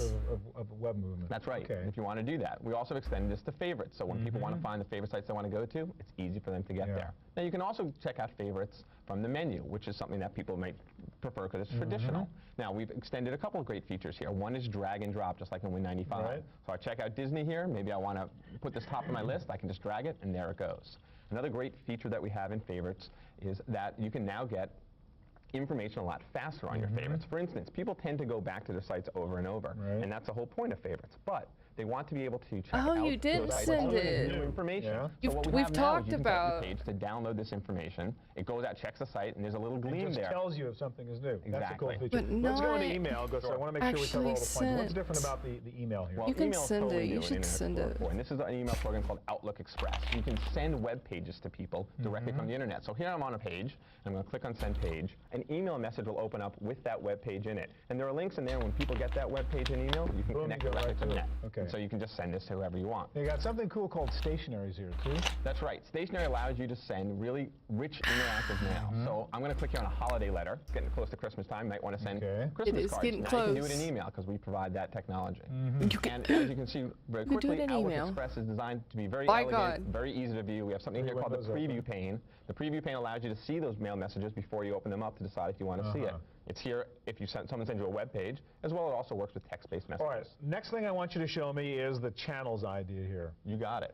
of web movement. That's right, if you want to do that. We also extended this to favorites, so when people want to find the favorite sites they want to go to, it's easy for them to get there. Now you can also check out favorites from the menu, which is something that people might prefer because it's traditional. Now we've extended a couple of great features here. One is drag and drop, just like in Win95. So I check out Disney here, maybe I want to put this top of my list, I can just drag it and there it goes. Another great feature that we have in favorites is that you can now get information a lot faster on your favorites. For instance, people tend to go back to their sites over and over, and that's the whole point of favorites. But they want to be able to check out you did send it. New information. So what we've talked you can about. Page to download this information. It goes out, checks the site, and there's a little gleam it just there. tells you if something is new. Exactly. That's a cool feature. But Let's go not into email because I want to make sure we cover all the points. What's different about the email here? Well, you can email is send totally it. You new in should Internet send Explorer it. 4, and this is an email program called Outlook Express. You can send web pages to people directly from the internet. So here I'm on a page. I'm going to click on Send Page. An email message will open up with that web page in it. And there are links in there. When people get that web page in email, you can connect directly to the net. So you can just send this to whoever you want. You got something cool called stationaries here, too. That's right. Stationery allows you to send really rich interactive mail. So I'm going to click here on a holiday letter. It's getting close to Christmas time. You might want to send Christmas cards. Getting now close. you can do it in email because we provide that technology. And as you can see very quickly, Outlook Express is designed to be very elegant, very easy to view. We have something here called the preview pane. The preview pane allows you to see those mail messages before you open them up to decide if you want to see it. It's here if someone sends you a web page, as well. It also works with text-based messages. All right, next thing I want you to show me is the channels idea here. You got it.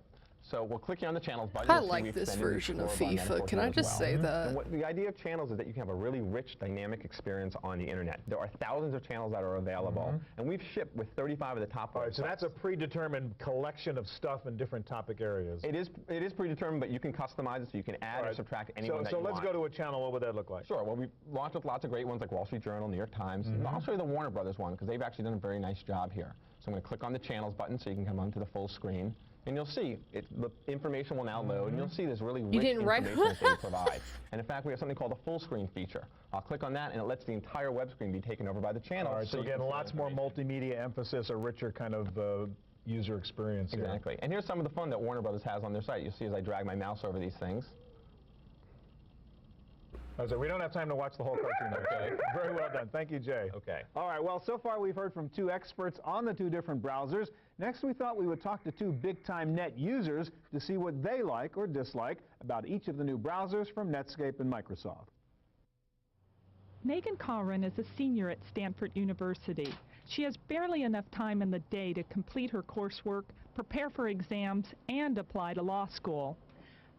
So we'll click here on the channels button. I like this version of FIFA. Can I just say that? And the idea of channels is that you can have a really rich, dynamic experience on the internet. There are thousands of channels that are available, and we've shipped with 35 of the top. All right, so that's a predetermined collection of stuff in different topic areas. It is predetermined, but you can customize it so you can add or subtract anyone that you want. So let's go to a channel. What would that look like? Sure. Well, we've launched with lots of great ones like Wall Street Journal, New York Times. And I'll show you the Warner Brothers one because they've actually done a very nice job here. So I'm going to click on the channels button so you can come onto the full screen. And you'll see, the information will now load, and you'll see this really rich information that they provide. And in fact, we have something called a full screen feature. I'll click on that, and it lets the entire web screen be taken over by the channel. All right, so again, lots more multimedia emphasis, a richer kind of user experience here. Exactly. And here's some of the fun that Warner Brothers has on their site. You'll see as I drag my mouse over these things. So we don't have time to watch the whole cartoon. Okay. Very well done. Thank you, Jay. Okay. All right. Well, so far we've heard from two experts on the two different browsers. Next, we thought we would talk to two big-time net users to see what they like or dislike about each of the new browsers from Netscape and Microsoft. Megan Conran is a senior at Stanford University. She has barely enough time in the day to complete her coursework, prepare for exams, and apply to law school.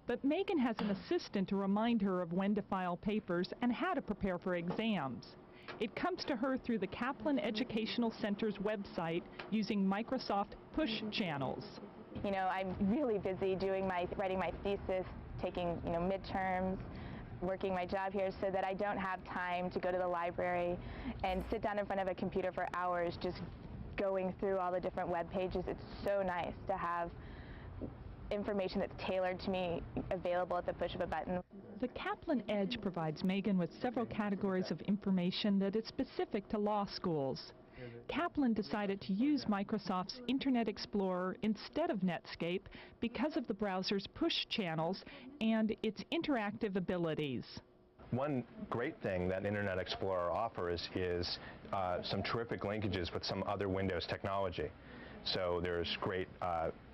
But Megan has an assistant to remind her of when to file papers and how to prepare for exams. It comes to her through the Kaplan Educational Center's website using Microsoft Push channels. You know, I'm really busy writing my thesis, taking, midterms, working my job here so that I don't have time to go to the library and sit down in front of a computer for hours just going through all the different web pages. It's so nice to have information that's tailored to me available at the push of a button. The Kaplan Edge provides Megan with several categories of information that is specific to law schools. Kaplan decided to use Microsoft's Internet Explorer instead of Netscape because of the browser's push channels and its interactive abilities. One great thing that Internet Explorer offers is some terrific linkages with some other Windows technology. So there's great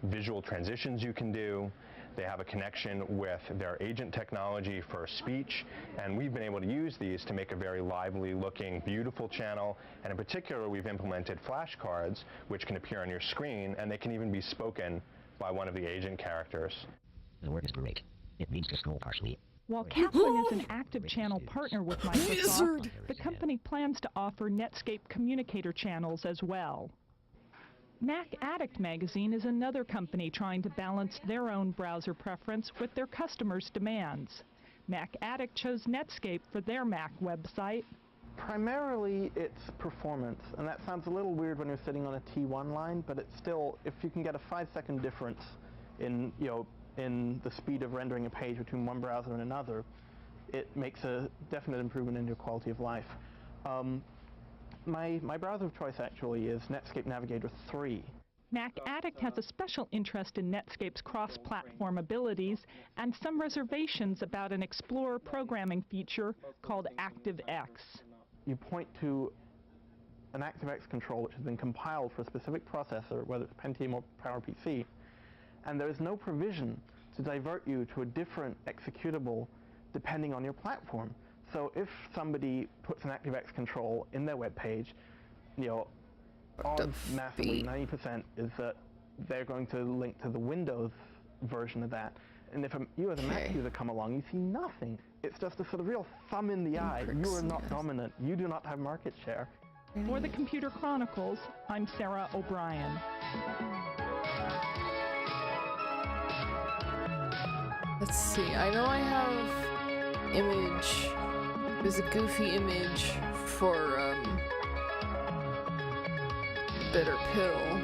visual transitions you can do. They have a connection with their agent technology for speech, and we've been able to use these to make a very lively looking, beautiful channel. And in particular, we've implemented flashcards, which can appear on your screen, and they can even be spoken by one of the agent characters. The word is great. It means to scroll partially. While Kaplan is an active channel partner with Microsoft, the company plans to offer Netscape communicator channels as well. Mac Addict magazine is another company trying to balance their own browser preference with their customers' demands. Mac Addict chose Netscape for their Mac website. Primarily, it's performance, and that sounds a little weird when you're sitting on a T1 line, but it's still, if you can get a 5-second difference in, in the speed of rendering a page between one browser and another, it makes a definite improvement in your quality of life. My browser of choice actually is Netscape Navigator 3. Mac Addict has a special interest in Netscape's cross-platform abilities and some reservations about an Explorer programming feature called ActiveX. You point to an ActiveX control which has been compiled for a specific processor, whether it's Pentium or PowerPC, and there is no provision to divert you to a different executable depending on your platform. So if somebody puts an ActiveX control in their web page, odds massively, 90% is that they're going to link to the Windows version of that. And if you as a Mac user come along, you see nothing. It's just a sort of real thumb in the eye. You are not dominant. You do not have market share. For the Computer Chronicles, I'm Sarah O'Brien. Let's see, I know I have image. There's a goofy image for Bitter Pill.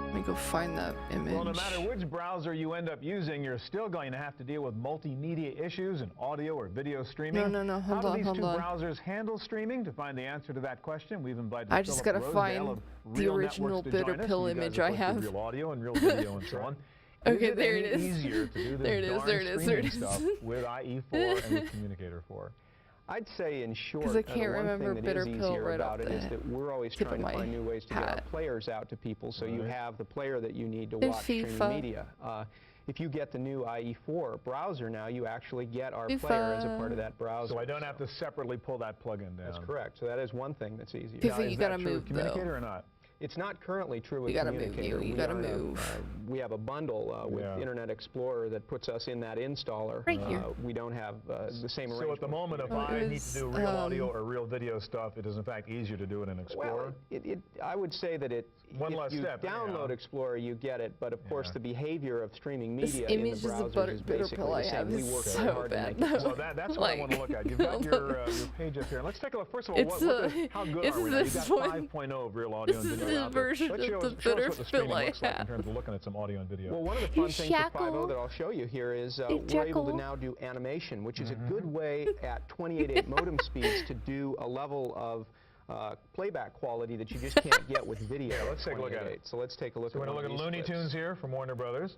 Let me go find that image. Well, no matter which browser you end up using, you're still going to have to deal with multimedia issues in audio or video streaming. No, hold on. How do these two browsers handle streaming? To find the answer to that question, we've invited I just gotta find the original Bitter Pill image I have. Real audio and real video and so on. Okay, there it is. Easier to do this there it is. Stuff with IE4 and with Communicator 4. I'd say, in short, I can't remember one thing Bitter that is Pill easier right about up it is that we're always trying to find new ways to get our players out to people, so you have the player that you need to watch streaming media. If you get the new IE4 browser now, you actually get our player as a part of that browser. So I don't have to separately pull that plugin down. That's correct. So that is one thing that's easier. Now, you gotta move, Communicator or not? It's not currently true with Communicator. You gotta move. We have a bundle with Internet Explorer that puts us in that installer. Right here. We don't have the same arrangement. So at the moment, if I need to do real audio or real video stuff, it is in fact easier to do it in Explorer? Well, I would say that if you download Explorer, you get it, but of course the behavior of streaming media in the browser is basically the same. We work very hard to make it so that's what I want to look at. You've got your page up here. Let's take a look. First of all, how good are we now? You've got 5.0 of real audio and video. The version of the Bitter Pill I have. In terms of looking at some audio and video. Well, one of the fun things with 5.0 that I'll show you here is we're able to now do animation, which is a good way at 28.8 modem speeds to do a level of playback quality that you just can't get with video. Yeah, let's take a look at it. So let's take a look at one of these. We're going to look at Looney Tunes here from Warner Brothers.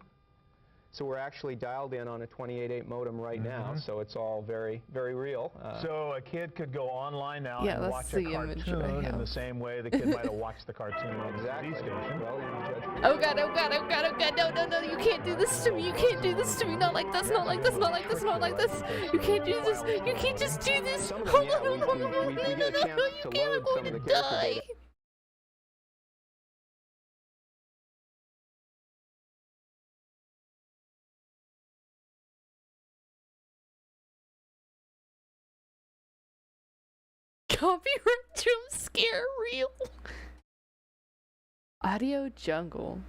So we're actually dialed in on a 28.8 modem right now, so it's all very, very real. So a kid could go online now and watch a cartoon in the same way the kid might have watched the cartoon on the TV station. Well, you judge. Oh god, no, you can't do this to me, you can't do this to me, not like this, not like this, not like this, not like this. You can't do this, you can't just do this. Hold on, we get a chance to load some of the character data. Copyright jump scare reel. Audio Jungle.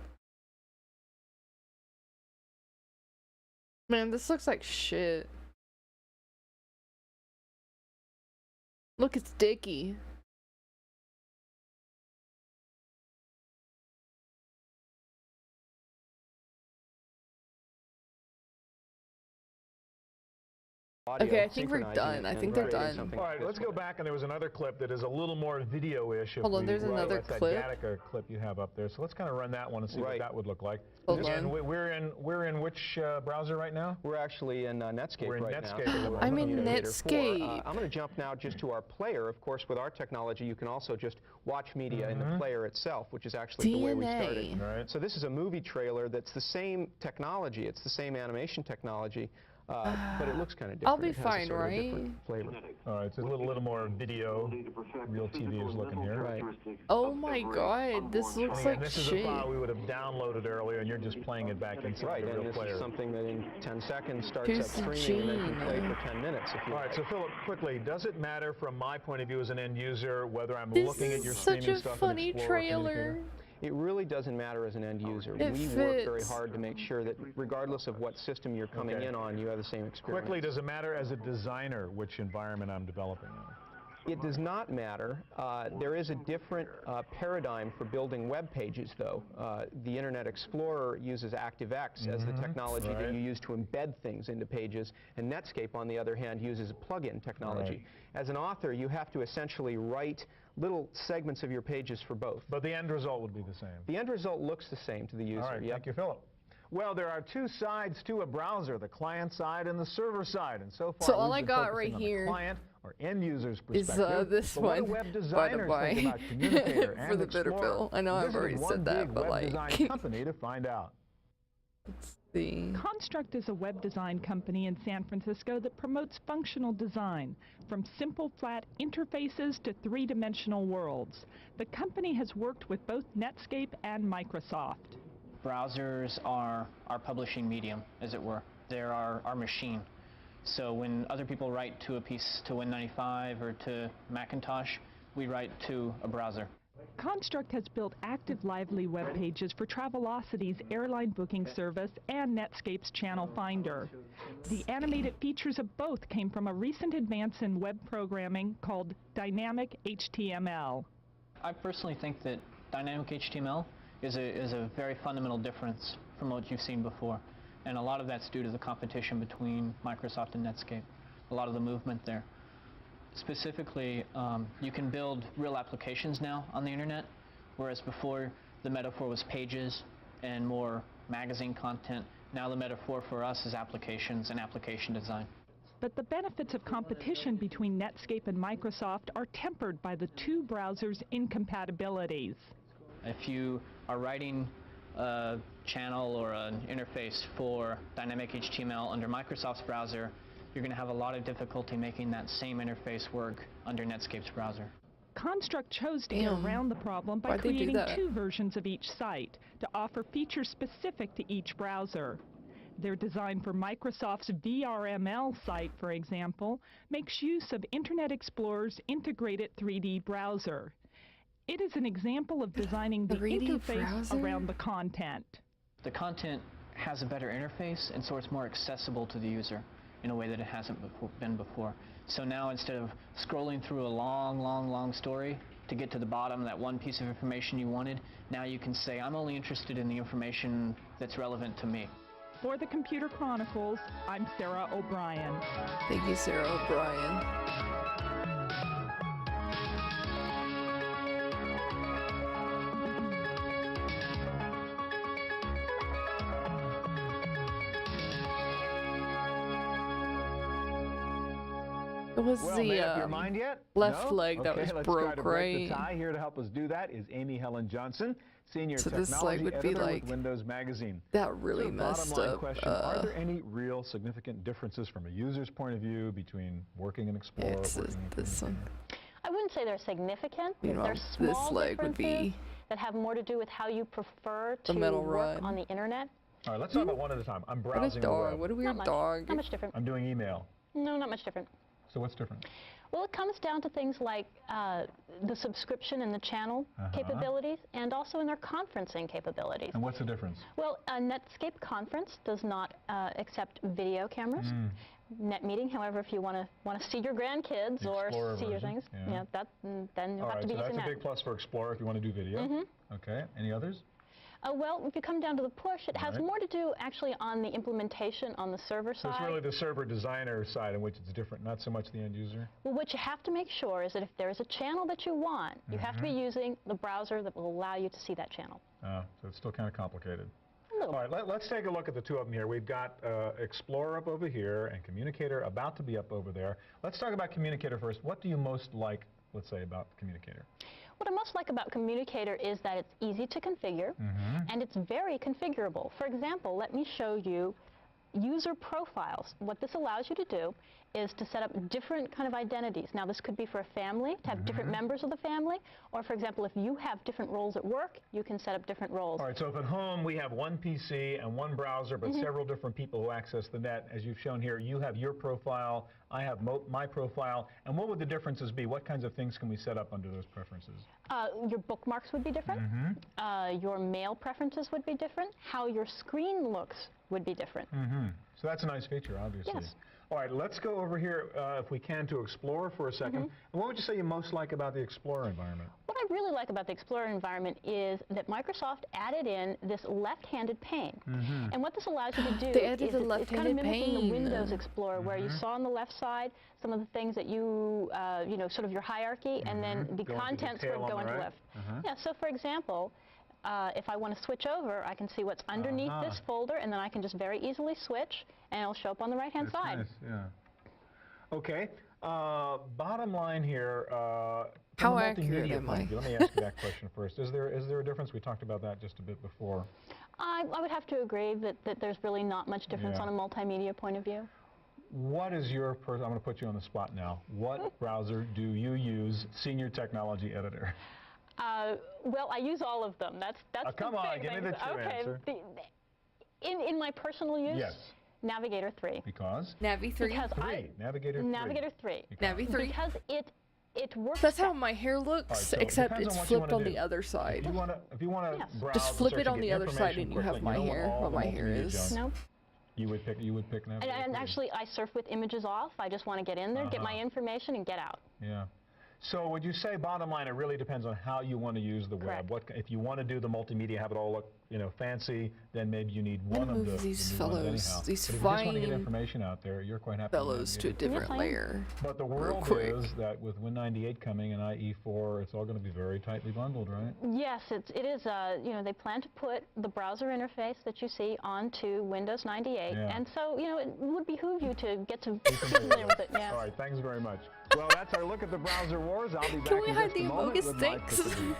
Man, this looks like shit. Look, it's Dickie. Okay, I think we're done. I think they're done. All right, let's go back, and there was another clip that is a little more video-ish. Hold on, there's another clip. That Gattaca clip you have up there. So let's kind of run that one and see what that would look like. Hold on. We're in which browser right now? We're actually in Netscape right now. I'm in Netscape. I'm going to jump now just to our player. Of course, with our technology, you can also just watch media in the player itself, which is actually the way we started. Right. So this is a movie trailer that's the same technology. It's the same animation technology. but it looks kind of different. I'll be It has a fine, sort of right? different flavor. All right, it's a little more video, real TV is looking here. Right. Oh my god, this looks like this is shit. a file we would have downloaded earlier, and you're just playing it back into Right, the and real this player. is something that in 10 seconds starts Who's up streaming and then can play Gene? for 10 minutes if you All right, like. so Philip, quickly, does it matter from my point of view as an end user whether I'm This looking at your is such streaming a stuff funny in Explorer or trailer. Communicator? It really doesn't matter as an end user. It We work very fits. hard to make sure that regardless of what system you're coming Okay. in on, you have the same experience. Quickly, does it matter as a designer which environment I'm developing in? It does not matter. There is a different paradigm for building web pages, though. The Internet Explorer uses ActiveX as the technology that Right. you use to embed things into pages, and Netscape, on the other hand, uses plug-in technology. As an author, you have to essentially write little segments of your pages for both. But the end result would be the same. The end result looks the same to the user. All right, Yep. thank you, Philip. Well, there are two sides to a browser, the client side and the server side. And so far, So all we've I been got focusing right on here the client or end user's is perspective. this But what do one, web by the designers by, think about Communicator for and the bitter Explorer? pill. I know I've Visited already one said that, big but web like, design company to find out. the Construct is a web design company in San Francisco that promotes functional design, from simple flat interfaces to three-dimensional worlds. The company has worked with both Netscape and Microsoft. Browsers are our publishing medium, as it were. They're our machine. So when other people write to a piece to Win95 or to Macintosh, we write to a browser. Construct has built active Lively web pages for Travelocity's airline booking service and Netscape's Channel Finder. The animated features of both came from a recent advance in web programming called Dynamic HTML. I personally think that Dynamic HTML is a very fundamental difference from what you've seen before. And a lot of that's due to the competition between Microsoft and Netscape, a lot of the movement there. Specifically, you can build real applications now on the internet, whereas before the metaphor was pages and more magazine content. Now the metaphor for us is applications and application design. But the benefits of competition between Netscape and Microsoft are tempered by the two browsers' incompatibilities. If you are writing a channel or an interface for Dynamic HTML under Microsoft's browser, you're going to have a lot of difficulty making that same interface work under Netscape's browser. Construct chose to get around the problem by Why'd they do creating that? two versions of each site to offer features specific to each browser. Their design for Microsoft's VRML site, for example, makes use of Internet Explorer's integrated 3D browser. It is an example of designing the 3D interface browser? around the content. The content has a better interface, and so it's more accessible to the user in a way that it hasn't been before. So now instead of scrolling through a long story to get to the bottom of that one piece of information you wanted, now you can say, I'm only interested in the information that's relevant to me. For the Computer Chronicles, I'm Sarah O'Brien. Thank you, Sarah O'Brien. It was Well, the made up your mind yet? left No? leg that Okay, was let's broke, try to break right? the tie. Here to help us do that is Amy Helen Johnson, Senior So this Technology leg would be Editor like- with Windows Magazine. that really So messed bottom line up, question, are there any real significant differences from a user's point of view between working in Explorer, it's working in this one. I wouldn't say they're significant. Meanwhile, They're this small leg would differences be that have more to do with how you prefer the to metal work rod. on the internet. All right, let's talk about one at a time. I'm What a browsing the dog. web. What a weird Not much. dog. Not much different. I'm doing email. No, not much different. So what's different? Well, it comes down to things like the subscription and the channel capabilities, and also in their conferencing capabilities. And what's the difference? Well, Netscape Conference does not accept video cameras. NetMeeting, however, if you want to see your grandkids or Explorer see your version, things, yeah. then you'll All have right, to be so that's using a that. big plus for Explorer if you want to do video. Okay, any others? Well, if you come down to the push, it has Right. more to do actually on the implementation on the server So side. it's really the server designer side in which it's different, not so much the end user? Well, what you have to make sure is that if there is a channel that you want, you have to be using the browser that will allow you to see that channel. Oh, so it's still kind of complicated. A little. All right, let's take a look at the two of them here. We've got Explorer up over here and Communicator about to be up over there. Let's talk about Communicator first. What do you most like, let's say, about Communicator? What I most like about Communicator is that it's easy to configure, and it's very configurable. For example, let me show you user profiles. What this allows you to do is to set up different kind of identities. Now, this could be for a family, to have different members of the family, or for example, if you have different roles at work, you can set up different roles. All right, so if at home we have one PC and one browser, but several different people who access the net, as you've shown here, you have your profile, I have my profile, and what would the differences be? What kinds of things can we set up under those preferences? Your bookmarks would be different. Your mail preferences would be different. How your screen looks would be different. So that's a nice feature, obviously. Yes. All right, let's go over here, if we can, to Explorer for a second. And what would you say you most like about the Explorer environment? What I really like about the Explorer environment is that Microsoft added in this left-handed pane. And what this allows you to do is it's kind of mimicking the Windows Explorer, where you saw on the left side some of the things that you, you know, sort of your hierarchy, and then the contents would go into left. Yeah, so for example, if I want to switch over, I can see what's underneath this folder, and then I can just very easily switch, and it'll show up on the right-hand side. Nice, yeah. Okay, bottom line here, how accurate am I? Let me ask you that question first. Is there a difference? We talked about that just a bit before. I would have to agree that there's really not much difference on a multimedia point of view. What is your, I'm going to put you on the spot now. What browser do you use, Senior Technology Editor? Well, I use all of them. That's come on, give me the true answer. In my personal use, yes. Navigator 3. Because? Navi 3. Because Navigator 3. Navigator 3. Navi 3. Because it works. That's how my hair looks, right, so except it's flipped on the other side. If you want to browse, just flip it on the other side, and you have my hair. What my hair is. Nope. You would pick Navigator. And actually, I surf with images off. I just want to get in there, get my information, and get out. Yeah. So would you say, bottom line, it really depends on how you want to use the web. If you want to do the multimedia, have it all look, you know, fancy, then maybe you need one of these fellows, these fine. If you just want to get information out there, you're quite happy. Fellows to a different layer. But the world is that with Win98 coming and IE4, it's all going to be very tightly bundled, right? Yes, it is. You know, they plan to put the browser interface that you see onto Windows 98, and so you know it would behoove you to get to be familiar with it. Yeah. All right, thanks very much. Well, that's our look at the browser wars. I'll be back Can we in hide just the a moment Amogus with my sticks? pick of the week.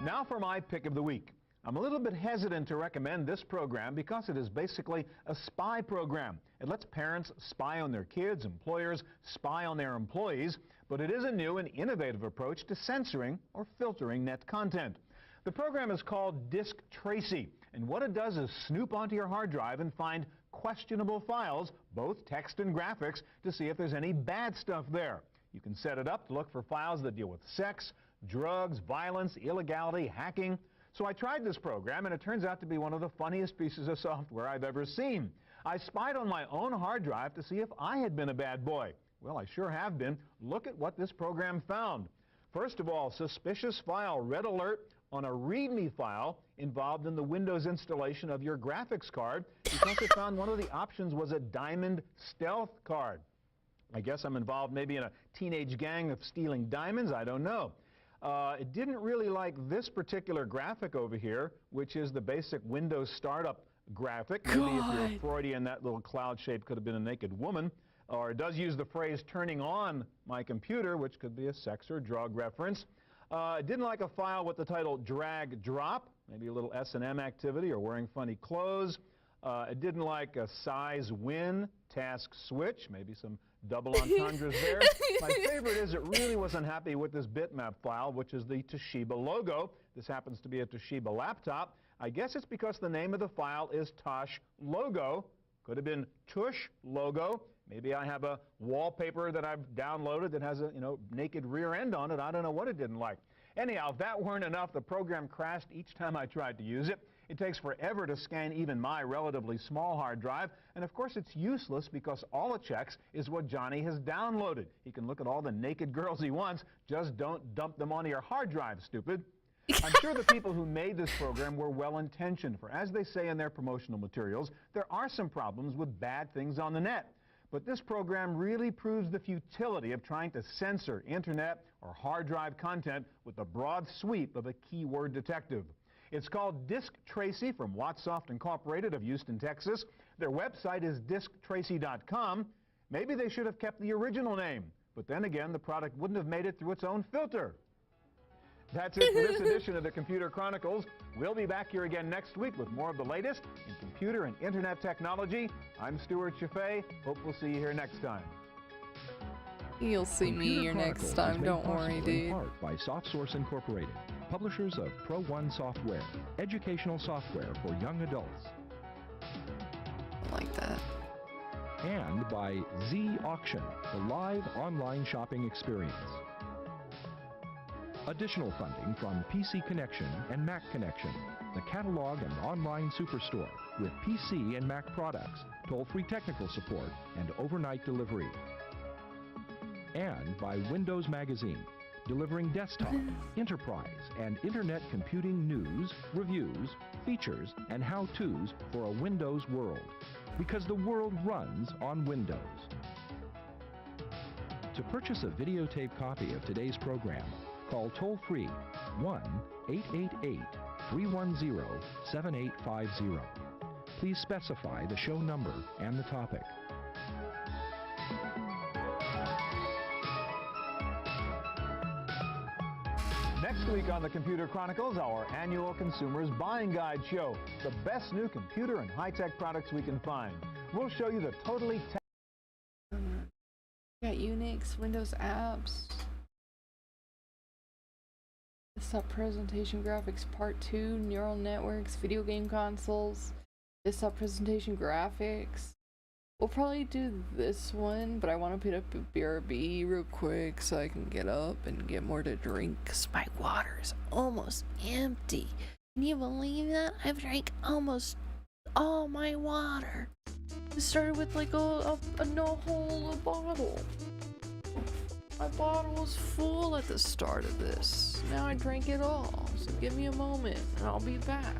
Now for my pick of the week. I'm a little bit hesitant to recommend this program because it is basically a spy program. It lets parents spy on their kids, employers spy on their employees, but it is a new and innovative approach to censoring or filtering net content. The program is called Disk Tracy, and what it does is snoop onto your hard drive and find questionable files, both text and graphics, to see if there's any bad stuff there. You can set it up to look for files that deal with sex, drugs, violence, illegality, hacking. So I tried this program, and it turns out to be one of the funniest pieces of software I've ever seen. I spied on my own hard drive to see if I had been a bad boy. Well, I sure have been. Look at what this program found. First of all, suspicious file, red alert, on a README file involved in the Windows installation of your graphics card because it found one of the options was a Diamond Stealth card. I guess I'm involved maybe in a teenage gang of stealing diamonds, I don't know. It didn't really like this particular graphic over here, which is the basic Windows startup graphic. Maybe if you're Freudian, that little cloud shape could have been a naked woman. Or it does use the phrase turning on my computer, which could be a sex or drug reference. It didn't like a file with the title drag drop, maybe a little S&M activity or wearing funny clothes. It didn't like a size win, task switch, maybe some double entendres there. My favorite is it really wasn't happy with this bitmap file, which is the Toshiba logo. This happens to be a Toshiba laptop. I guess it's because the name of the file is Tosh Logo. Could have been Tush Logo. Maybe I have a wallpaper that I've downloaded that has a naked rear end on it. I don't know what it didn't like. Anyhow, if that weren't enough, the program crashed each time I tried to use it. It takes forever to scan even my relatively small hard drive, and of course it's useless because all it checks is what Johnny has downloaded. He can look at all the naked girls he wants, just don't dump them onto your hard drive, stupid. I'm sure the people who made this program were well-intentioned, for as they say in their promotional materials, there are some problems with bad things on the net. But this program really proves the futility of trying to censor internet or hard drive content with the broad sweep of a keyword detective. It's called Disk Tracy from Wattsoft Incorporated of Houston, Texas. Their website is disktracy.com. Maybe they should have kept the original name, but then again, the product wouldn't have made it through its own filter. That's it for this edition of the Computer Chronicles. We'll be back here again next week with more of the latest in computer and internet technology. I'm Stuart Chaffee. Hope we'll see you here next time. You'll see me here next time, don't worry, dude. In part by SoftSource Incorporated, publishers of Pro1 software, educational software for young adults. I like that. And by Z Auction, the live online shopping experience. Additional funding from PC Connection and Mac Connection, the catalog and online superstore with PC and Mac products, toll-free technical support, and overnight delivery. And by Windows Magazine, delivering desktop, enterprise, and internet computing news, reviews, features, and how-tos for a Windows world. Because the world runs on Windows. To purchase a videotape copy of today's program, call toll-free 1-888-310-7850. Please specify the show number and the topic. Next week on the Computer Chronicles, our annual Consumers Buying Guide show. The best new computer and high-tech products we can find. We'll show you the totally Got Unix, Windows apps. Desktop presentation graphics part 2, neural networks, video game consoles, desktop presentation graphics. We'll probably do this one, but I want to put up a BRB real quick so I can get up and get more to drink because my water is almost empty. Can you believe that? I've drank almost all my water. It started with like a whole bottle. My bottle was full at the start of this. Now I drank it all. So give me a moment and I'll be back.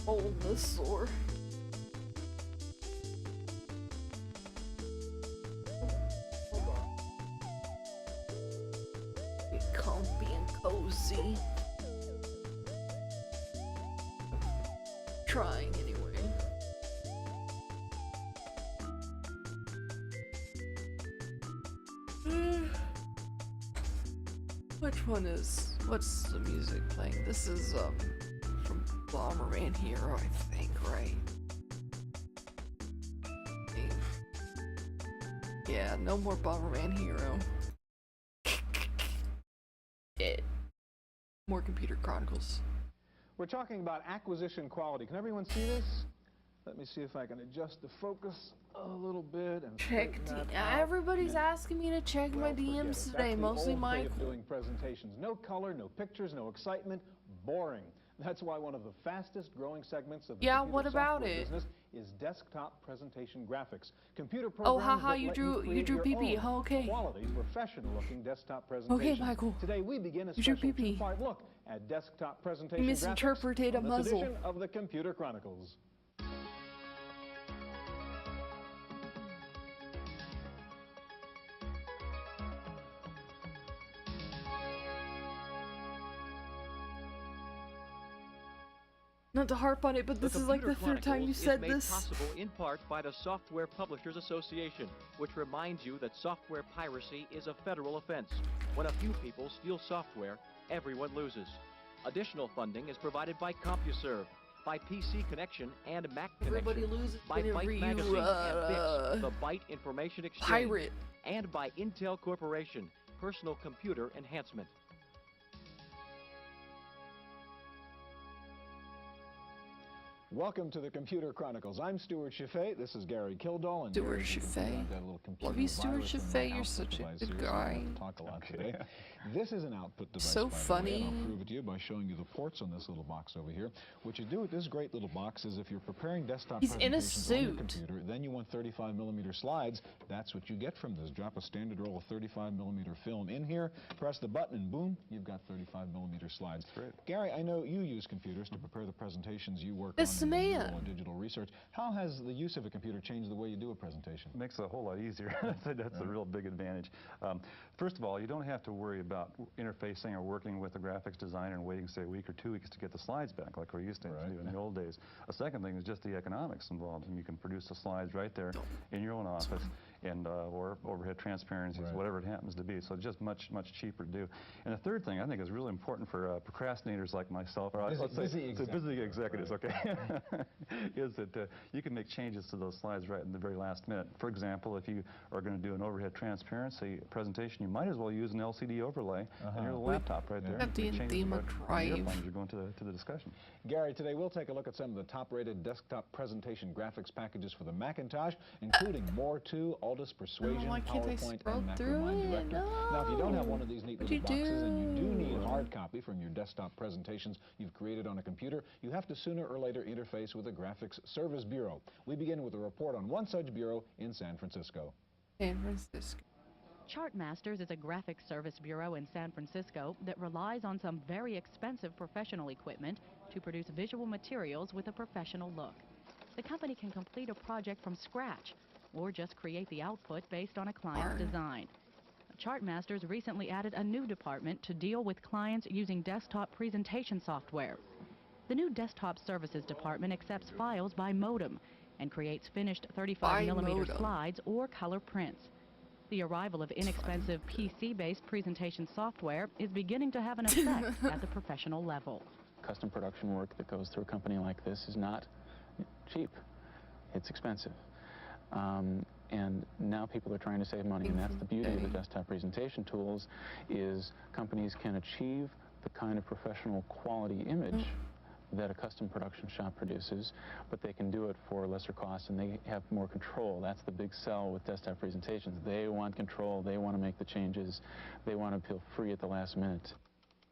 hole in this sore. Get comfy and cozy. Trying anyway. What's the music playing? This is from Bomberman Hero, I think, right? Yeah, no more Bomberman Hero. More Computer Chronicles. We're talking about acquisition quality. Can everyone see this? Let me see if I can adjust the focus a little bit and check. Everybody's asking me to check my DMs today, mostly Michael. Doing presentations, no color, no pictures, no excitement, boring. That's why one of the fastest growing segments of the computer software business is desktop presentation graphics. Computer programs that you let drew PP. Okay. Quality, professional-looking desktop presentations. Okay, Michael. Today we begin a special two-part look at desktop presentation misinterpreted graphics a muzzle. on this edition of the Computer Chronicles. Not to harp on it, but this is like the third time you said this. Made possible in part by the Software Publishers Association, which reminds you that software piracy is a federal offense. When a few people steal software, everyone loses. Additional funding is provided by CompuServe, by PC Connection and Mac Everybody Connection, loses by Byte Magazine and Bix, the Byte Information Exchange, Pirate, and by Intel Corporation, personal computer enhancement. Welcome to the Computer Chronicles. I'm Stuart Chaffee. This is Gary Kildall. And Stuart Chaffee. Love you, Stuart Chaffee. You're such a good guy. Talk a lot today. This is an output device. So funny. I'll prove it to you by showing you the ports on this little box over here. What you do with this great little box is if you're preparing desktop presentations on your computer, then you want 35mm slides. That's what you get from this. Drop a standard roll of 35mm film in here, press the button, and boom, you've got 35mm slides. Great. Gary, I know you use computers to prepare the presentations you work on. And digital research. How has the use of a computer changed the way you do a presentation? It makes it a whole lot easier. That's a real big advantage. First of all, you don't have to worry about interfacing or working with a graphics designer and waiting, say, a week or 2 weeks to get the slides back like we used to do in the old days. A second thing is just the economics involved, and you can produce the slides right there in your own office, and or overhead transparencies, whatever it happens to be. So just much cheaper to do. And the third thing I think is really important for procrastinators like myself, or busy executives, okay, is that you can make changes to those slides right in the very last minute. For example, if you are going to do an overhead transparency presentation, you might as well use an LCD overlay on your laptop right there. The Thema Drive. You're going to the discussion. Gary, today we'll take a look at some of the top-rated desktop presentation graphics packages for the Macintosh, including More 2, Aldus Persuasion, PowerPoint, and Macromind Director. Now, if you don't have one of these neat little boxes and you do need a hard copy from your desktop presentations you've created on a computer, you have to sooner or later interface with a graphics service bureau. We begin with a report on one such bureau in San Francisco. San Francisco. Chartmasters is a graphics service bureau in San Francisco that relies on some very expensive professional equipment to produce visual materials with a professional look. The company can complete a project from scratch or just create the output based on a client's design. Chartmasters recently added a new department to deal with clients using desktop presentation software. The new desktop services department accepts files by modem and creates finished 35mm slides or color prints. The arrival of inexpensive PC-based presentation software is beginning to have an effect at the professional level. Custom production work that goes through a company like this is not cheap. It's expensive. And now people are trying to save money, and that's the beauty of the desktop presentation tools, is companies can achieve the kind of professional quality image that a custom production shop produces, but they can do it for lesser cost, and they have more control. That's the big sell with desktop presentations. They want control, they want to make the changes, they want to feel free at the last minute.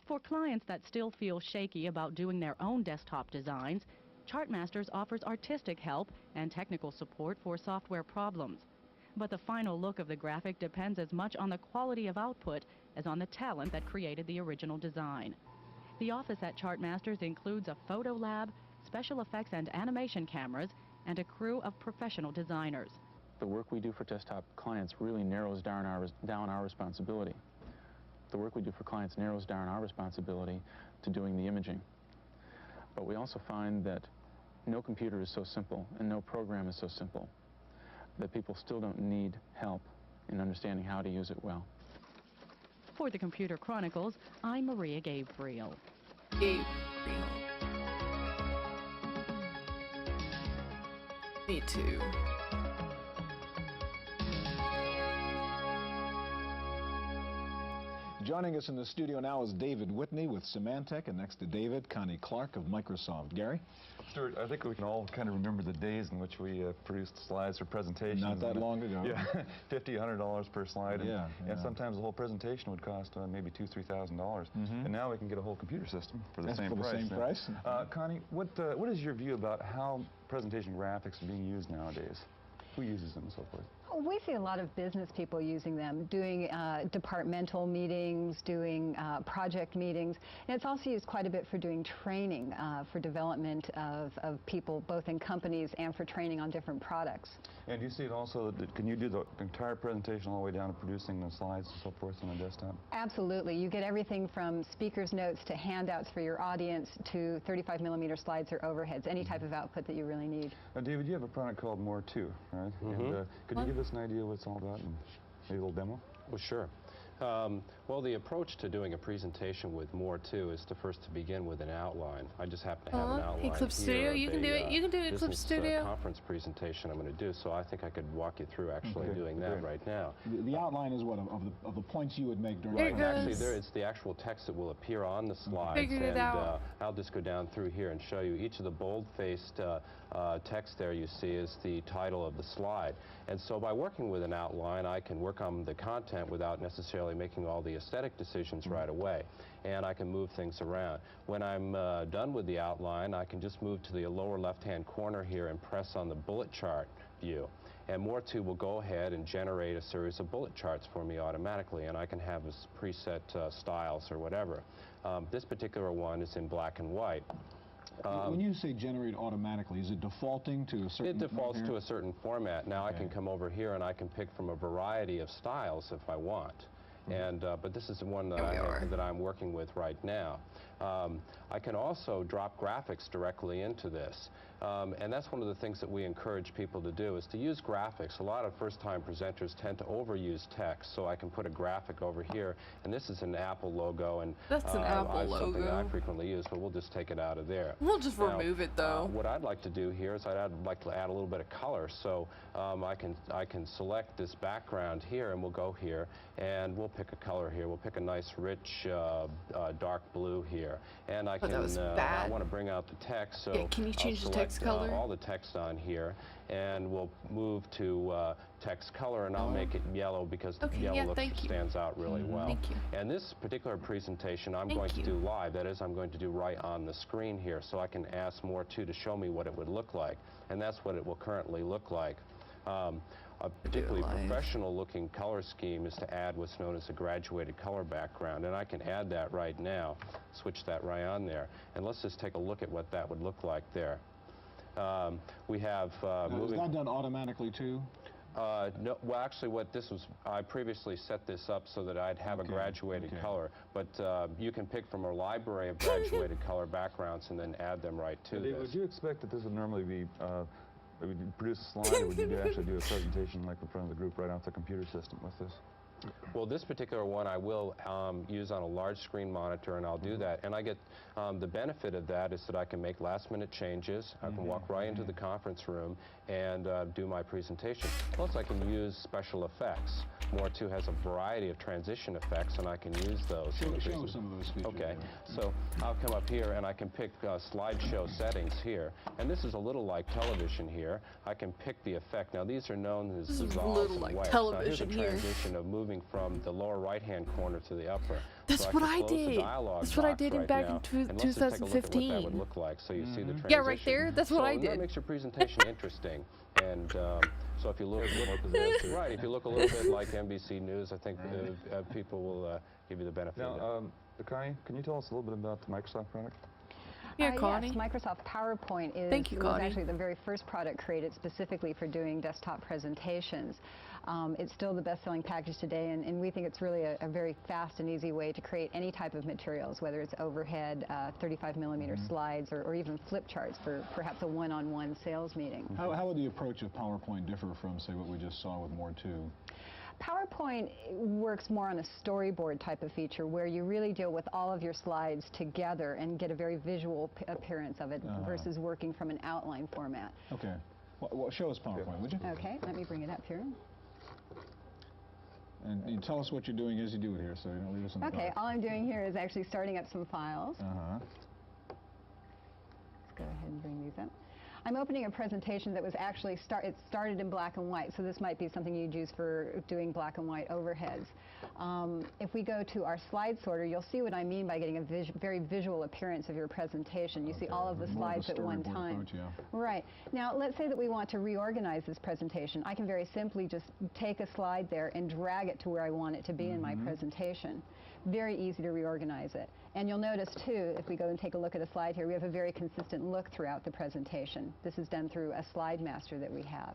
For clients that still feel shaky about doing their own desktop designs, Chartmasters offers artistic help and technical support for software problems. But the final look of the graphic depends as much on the quality of output as on the talent that created the original design. The office at Chartmasters includes a photo lab, special effects and animation cameras, and a crew of professional designers. The work we do for desktop clients really narrows down our responsibility. The work we do for clients narrows down our responsibility to doing the imaging. But we also find that no computer is so simple and no program is so simple that people still don't need help in understanding how to use it well. For the Computer Chronicles, I'm Maria Gabriel. Me too. Joining us in the studio now is David Whitney with Symantec, and next to David, Connie Clark of Microsoft. Gary? Stuart, I think we can all kind of remember the days in which we produced slides for presentations. Not that long ago. Yeah, $50, $100 per slide. Yeah, and sometimes the whole presentation would cost maybe $2,000, $3,000. And now we can get a whole computer system for the same price. Connie, what is your view about how presentation graphics are being used nowadays? Who uses them and so forth? We see a lot of business people using them, doing departmental meetings, doing project meetings, and it's also used quite a bit for doing training, for development of people, both in companies and for training on different products. And you see it also, can you do the entire presentation all the way down to producing the slides and so forth on a desktop? Absolutely. You get everything from speaker's notes to handouts for your audience to 35mm slides or overheads, any type of output that you really need. Now, David, you have a product called More 2, right? And could you give us an idea what it's all about and maybe a little demo? Well, sure. Well, the approach to doing a presentation with More 2 is to first to begin with an outline. I just happen to have an outline Eclipse Studio, you can do it. You can do Eclipse Studio. Conference presentation I'm going to do, so I think I could walk you through actually doing that right now. The outline is what of the points you would make during. Right, actually, it's the actual text that will appear on the slides, and I'll just go down through here and show you each of the bold-faced text there you see is the title of the slide. And so by working with an outline, I can work on the content without necessarily making all the aesthetic decisions right away. And I can move things around. When I'm done with the outline, I can just move to the lower left-hand corner here and press on the bullet chart view. And More 2 will go ahead and generate a series of bullet charts for me automatically, and I can have preset styles or whatever. This particular one is in black and white. When you say generate automatically, is it defaulting to a certain? It defaults to a certain format. Now I can come over here and I can pick from a variety of styles if I want. And but this is the one that I'm working with right now. I can also drop graphics directly into this. And that's one of the things that we encourage people to do, is to use graphics. A lot of first-time presenters tend to overuse text, so I can put a graphic over here. And this is an Apple logo, and that's an Apple logo. Something that I frequently use, but we'll just take it out of there. We'll just remove it, though. What I'd like to do here is I'd like to add a little bit of color. So I can select this background here, and we'll go here, and we'll pick a color here. We'll pick a nice, rich, dark blue here. And I can. I want to bring out the text. So can you change the text color? All the text on here, and we'll move to text color, and I'll make it yellow because the yellow stands out really well. Thank you. And this particular presentation I'm going to do live. That is, I'm going to do right on the screen here, so I can ask More 2 to show me what it would look like, and that's what it will currently look like. A particularly professional-looking color scheme is to add what's known as a graduated color background, and I can add that right now, switch that right on there, and let's just take a look at what that would look like there. We have is that done automatically too? No, well, actually, I previously set this up so that I'd have a graduated color, but you can pick from a library of graduated color backgrounds and then add them right to this. Would you expect that this would normally be would you produce a slide, or would you actually do a presentation like in front of the group right off the computer system with this? Well, this particular one I will use on a large screen monitor, and I'll do that. And I get the benefit of that is that I can make last-minute changes. I can walk right into the conference room and do my presentation. Plus, I can use special effects. More 2 has a variety of transition effects, and I can use those. Show some of those features. Okay, so I'll come up here, and I can pick slideshow settings here. And this is a little like television here. I can pick the effect. Now, these are known as dissolves and wefts. Now, here's a transition of moving from the lower right-hand corner to the upper. That's what I did. That's what I did back in 2015. Let's just take a look at what that would look like, so you see the transition. Yeah, right there. That's what I did. That makes your presentation interesting. And so if you look, right, if you look a little bit like NBC News, I think people will give you the benefit of that. Connie, can you tell us a little bit about the Microsoft product? Yeah, Connie. Yes, Microsoft PowerPoint was actually the very first product created specifically for doing desktop presentations. It's still the best-selling package today, and we think it's really a very fast and easy way to create any type of materials, whether it's overhead, 35mm slides, or even flip charts for perhaps a one-on-one sales meeting. How would the approach of PowerPoint differ from, say, what we just saw with More 2? PowerPoint works more on a storyboard type of feature where you really deal with all of your slides together and get a very visual appearance of it versus working from an outline format. Okay. Well, show us PowerPoint, would you? Okay, let me bring it up here. And you tell us what you're doing as you do it here, so you don't leave us in the dark. Okay, all I'm doing here is actually starting up some files. Uh-huh. Let's go ahead and bring these up. I'm opening a presentation that was actually it started in black and white, so this might be something you'd use for doing black and white overheads. If we go to our slide sorter, you'll see what I mean by getting a very visual appearance of your presentation. You see all of the slides at one time. Approach, yeah. Right. Now, let's say that we want to reorganize this presentation. I can very simply just take a slide there and drag it to where I want it to be in my presentation. Very easy to reorganize it. And you'll notice, too, if we go and take a look at a slide here, we have a very consistent look throughout the presentation. This is done through a slide master that we have.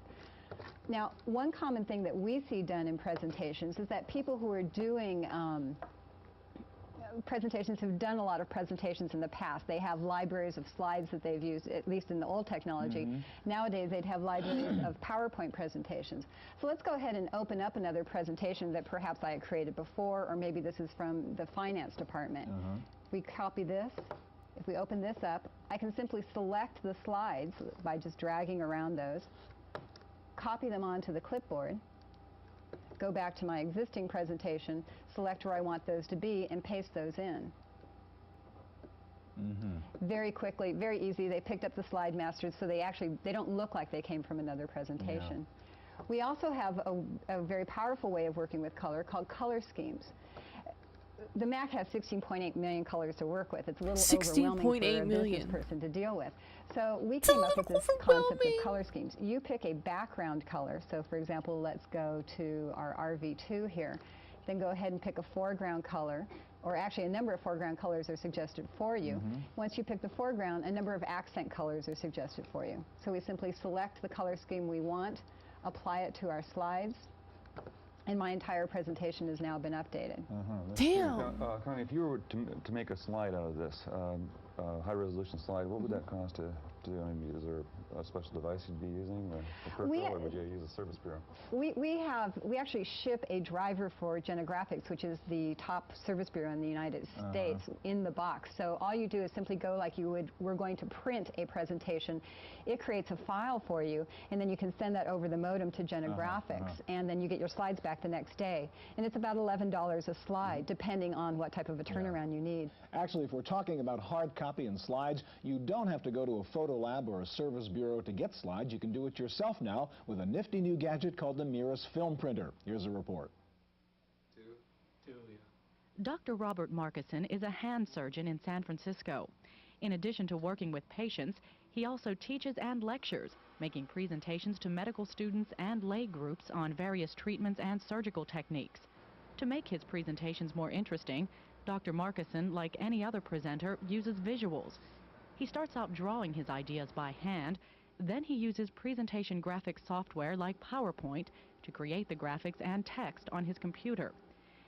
Now, one common thing that we see done in presentations is that people who are doing presentations have done a lot of presentations in the past. They have libraries of slides that they've used, at least in the old technology. Nowadays, they'd have libraries of PowerPoint presentations. So let's go ahead and open up another presentation that perhaps I had created before, or maybe this is from the finance department. If we copy this, if we open this up, I can simply select the slides by just dragging around those, copy them onto the clipboard, go back to my existing presentation, select where I want those to be, and paste those in. Very quickly, very easy. They picked up the slide masters, so they don't look like they came from another presentation. Yeah. We also have a very powerful way of working with color called color schemes. The Mac has 16.8 million colors to work with. It's a little overwhelming for a business person to deal with. So we came up with this concept of color schemes. You pick a background color. So for example, let's go to our RV2 here. Then go ahead and pick a foreground color, or actually a number of foreground colors are suggested for you. Once you pick the foreground, a number of accent colors are suggested for you. So we simply select the color scheme we want, apply it to our slides, and my entire presentation has now been updated. Damn! Connie, if you were to make a slide out of this, high-resolution slide, what would that cost to do? I mean, is there a special device you'd be using, or would you use a service bureau? We actually ship a driver for Genegraphics, which is the top service bureau in the United States, in the box. So all you do is simply go like you would, we're going to print a presentation. It creates a file for you, and then you can send that over the modem to Genegraphics, and then you get your slides back the next day. And it's about $11 a slide, depending on what type of a turnaround you need. Actually, if we're talking about hard copy and slides, you don't have to go to a photo lab or a service bureau to get slides. You can do it yourself now with a nifty new gadget called the Mirus Film Printer. Here's a report. Dr. Robert Markison is a hand surgeon in San Francisco. In addition to working with patients, he also teaches and lectures, making presentations to medical students and lay groups on various treatments and surgical techniques. To make his presentations more interesting, Dr. Markison, like any other presenter, uses visuals. He starts out drawing his ideas by hand, then he uses presentation graphics software like PowerPoint to create the graphics and text on his computer.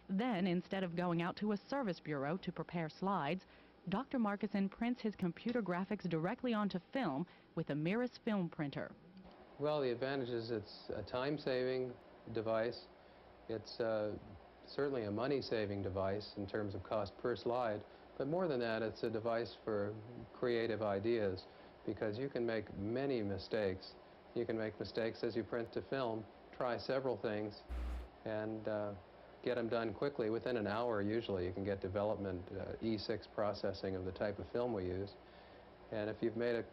Then, instead of going out to a service bureau to prepare slides, Dr. Markison prints his computer graphics directly onto film with a Mirus film printer. Well, the advantage is it's a time-saving device. It's certainly a money-saving device in terms of cost per slide, but more than that, it's a device for creative ideas, because you can make many mistakes. You can make mistakes as you print to film, try several things, and get them done quickly. Within an hour, usually, you can get development, E6 processing of the type of film we use. And if you've made a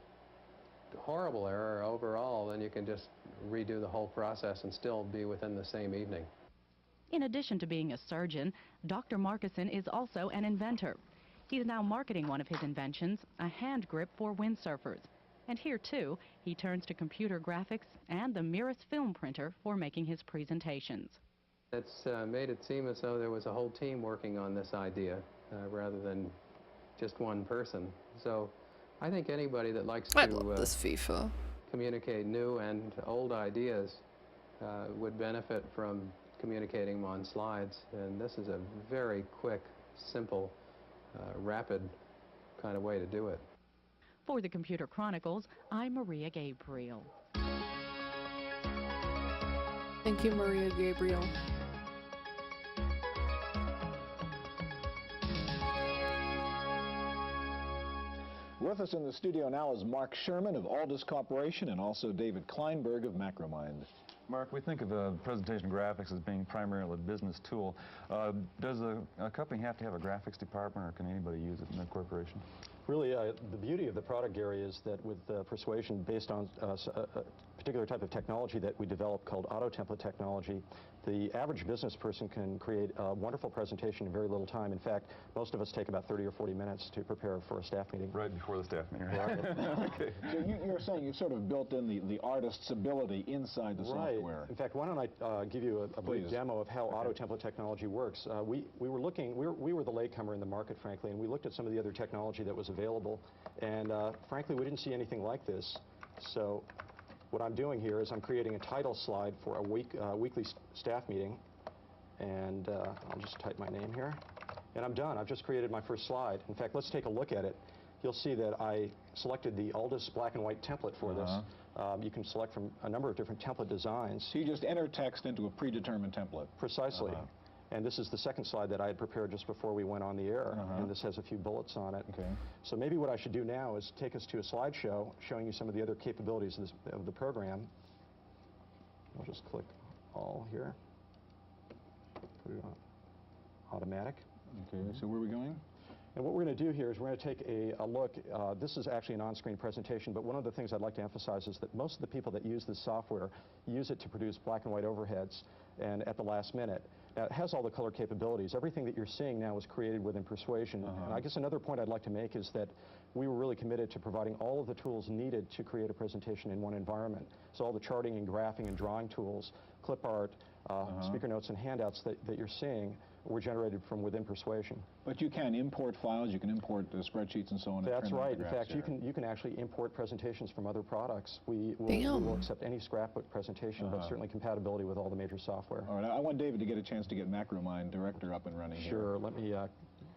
horrible error overall, then you can just redo the whole process and still be within the same evening. In addition to being a surgeon, Dr. Markison is also an inventor. He's now marketing one of his inventions, a hand grip for windsurfers. And here, too, he turns to computer graphics and the Mirus film printer for making his presentations. It's made it seem as though there was a whole team working on this idea rather than just one person. So I think anybody that likes I to love this FIFA. communicate new and old ideas would benefit from communicating them on slides. And this is a very quick, simple, rapid kind of way to do it. For the Computer Chronicles, I'm Maria Gabriel. Thank you, Maria Gabriel. With us in the studio now is Mark Sherman of Aldus Corporation and also David Kleinberg of Macromind. Mark, we think of presentation graphics as being primarily a business tool. Does a company have to have a graphics department, or can anybody use it in their corporation? Really, the beauty of the product, Gary, is that with Persuasion, based on a particular type of technology that we developed called auto template technology, the average business person can create a wonderful presentation in very little time. In fact, most of us take about 30 or 40 minutes to prepare for a staff meeting. Right before the staff meeting, right? Okay. So you're saying you've sort of built in the artist's ability inside the software. In fact, why don't I give you a brief demo of how auto template technology works. We were the latecomer in the market, frankly, and we looked at some of the other technology that was available, and frankly, we didn't see anything like this. So what I'm doing here is I'm creating a title slide for a weekly staff meeting, and I'll just type my name here, and I'm done. I've just created my first slide. In fact, let's take a look at it. You'll see that I selected the Aldus black and white template for this. You can select from a number of different template designs. So you just enter text into a predetermined template. Precisely. And this is the second slide that I had prepared just before we went on the air, and this has a few bullets on it. Okay. So maybe what I should do now is take us to a slideshow showing you some of the other capabilities of the program. I'll just click all here. Put it on automatic. Okay, so where are we going? And what we're going to do here is we're going to take a look. This is actually an on-screen presentation, but one of the things I'd like to emphasize is that most of the people that use this software use it to produce black and white overheads and at the last minute. Now, it has all the color capabilities. Everything that you're seeing now was created within Persuasion. And I guess another point I'd like to make is that we were really committed to providing all of the tools needed to create a presentation in one environment. So all the charting and graphing and drawing tools, clip art, speaker notes and handouts that you're seeing were generated from within Persuasion. But you can import files, you can import spreadsheets and so on. That's right. In fact, you can actually import presentations from other products. We will accept any scrapbook presentation, but certainly compatibility with all the major software. All right, I want David to get a chance to get Macromind Director up and running here. Sure, let me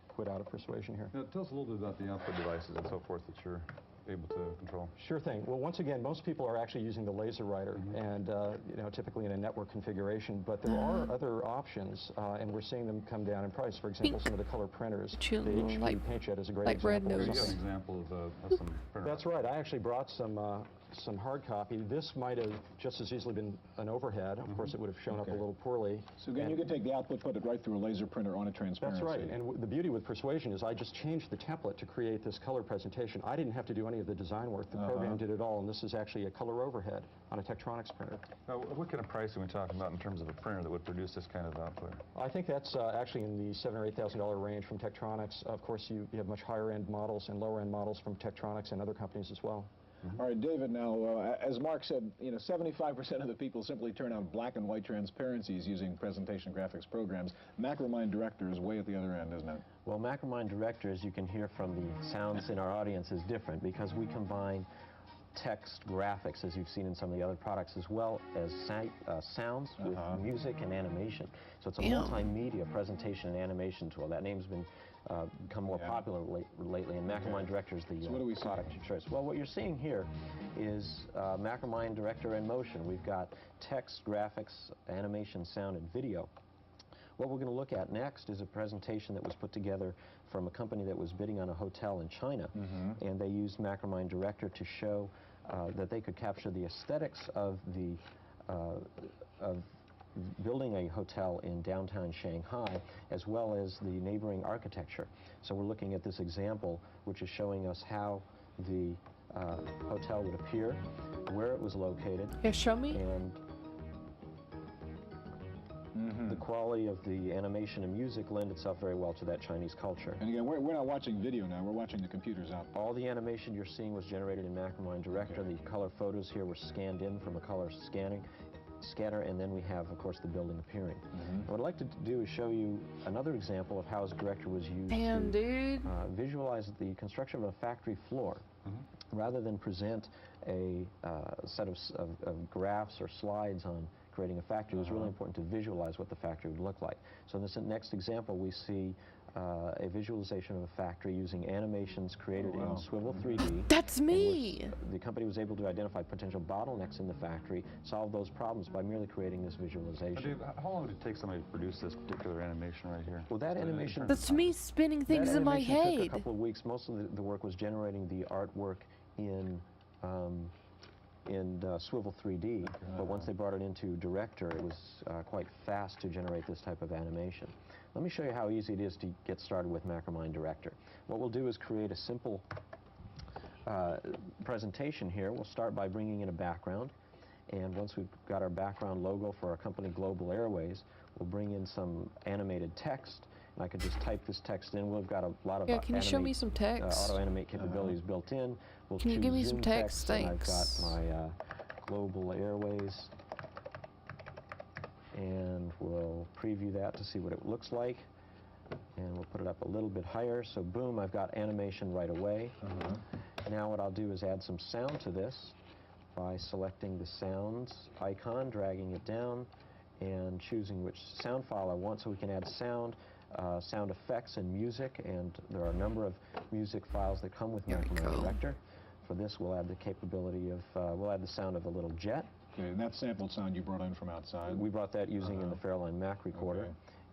quit out of Persuasion here. Now, tell us a little bit about the output devices and so forth that you're able to control. Sure thing. Well, once again, most people are actually using the laser writer, and you know, typically in a network configuration. But there are other options, and we're seeing them come down in price. For example, some of the color printers. The HP PaintJet is a great example. You got an example of some printer. That's right. I actually brought some hard copy. This might have just as easily been an overhead. Of course, it would have shown up a little poorly. So again, you can take the output, put it right through a laser printer on a transparency. That's right. And the beauty with Persuasion is I just changed the template to create this color presentation. I didn't have to do any of the design work. The program did it all, and this is actually a color overhead on a Tektronix printer. Now, what kind of price are we talking about in terms of a printer that would produce this kind of output? I think that's actually in the $7,000 or $8,000 range from Tektronix. Of course, you have much higher end models and lower end models from Tektronix and other companies as well. All right, David, now, as Mark said, you know, 75% of the people simply turn on black and white transparencies using presentation graphics programs. Macromind Director is way at the other end, isn't it? Well, Macromind Director, as you can hear from the sounds in our audience, is different because we combine text graphics, as you've seen in some of the other products, as well as sounds with music and animation. So it's a multimedia presentation and animation tool. That name's been become more popular lately, and Macromind Director is the product of choice. Well, what you're seeing here is Macromind Director in motion. We've got text, graphics, animation, sound, and video. What we're going to look at next is a presentation that was put together from a company that was bidding on a hotel in China, and they used Macromind Director to show that they could capture the aesthetics of building a hotel in downtown Shanghai, as well as the neighboring architecture. So we're looking at this example, which is showing us how the hotel would appear, where it was located. Yeah, show me. And the quality of the animation and music lend itself very well to that Chinese culture. And again, we're not watching video now, we're watching the computers out. All the animation you're seeing was generated in Macromind Director. The color photos here were scanned in from a color scanning scanner, and then we have, of course, the building appearing. What I'd like to do is show you another example of how Director was used to visualize the construction of a factory floor. Rather than present a set of graphs or slides on creating a factory, it was really important to visualize what the factory would look like. So in this next example, we see a visualization of a factory using animations created in Swivel 3D. That's me! The company was able to identify potential bottlenecks in the factory, solve those problems by merely creating this visualization. Dave, how long would it take somebody to produce this particular animation right here? Well, that animation... That's me spinning things in my head. Took a couple of weeks. Most of the work was generating the artwork in Swivel 3D, but once they brought it into Director, it was quite fast to generate this type of animation. Let me show you how easy it is to get started with Macromind Director. What we'll do is create a simple presentation here. We'll start by bringing in a background, and once we've got our background logo for our company Global Airways, we'll bring in some animated text, and I could just type this text in. We've got a lot of can you show me some text? auto-animate capabilities built in. We'll can you give me Zoom some text? Thanks. And I've got my Global Airways, and we'll preview that to see what it looks like, and we'll put it up a little bit higher. So boom, I've got animation right away. Now what I'll do is add some sound to this by selecting the sounds icon, dragging it down, and choosing which sound file I want, so we can add sound, sound effects, and music, and there are a number of music files that come with Macromind Director. For this, we'll add the capability of, we'll add the sound of a little jet. Okay, and that sampled sound you brought in from outside? We brought that using in the Fairline Mac recorder.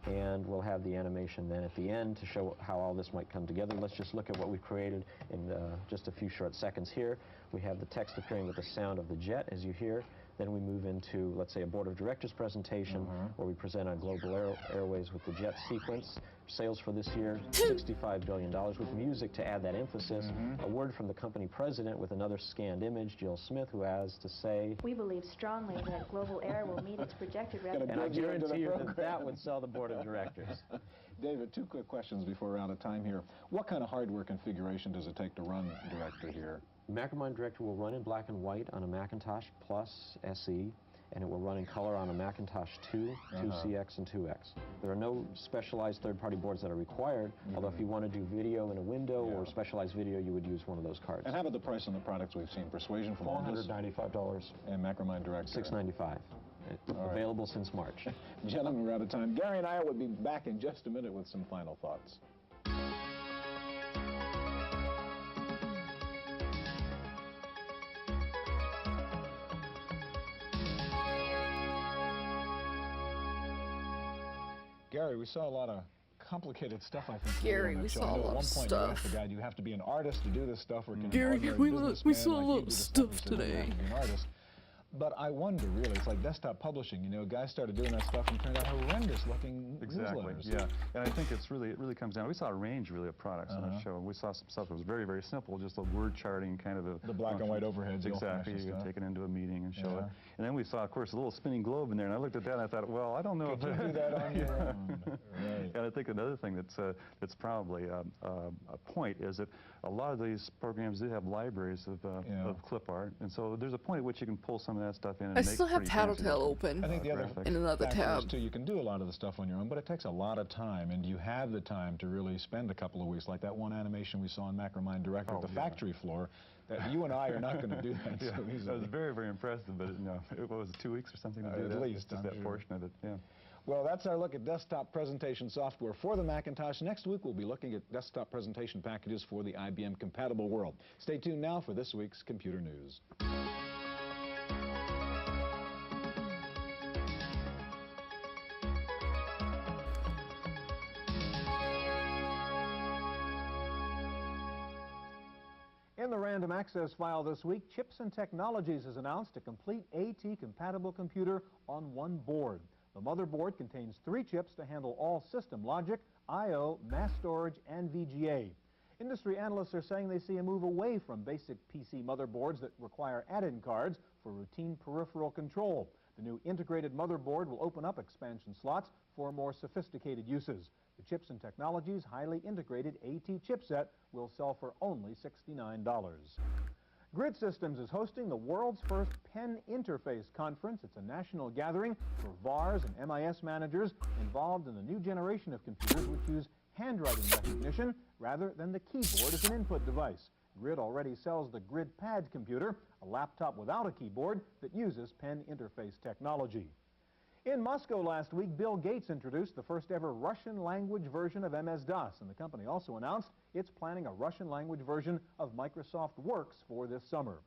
And we'll have the animation then at the end to show how all this might come together. Let's just look at what we've created in just a few short seconds here. We have the text appearing with the sound of the jet, as you hear. Then we move into, let's say, a Board of Directors presentation where we present on Global Airways with the jet sequence. Sales for this year, $65 billion, with music to add that emphasis. A word from the company president with another scanned image, Jill Smith, who has to say, "We believe strongly that Global Air will meet its projected revenue." And I guarantee you that would sell the Board of Directors. David, two quick questions before we're out of time here. What kind of hardware configuration does it take to run Director here? Macromind Director will run in black and white on a Macintosh Plus SE, and it will run in color on a Macintosh 2, 2CX, and 2X. There are no specialized third-party boards that are required, although if you want to do video in a window or specialized video, you would use one of those cards. And how about the price on the products we've seen? Persuasion from $495. And Macromind Director? $695. Available since March. Gentlemen, we're out of time. Gary and I will be back in just a minute with some final thoughts. Gary, we saw a lot of complicated stuff, I think. Gary, we saw a lot of stuff. At one point, you asked the guy, you have to be an artist to do this stuff, or can Gary, we saw a lot of stuff today. But I wonder, really, it's like desktop publishing. You know, guys started doing that stuff and turned out horrendous-looking newsletters. Yeah, and I think it really comes down. We saw a range, really, of products on that show. We saw some stuff that was very, very simple, just a word charting kind of a... The black and white overheads. Exactly, you can take it into a meeting and show it. And then we saw, of course, a little spinning globe in there, and I looked at that and I thought, well, I don't know if... Could you do that on your own? Right. And I think another thing that's probably a point is that a lot of these programs do have libraries of clip art, and so there's a point at which you can pull some of that stuff in and I still have Tattletale open. I think the other in another tab. Too, you can do a lot of the stuff on your own, but it takes a lot of time, and you have the time to really spend a couple of weeks, like that one animation we saw in Macromind Director at the factory floor. That you and I are not going to do that so easily. That was very, very impressive, but it was 2 weeks or something to do that? At least. Just that portion of it, yeah. Well, that's our look at desktop presentation software for the Macintosh. Next week, we'll be looking at desktop presentation packages for the IBM compatible world. Stay tuned now for this week's Computer News. In the Random Access file this week, Chips and Technologies has announced a complete AT-compatible computer on one board. The motherboard contains 3 chips to handle all system logic, I/O, mass storage, and VGA. Industry analysts are saying they see a move away from basic PC motherboards that require add-in cards for routine peripheral control. The new integrated motherboard will open up expansion slots for more sophisticated uses. The Chips and Technologies highly integrated AT chipset will sell for only $69. Grid Systems is hosting the world's first Pen Interface Conference. It's a national gathering for VARs and MIS managers involved in the new generation of computers which use handwriting recognition rather than the keyboard as an input device. Grid already sells the GridPad computer, a laptop without a keyboard that uses pen interface technology. In Moscow last week, Bill Gates introduced the first ever Russian language version of MS-DOS, and the company also announced it's planning a Russian language version of Microsoft Works for this summer.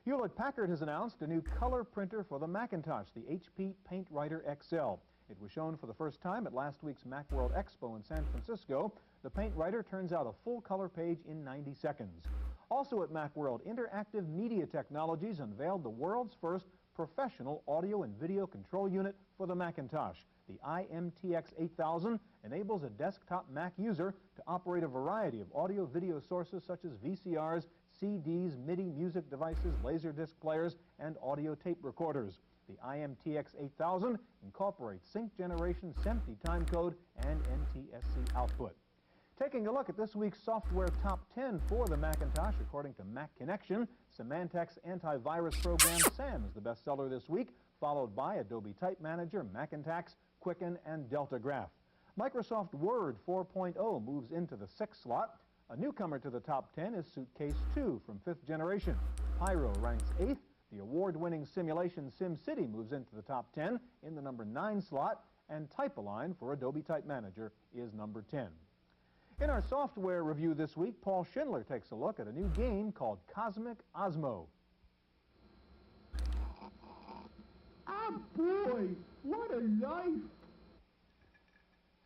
Hewlett-Packard has announced a new color printer for the Macintosh, the HP PaintWriter XL. It was shown for the first time at last week's Macworld Expo in San Francisco. The PaintWriter turns out a full color page in 90 seconds. Also at Macworld, Interactive Media Technologies unveiled the world's first professional audio and video control unit for the Macintosh. The IMTX8000 enables a desktop Mac user to operate a variety of audio-video sources such as VCRs, CDs, MIDI music devices, Laserdisc players, and audio tape recorders. The IMTX8000 incorporates sync generation, SMPTE timecode, and NTSC output. Taking a look at this week's software top 10 for the Macintosh, according to Mac Connection, Symantec's antivirus program SAM is the bestseller this week, followed by Adobe Type Manager, Macintax, Quicken, and Deltagraph. Microsoft Word 4.0 moves into the 6th slot. A newcomer to the top 10 is Suitcase 2 from 5th generation. Pyro ranks 8th. The award-winning simulation SimCity moves into the top 10 in the number 9 slot, and Type-Align for Adobe Type Manager is number 10. In our software review this week, Paul Schindler takes a look at a new game called Cosmic Osmo. Ah, boy, what a life!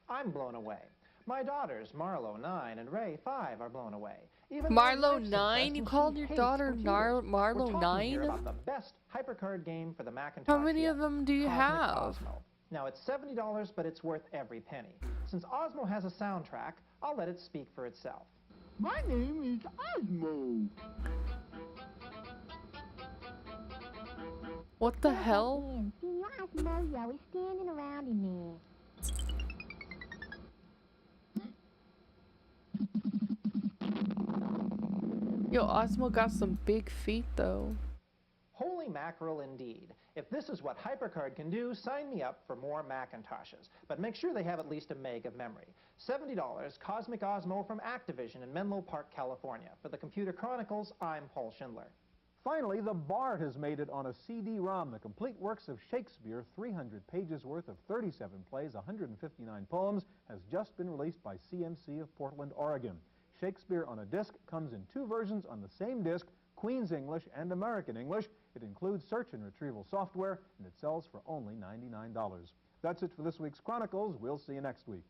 I'm blown away. My daughters, Marlo, 9, and Ray, 5, are blown away. Even Marlo 9? You called your daughter Marlo 9? About the best HyperCard game for the Macintosh. How many of them do you have? Osmo. Now, it's $70, but it's worth every penny. Since Osmo has a soundtrack, I'll let it speak for itself. My name is Osmo. What the hell? See, Osmo, you're always standing around in there. Yo, Osmo got some big feet, though. Holy mackerel indeed. If this is what HyperCard can do, sign me up for more Macintoshes. But make sure they have at least a meg of memory. $70, Cosmic Osmo from Activision in Menlo Park, California. For the Computer Chronicles, I'm Paul Schindler. Finally, the Bard has made it on a CD-ROM. The complete works of Shakespeare, 300 pages worth of 37 plays, 159 poems, has just been released by CMC of Portland, Oregon. Shakespeare on a disc comes in 2 versions on the same disc, Queen's English and American English. It includes search and retrieval software, and it sells for only $99. That's it for this week's Chronicles. We'll see you next week.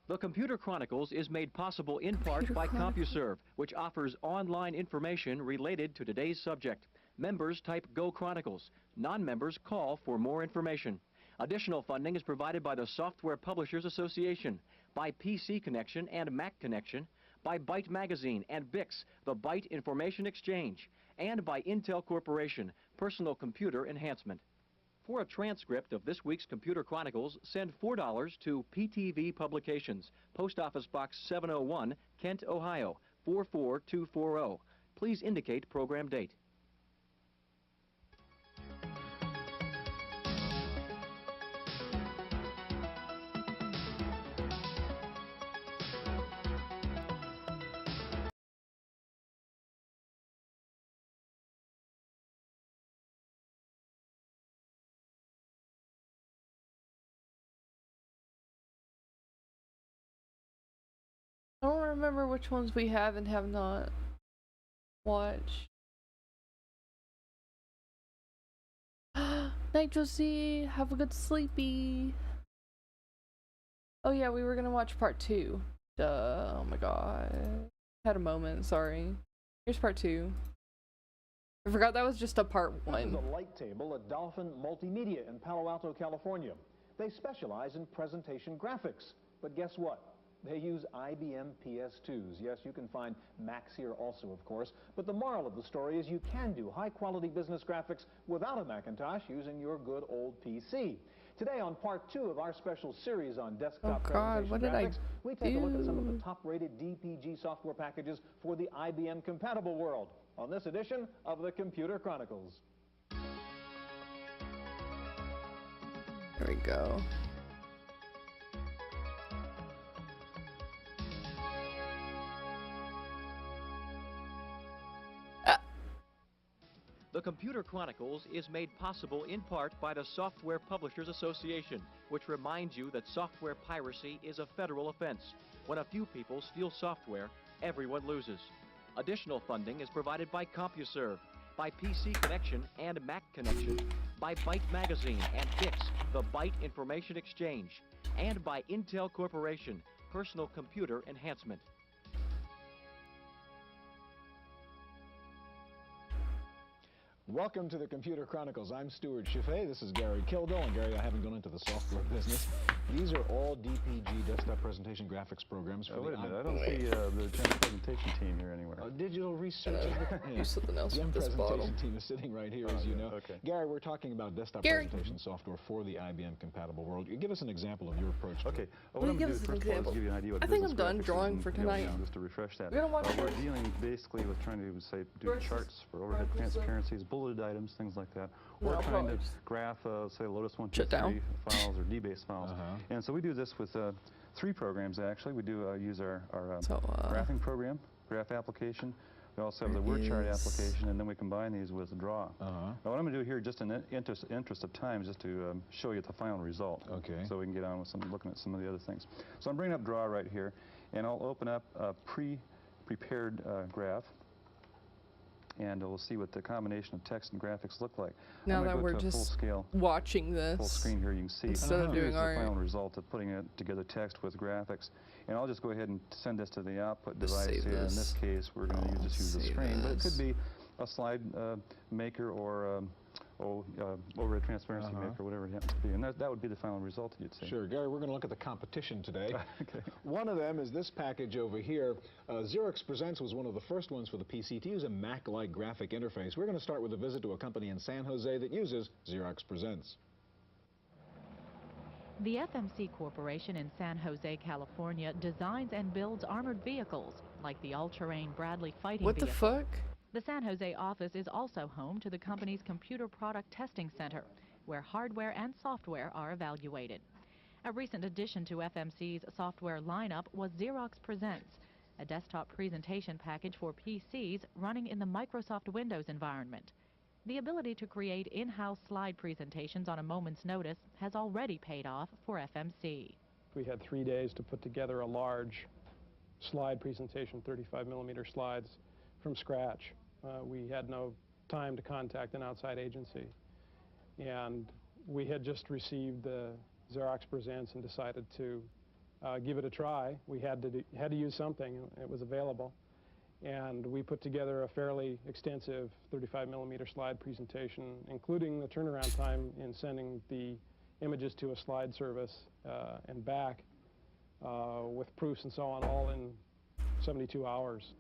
The Computer Chronicles is made possible in part by CompuServe, which offers online information related to today's subject. Members type Go Chronicles. Non-members call for more information. Additional funding is provided by the Software Publishers Association, by PC Connection and Mac Connection, by Byte Magazine and BIX, the Byte Information Exchange, and by Intel Corporation, Personal Computer Enhancement. For a transcript of this week's Computer Chronicles, send $4 to PTV Publications, Post Office Box 701, Kent, Ohio, 44240. Please indicate program date. I don't remember which ones we have and have not watched. Night, Josie. Have a good sleepy. Oh yeah, we were gonna watch part 2. Duh. Oh my god. Had a moment, sorry. Here's part 2. I forgot that was just a part 1. This is a light table at Dolphin Multimedia in Palo Alto, California. They specialize in presentation graphics. But guess what? They use IBM PS2s. Yes, you can find Macs here also, of course. But the moral of the story is you can do high-quality business graphics without a Macintosh using your good old PC. Today on part 2 of our special series on desktop God, what did graphics, we take a look at some of the do? top-rated DPG software packages for the IBM compatible world on this edition of the Computer Chronicles. There we go. The Computer Chronicles is made possible in part by the Software Publishers Association, which reminds you that software piracy is a federal offense. When a few people steal software, everyone loses. Additional funding is provided by CompuServe, by PC Connection and Mac Connection, by Byte Magazine and BIX, the Byte Information Exchange, and by Intel Corporation, Personal Computer Enhancement. Welcome to the Computer Chronicles. I'm Stuart Chaffee. This is Gary Kildall. And Gary, I haven't gone into the software business. These are all DPG desktop presentation graphics programs for wait a minute, I don't see the general presentation team here anywhere. Digital research. Do something else with this presentation bottle. team is sitting right here, as you know. Okay. Gary, we're talking about desktop presentation software for the IBM compatible world. Give us an example of your approach. Okay. What I'm going to do first of all is give you an idea what I think business I'm done graphics drawing is, for and, you tonight. know, just to refresh that. We're gonna watch We're dealing basically with trying to say do charts for overhead transparencies, bulleted items, things like that. Or trying to graph, say, Lotus 1, 2, 3 files or DBase files. And so we do this with 3 programs, actually. We do use our graphing program, graph application. We also have the word chart application, and then we combine these with Draw. Now, what I'm going to do here, just in the interest of time, is just to show you the final result. Okay. So we can get on with looking at some of the other things. So I'm bringing up Draw right here, and I'll open up a prepared graph. And we'll see what the combination of text and graphics look like. Now that we're just watching this full screen here, you can see instead of doing the our final result of putting it together text with graphics. And I'll just go ahead and send this to the output device here. In this case, we're going to just use the screen, but it could be a slide maker or overhead transparency maker, whatever it happens to be. And that would be the final result, you'd say. Sure. Gary, we're going to look at the competition today. Okay. One of them is this package over here. Xerox Presents was one of the first ones for the PC to use a Mac-like graphic interface. We're going to start with a visit to a company in San Jose that uses Xerox Presents. The FMC Corporation in San Jose, California designs and builds armored vehicles like the all-terrain Bradley fighting vehicle. What the fuck? The San Jose office is also home to the company's Computer Product Testing Center, where hardware and software are evaluated. A recent addition to FMC's software lineup was Xerox Presents, a desktop presentation package for PCs running in the Microsoft Windows environment. The ability to create in-house slide presentations on a moment's notice has already paid off for FMC. We had 3 days to put together a large slide presentation, 35mm slides, from scratch. We had no time to contact an outside agency. And we had just received the Xerox Presents and decided to give it a try. We had to use something. It was available. And we put together a fairly extensive 35mm slide presentation, including the turnaround time in sending the images to a slide service and back with proofs and so on, all in 72 hours.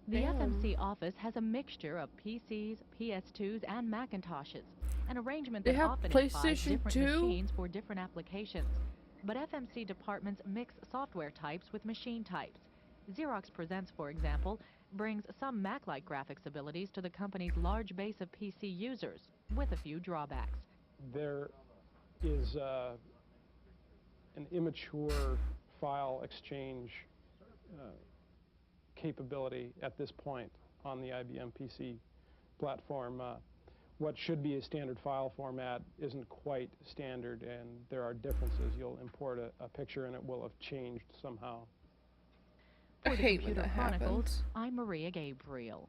The FMC office has a mixture of PCs, PS2s, and Macintoshes, an arrangement that often implies different machines for different applications. But FMC departments mix software types with machine types. Xerox Presents, for example, brings some Mac-like graphics abilities to the company's large base of PC users, with a few drawbacks. There is an immature file exchange capability at this point on the IBM PC platform. What should be a standard file format isn't quite standard, and there are differences. You'll import a picture and it will have changed somehow. For the Computer Chronicles, I'm Maria Gabriel.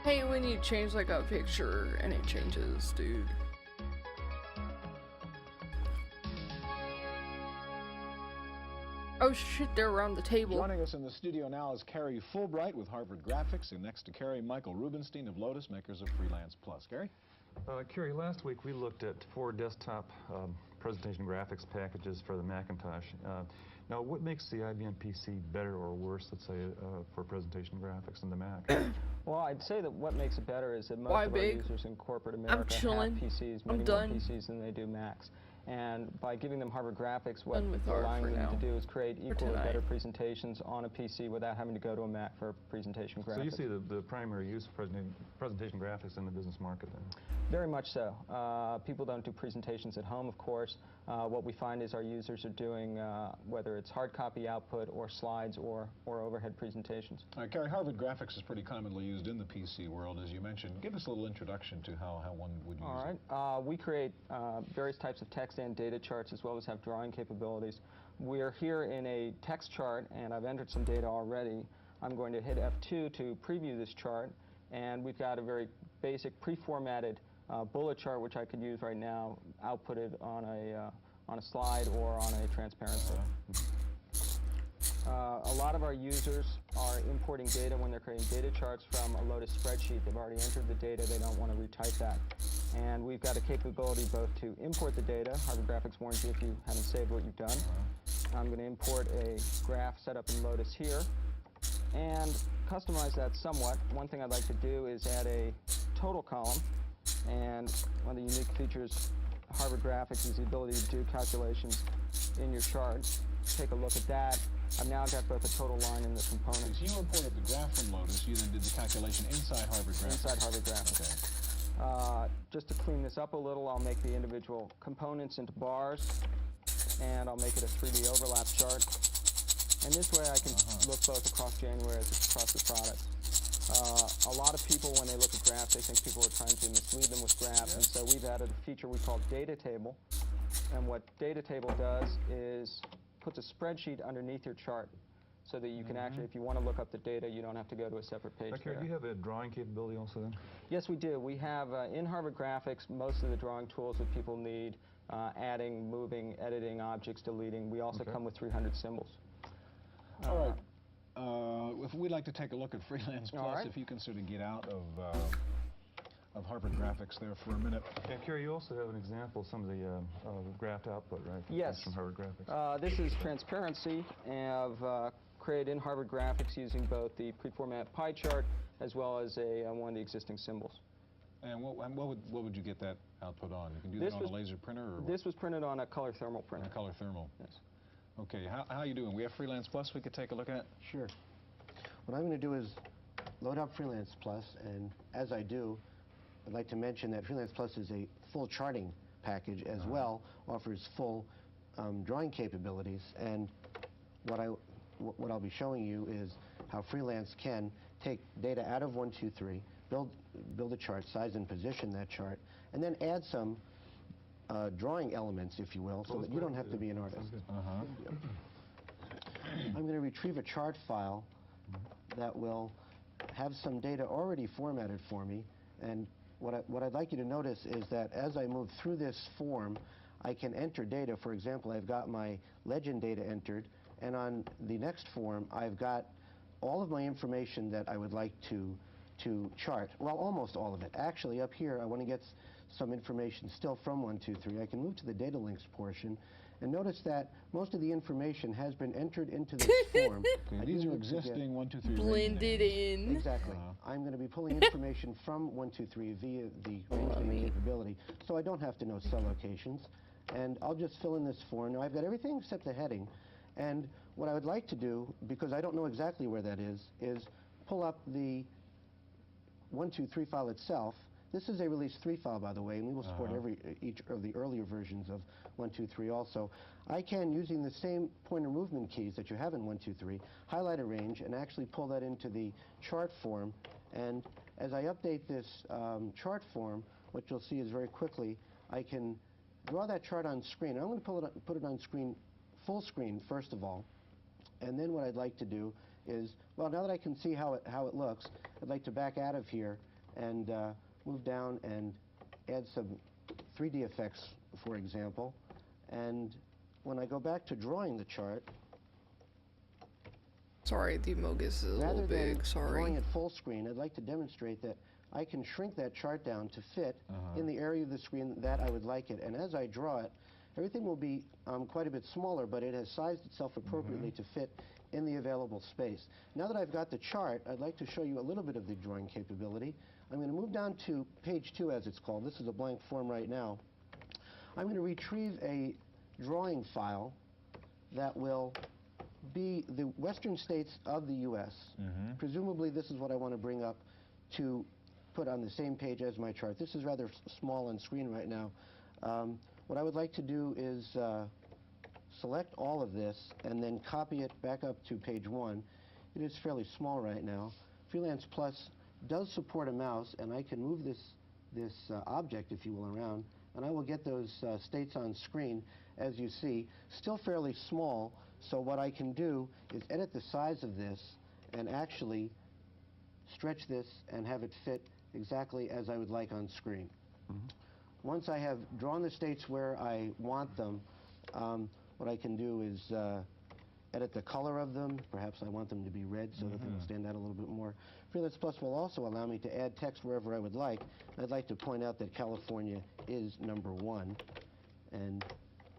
Hey, when you change like a picture and it changes, dude. Oh shit, they're around the table. Joining us in the studio now is Carrie Fulbright with Harvard Graphics, and next to Carrie, Michael Rubenstein of Lotus, makers of Freelance Plus. Carrie? Carrie, last week we looked at 4 desktop presentation graphics packages for the Macintosh. Now, what makes the IBM PC better or worse, let's say, for presentation graphics than the Mac? Well, I'd say that what makes it better is that most of our users in corporate America have PCs, many more PCs than they do Macs. And by giving them Harvard Graphics, what we're allowing them to do is create equal or better presentations on a PC without having to go to a Mac for presentation graphics. So you see the primary use of presentation graphics in the business market then? Very much so. People don't do presentations at home, of course. What we find is our users are doing, whether it's hard copy output or slides or overhead presentations. All right, Carrie, Harvard Graphics is pretty commonly used in the PC world, as you mentioned. Give us a little introduction to how one would use it. All right. We create various types of text and data charts, as well as have drawing capabilities. We're here in a text chart, and I've entered some data already. I'm going to hit F2 to preview this chart, and we've got a very basic pre-formatted bullet chart, which I could use right now, outputted on a slide or on a transparency. A lot of our users are importing data when they're creating data charts from a Lotus spreadsheet. They've already entered the data. They don't want to retype that. And we've got a capability both to import the data. Harvard Graphics warns you if you haven't saved what you've done. I'm going to import a graph set up in Lotus here and customize that somewhat. One thing I'd like to do is add a total column. And one of the unique features of Harvard Graphics is the ability to do calculations in your chart. Take a look at that. I've now got both a total line and the components. So you imported the graph from Lotus. You then did the calculation inside Harvard Graphics. Inside Harvard Graphics. Okay. Just to clean this up a little, I'll make the individual components into bars, and I'll make it a 3D overlap chart. And this way I can look both across January as across the product. A lot of people, when they look at graphs, they think people are trying to mislead them with graphs, and so we've added a feature we call Data Table. And what Data Table does is puts a spreadsheet underneath your chart so that you can actually, if you want to look up the data, you don't have to go to a separate page. Do you have a drawing capability also then? Yes, we do. We have, in Harvard Graphics, most of the drawing tools that people need, adding, moving, editing, objects, deleting. We also come with 300 symbols. All right. If we'd like to take a look at Freelance Plus, if you can sort of get out of Harvard Graphics there for a minute. Yeah, Kerry, you also have an example of some of the graphed output, right? Yes. From Harvard Graphics. This is transparency, and I've created in Harvard Graphics using both the pre-format pie chart as well as one of the existing symbols. And what would you get that output on? You can do that on a laser printer? Or this was printed on a color thermal printer. A color thermal? Yes. Okay, how are you doing? We have Freelance Plus we could take a look at? Sure. What I'm going to do is load up Freelance Plus, and as I do, I'd like to mention that Freelance Plus is a full charting package as well, offers full drawing capabilities, and what I'll be showing you is how Freelance can take data out of 123, build a chart, size and position that chart, and then add some drawing elements, if you will, so that you don't have to be an artist. I'm going to retrieve a chart file that will have some data already formatted for me, and what I'd like you to notice is that as I move through this form, I can enter data. For example, I've got my legend data entered, and on the next form, I've got all of my information that I would like to chart. Well, almost all of it. Actually, up here, I want to get some information still from 123. I can move to the data links portion, and notice that most of the information has been entered into this form. These are existing 123. Blended in. Exactly. I'm going to be pulling information from 123 via the range capability, so I don't have to know cell locations. And I'll just fill in this form. Now, I've got everything except the heading. And what I would like to do, because I don't know exactly where that is pull up the 123 file itself. This is a release 3 file, by the way, and we will support each of the earlier versions of 123 also. I can, using the same pointer movement keys that you have in 123, highlight a range and actually pull that into the chart form. And as I update this chart form, what you'll see is very quickly, I can draw that chart on screen. I'm going to put it on screen, full screen, first of all. And then what I'd like to do is, well, now that I can see how it looks, I'd like to back out of here and move down and add some 3D effects, for example. And when I go back to drawing the chart, sorry, the Mogus is a little big, sorry. Drawing it full screen, I'd like to demonstrate that I can shrink that chart down to fit in the area of the screen that I would like it. And as I draw it, everything will be quite a bit smaller, but it has sized itself appropriately to fit in the available space. Now that I've got the chart, I'd like to show you a little bit of the drawing capability. I'm going to move down to page 2, as it's called. This is a blank form right now. I'm going to retrieve a drawing file that will be the western states of the U.S. Presumably this is what I want to bring up to put on the same page as my chart. This is rather small on screen right now. What I would like to do is select all of this and then copy it back up to page 1. It is fairly small right now. Freelance Plus does support a mouse, and I can move this object, if you will, around, and I will get those states on screen, as you see. Still fairly small, so what I can do is edit the size of this and actually stretch this and have it fit exactly as I would like on screen. Once I have drawn the states where I want them, what I can do is edit the color of them. Perhaps I want them to be red so that they will stand out a little bit more. Freelance Plus will also allow me to add text wherever I would like. I'd like to point out that California is number 1, and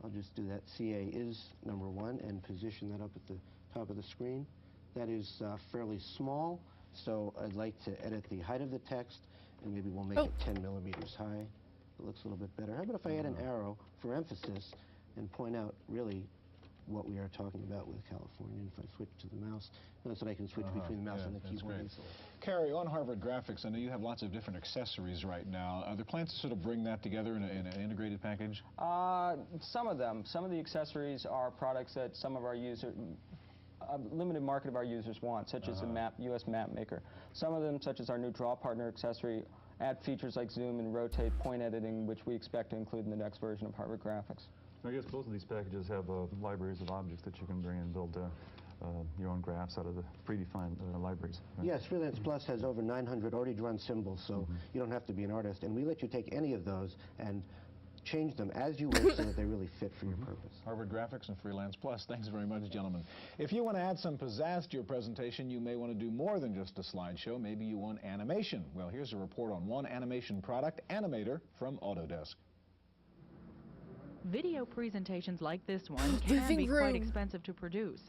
I'll just do that. CA is number 1 and position that up at the top of the screen. That is fairly small, so I'd like to edit the height of the text, and maybe we'll make it 10 millimeters high. It looks a little bit better. How about if I add an arrow for emphasis and point out really what we are talking about with California? If I switch to the mouse, notice that I can switch between the mouse and the keyboard easily. Carrie, on Harvard Graphics, I know you have lots of different accessories right now. Are there plans to sort of bring that together in an integrated package? Some of them. Some of the accessories are products that some of our users, a limited market of our users want, such as the US Map Maker. Some of them, such as our new Draw Partner accessory, add features like zoom and rotate point editing, which we expect to include in the next version of Harvard Graphics. I guess both of these packages have libraries of objects that you can bring and build your own graphs out of the predefined libraries. Right? Yes, Freelance Plus has over 900 already drawn symbols, so you don't have to be an artist. And we let you take any of those and change them as you wish so that they really fit for your purpose. Harvard Graphics and Freelance Plus. Thanks very much, gentlemen. If you want to add some pizzazz to your presentation, you may want to do more than just a slideshow. Maybe you want animation. Well, here's a report on one animation product, Animator, from Autodesk. Video presentations like this one can be quite expensive to produce,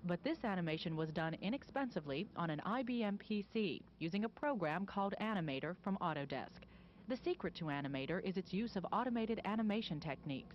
but this animation was done inexpensively on an IBM PC using a program called Animator from Autodesk. The secret to Animator is its use of automated animation techniques.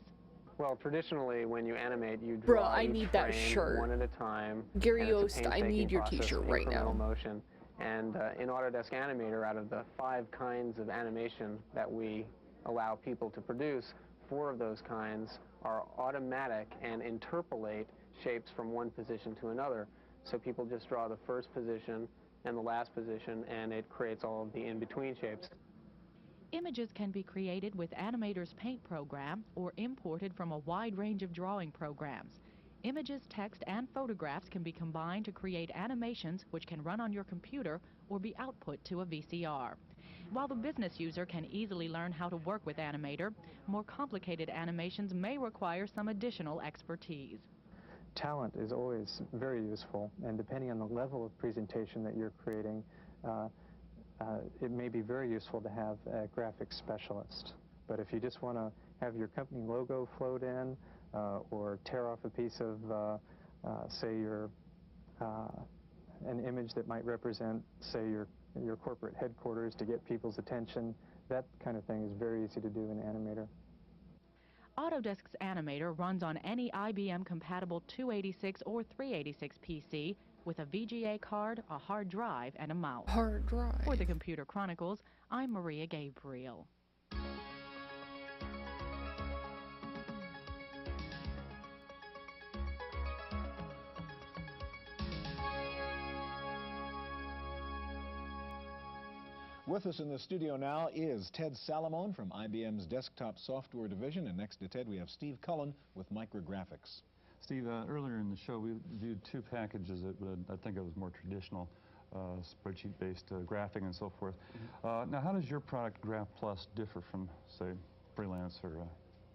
Well, traditionally, when you animate, you draw each frame one at a time. Gary Yost, I need your t-shirt right now. Motion. And in Autodesk Animator, out of the 5 kinds of animation that we allow people to produce, 4 of those kinds are automatic and interpolate shapes from one position to another. So people just draw the first position and the last position, and it creates all of the in-between shapes. Images can be created with Animator's Paint program or imported from a wide range of drawing programs. Images, text, and photographs can be combined to create animations which can run on your computer or be output to a VCR. While the business user can easily learn how to work with Animator, more complicated animations may require some additional expertise. Talent is always very useful, and depending on the level of presentation that you're creating, it may be very useful to have a graphics specialist. But if you just want to have your company logo float in, or tear off a piece of, say, an image that might represent, say, your corporate headquarters to get people's attention, that kind of thing is very easy to do in Animator. Autodesk's Animator runs on any IBM-compatible 286 or 386 PC with a VGA card, a hard drive, and a mouse. Hard drive. For the Computer Chronicles, I'm Maria Gabriel. With us in the studio now is Ted Salamone from IBM's Desktop Software Division, and next to Ted we have Steve Cullen with Micrographics. Steve, earlier in the show we viewed 2 packages that I think it was more traditional spreadsheet-based graphing and so forth. Now, how does your product Graph Plus differ from, say, Freelance or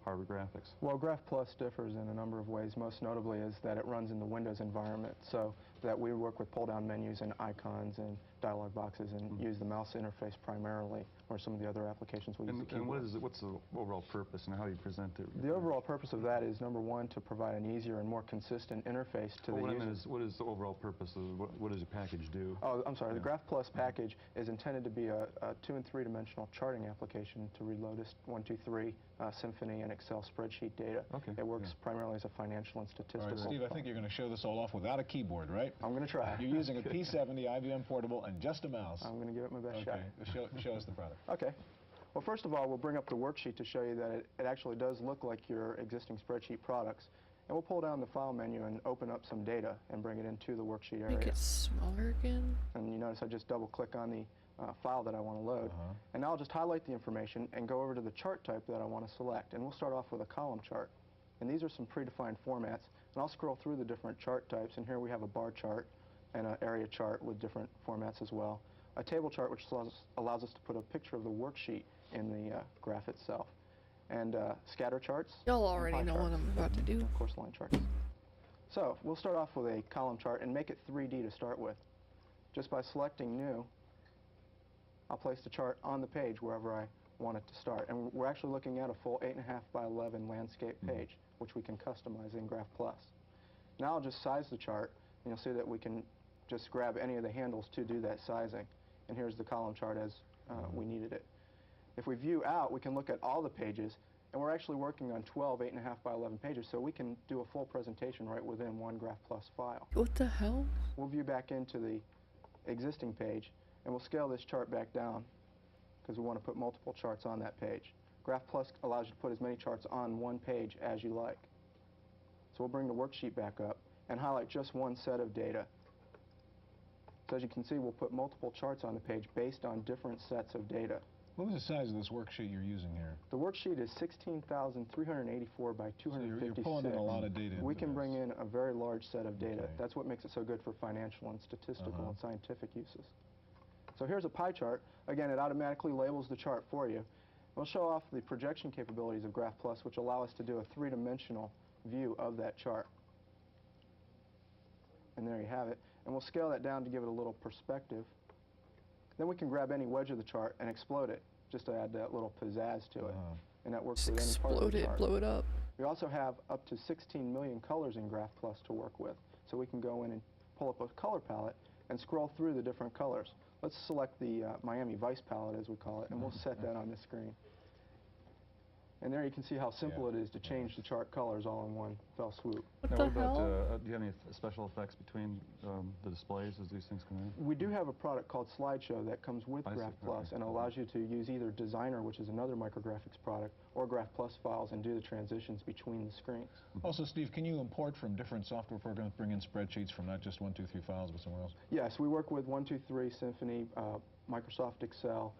Harvard Graphics? Well, Graph Plus differs in a number of ways. Most notably is that it runs in the Windows environment, so that we work with pull-down menus and icons and dialog boxes and use the mouse interface primarily, or some of the other applications we use the keyboard. And what's the overall purpose, and how do you present it? The overall purpose of that is, number one, to provide an easier and more consistent interface to the user. What is the overall purpose of what does your package do? Oh, I'm sorry. The Graph Plus package is intended to be a 2- and 3-dimensional charting application to read Lotus 1-2-3, Symphony, and Excel spreadsheet data. Okay. It works primarily as a financial and statistical. All right, Steve, I think you're going to show this all off without a keyboard, right? I'm going to try. You're using a P70 IBM Portable and just a mouse. I'm going to give it my best shot. Show us the product. Okay. Well, first of all, we'll bring up the worksheet to show you that it actually does look like your existing spreadsheet products. And we'll pull down the file menu and open up some data and bring it into the worksheet area. Make it smaller again. And you notice I just double click on the file that I want to load. And now I'll just highlight the information and go over to the chart type that I want to select. And we'll start off with a column chart. And these are some predefined formats. And I'll scroll through the different chart types. And here we have a bar chart and an area chart with different formats as well. A table chart, which allows us to put a picture of the worksheet in the graph itself. And scatter charts. Y'all already know what I'm about to do. Of course, line charts. So we'll start off with a column chart and make it 3D to start with. Just by selecting New, I'll place the chart on the page wherever I want it to start. And we're actually looking at a full 8.5 by 11 landscape page, which we can customize in Graph Plus. Now I'll just size the chart, and you'll see that we can just grab any of the handles to do that sizing. And here's the column chart as we needed it. If we view out, we can look at all the pages, and we're actually working on 12 8.5 by 11 pages, so we can do a full presentation right within one Graph Plus file. What the hell? We'll view back into the existing page, and we'll scale this chart back down because we want to put multiple charts on that page. Graph Plus allows you to put as many charts on one page as you like. So we'll bring the worksheet back up and highlight just one set of data. So as you can see, we'll put multiple charts on the page based on different sets of data. What was the size of this worksheet you're using here? The worksheet is 16,384 by 256. So you're pulling in a lot of data. We can bring in a very large set of data. Okay. That's what makes it so good for financial and statistical and scientific uses. So here's a pie chart. Again, it automatically labels the chart for you. We'll show off the projection capabilities of Graph Plus, which allow us to do a 3-dimensional view of that chart. And there you have it. And we'll scale that down to give it a little perspective. Then we can grab any wedge of the chart and explode it, just to add that little pizzazz to it. And that works with any part of the chart. Blow it up. We also have up to 16 million colors in Graph Plus to work with. So we can go in and pull up a color palette and scroll through the different colors. Let's select the Miami Vice palette, as we call it, and we'll set that on the screen. And there you can see how simple it is to change the chart colors all in one fell swoop. What the hell? Do you have any special effects between the displays as these things come in? We do have a product called Slideshow that comes with Graph Plus and allows you to use either Designer, which is another micrographics product, or Graph Plus files and do the transitions between the screens. Also, Steve, can you import from different software programs, bring in spreadsheets from not just 1-2-3 files, but somewhere else? Yes, we work with 1-2-3, Symphony, Microsoft Excel,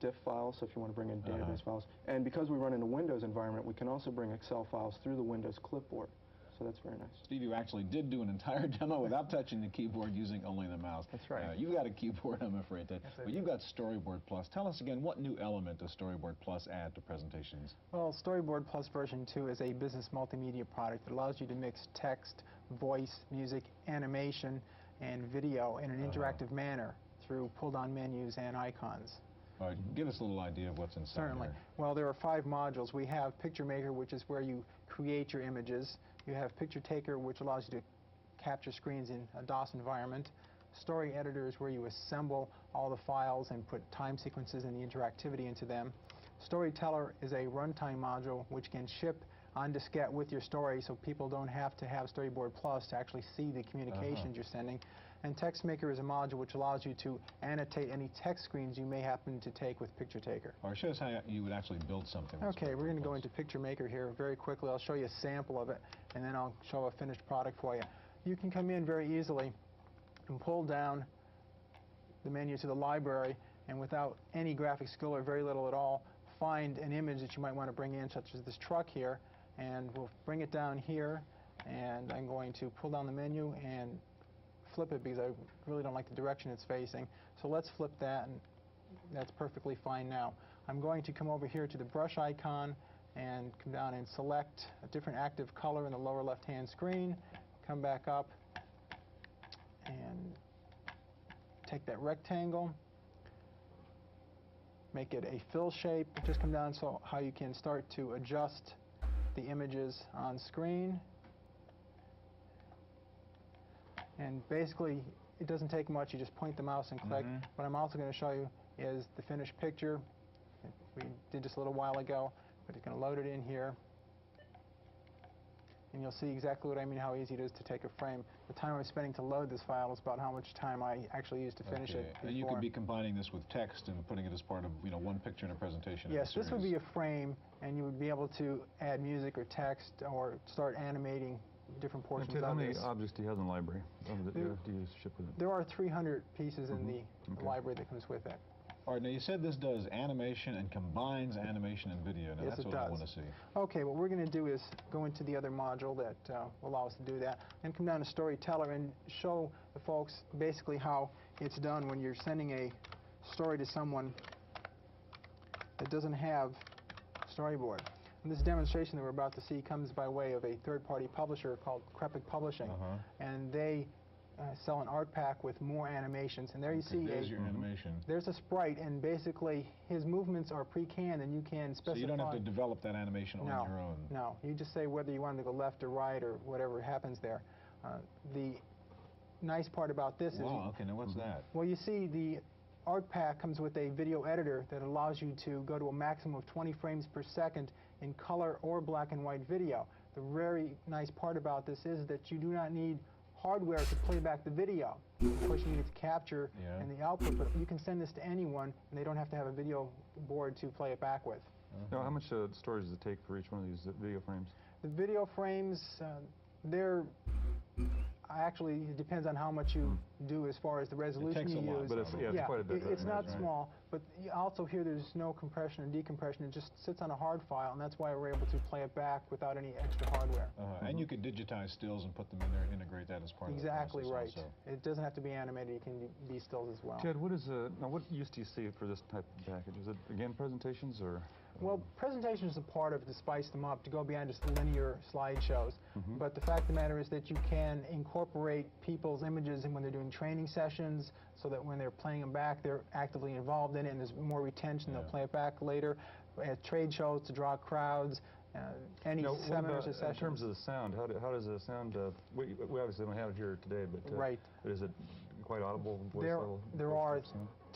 diff files, so if you want to bring in database files. And because we run in a Windows environment, we can also bring Excel files through the Windows clipboard. So that's very nice. Steve, you actually did do an entire demo without touching the keyboard, using only the mouse. That's right. You've got a keyboard, I'm afraid. But you've got Storyboard Plus. Tell us again, what new element does Storyboard Plus add to presentations? Well, Storyboard Plus version 2 is a business multimedia product that allows you to mix text, voice, music, animation, and video in an interactive manner through pull-down menus and icons. All right, give us a little idea of what's inside. Certainly. Here. Well, there are 5 modules. We have Picture Maker, which is where you create your images. You have Picture Taker, which allows you to capture screens in a DOS environment. Story Editor is where you assemble all the files and put time sequences and the interactivity into them. Storyteller is a runtime module which can ship on diskette with your story, so people don't have to have Storyboard Plus to actually see the communications you're sending. And Text Maker is a module which allows you to annotate any text screens you may happen to take with Picture Taker. All right, show us how you would actually build something. Okay, we're going to go into Picture Maker here very quickly. I'll show you a sample of it, and then I'll show a finished product for you. You can come in very easily and pull down the menu to the library, and without any graphic skill or very little at all, find an image that you might want to bring in, such as this truck here, and we'll bring it down here, and I'm going to pull down the menu and flip it because I really don't like the direction it's facing. So let's flip that, and that's perfectly fine now. I'm going to come over here to the brush icon and come down and select a different active color in the lower left-hand screen. Come back up and take that rectangle, make it a fill shape. Just come down so how you can start to adjust the images on screen. And basically, it doesn't take much. You just point the mouse and click. What I'm also going to show you is the finished picture. We did just a little while ago, but it's going to load it in here. And you'll see exactly what I mean, how easy it is to take a frame. The time I was spending to load this file is about how much time I actually used to finish it before. And you could be combining this with text and putting it as part of, you know, one picture in a presentation. Yes, this would be a frame, and you would be able to add music or text or start animating different portions of this. How many objects do you have in the library? Do you ship with it? There are 300 pieces in the library that comes with it. All right, now you said this does animation and combines animation and video. Now Yes, that's it what I does. want to see. Okay, what we're going to do is go into the other module that will allow us to do that, and come down to Storyteller and show the folks basically how it's done when you're sending a story to someone that doesn't have a storyboard. And this demonstration that we're about to see comes by way of a third-party publisher called Krepik Publishing, and they sell an art pack with more animations. And there you see there's your animation. There's a sprite, and basically his movements are pre-canned, and you can specify. So you don't have to develop that animation on your own. No, you just say whether you want it to go left or right or whatever happens there. The nice part about this is. Wow. Okay. Now what's that? Well, you see the art pack comes with a video editor that allows you to go to a maximum of 20 frames per second in color or black and white video. The very nice part about this is that you do not need hardware to play back the video. Of course, you need it to capture and the output, but you can send this to anyone, and they don't have to have a video board to play it back with. Now, how much storage does it take for each one of these video frames? The video frames, they're actually, it depends on how much you do as far as the resolution you use. But it's, it's quite a bit. It's not small, but also here there's no compression and decompression. It just sits on a hard file, and that's why we're able to play it back without any extra hardware. And you could digitize stills and put them in there, integrate that as part of the process. Exactly right. Also. It doesn't have to be animated. It can be stills as well. Ted, what is now what use do you see for this type of package? Is it again presentations or? Well, presentations are part of it to spice them up, to go beyond just linear slideshows. But the fact of the matter is that you can incorporate people's images in when they're doing training sessions, so that when they're playing them back, they're actively involved in it, and there's more retention. They'll play it back later at trade shows to draw crowds. Any seminars or sessions. In terms of the sound, how does the sound? We obviously don't have it here today, but is it quite audible? There are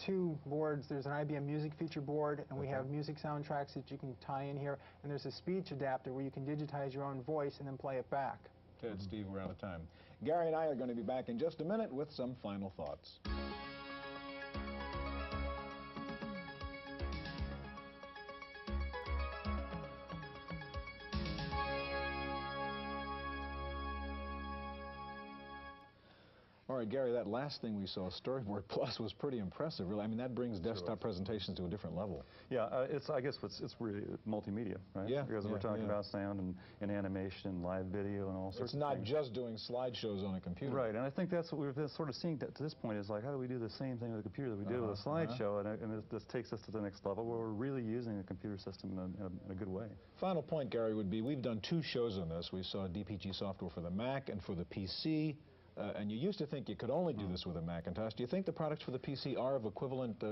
two boards. There's an IBM Music feature board, and we have music soundtracks that you can tie in here. And there's a speech adapter where you can digitize your own voice and then play it back. Ted, Steve, we're out of time. Gary and I are going to be back in just a minute with some final thoughts. All right, Gary, that last thing we saw, Storyboard Plus, was pretty impressive, really. I mean, that brings desktop presentations to a different level. Yeah, I guess it's really multimedia, right? Yeah. Because we're talking about sound and animation and live video and all sorts of things. It's not just doing slideshows on a computer. Right, and I think that's what we've been sort of seeing to this point is like, how do we do the same thing with a computer that we did with a slideshow? And this takes us to the next level where we're really using the computer system in a good way. Final point, Gary, would be we've done 2 shows on this. We saw DPG software for the Mac and for the PC. And you used to think you could only do this with a Macintosh. Do you think the products for the PC are of equivalent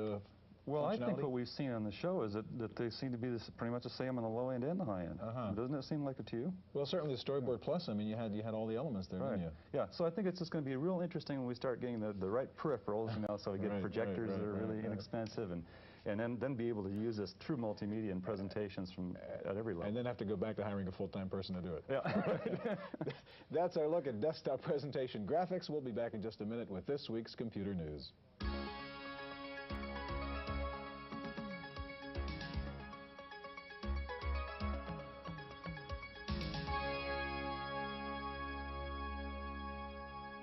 Well, I think what we've seen on the show is that they seem to be pretty much the same on the low end and the high end. Doesn't it seem like it to you? Well, certainly the Storyboard Plus, I mean, you had all the elements there, didn't you? Yeah, so I think it's just going to be real interesting when we start getting the right peripherals, you know, so we get projectors that are really inexpensive and then be able to use this true multimedia in presentations at every level. And then have to go back to hiring a full-time person to do it. Yeah. That's our look at desktop presentation graphics. We'll be back in just a minute with this week's computer news.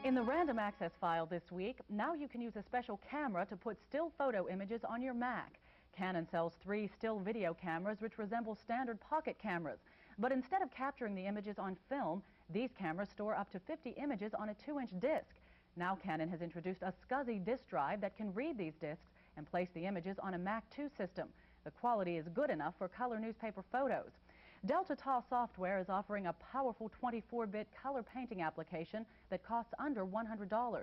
In the random access file this week, now you can use a special camera to put still photo images on your Mac. Canon sells 3 still video cameras which resemble standard pocket cameras. But instead of capturing the images on film, these cameras store up to 50 images on a 2-inch disc. Now Canon has introduced a SCSI disk drive that can read these discs and place the images on a Mac 2 system. The quality is good enough for color newspaper photos. Delta Tau Software is offering a powerful 24-bit color painting application that costs under $100.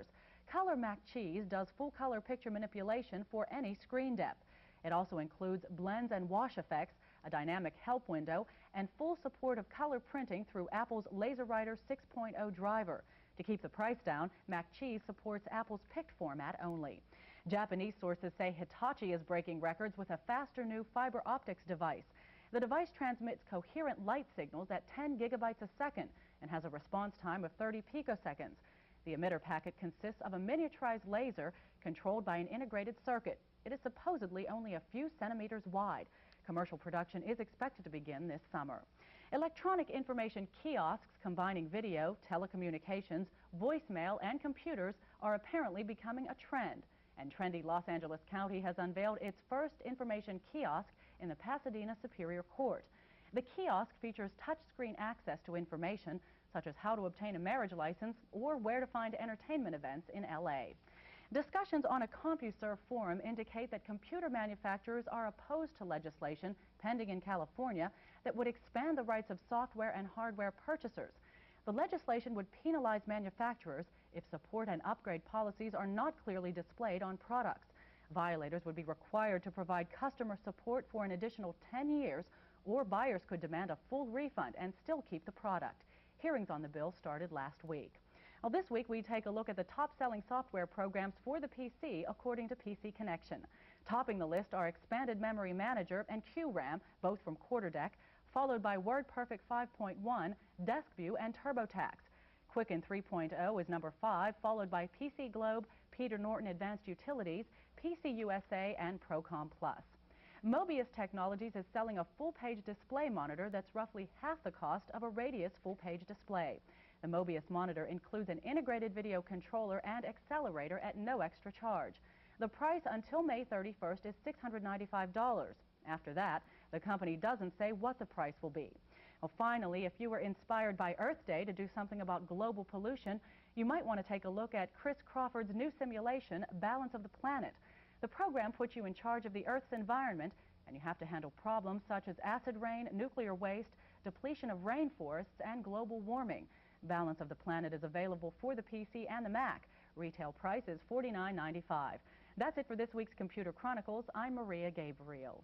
Color Mac Cheese does full-color picture manipulation for any screen depth. It also includes blends and wash effects, a dynamic help window, and full support of color printing through Apple's LaserWriter 6.0 driver. To keep the price down, Mac Cheese supports Apple's PICT format only. Japanese sources say Hitachi is breaking records with a faster new fiber optics device. The device transmits coherent light signals at 10 gigabytes a second and has a response time of 30 picoseconds. The emitter packet consists of a miniaturized laser controlled by an integrated circuit. It is supposedly only a few centimeters wide. Commercial production is expected to begin this summer. Electronic information kiosks combining video, telecommunications, voicemail, and computers are apparently becoming a trend. And trendy Los Angeles County has unveiled its first information kiosk in the Pasadena Superior Court. The kiosk features touchscreen access to information such as how to obtain a marriage license or where to find entertainment events in LA. Discussions on a CompuServe forum indicate that computer manufacturers are opposed to legislation pending in California that would expand the rights of software and hardware purchasers. The legislation would penalize manufacturers if support and upgrade policies are not clearly displayed on products. Violators would be required to provide customer support for an additional 10 years, or buyers could demand a full refund and still keep the product. Hearings on the bill started last week. Well, this week we take a look at the top-selling software programs for the PC according to PC Connection. Topping the list are Expanded Memory Manager and QRAM, both from QuarterDeck, followed by WordPerfect 5.1, DeskView, and TurboTax. Quicken 3.0 is number 5, followed by PC Globe, Peter Norton Advanced Utilities, PC USA, and Procom Plus. Mobius Technologies is selling a full-page display monitor that's roughly half the cost of a Radius full-page display. The Mobius monitor includes an integrated video controller and accelerator at no extra charge. The price until May 31st is $695. After that, the company doesn't say what the price will be. Well, finally, if you were inspired by Earth Day to do something about global pollution, you might want to take a look at Chris Crawford's new simulation, Balance of the Planet. The program puts you in charge of the Earth's environment, and you have to handle problems such as acid rain, nuclear waste, depletion of rainforests, and global warming. Balance of the Planet is available for the PC and the Mac. Retail price is $49.95. That's it for this week's Computer Chronicles. I'm Maria Gabriel.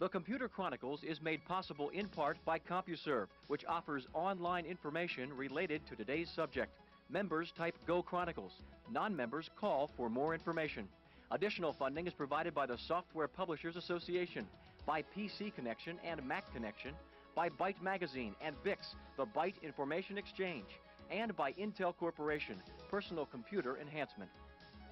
The Computer Chronicles is made possible in part by CompuServe, which offers online information related to today's subject. Members type Go Chronicles. Non-members call for more information. Additional funding is provided by the Software Publishers Association, by PC Connection and Mac Connection, by Byte Magazine and VIX, the Byte Information Exchange, and by Intel Corporation, Personal Computer Enhancement.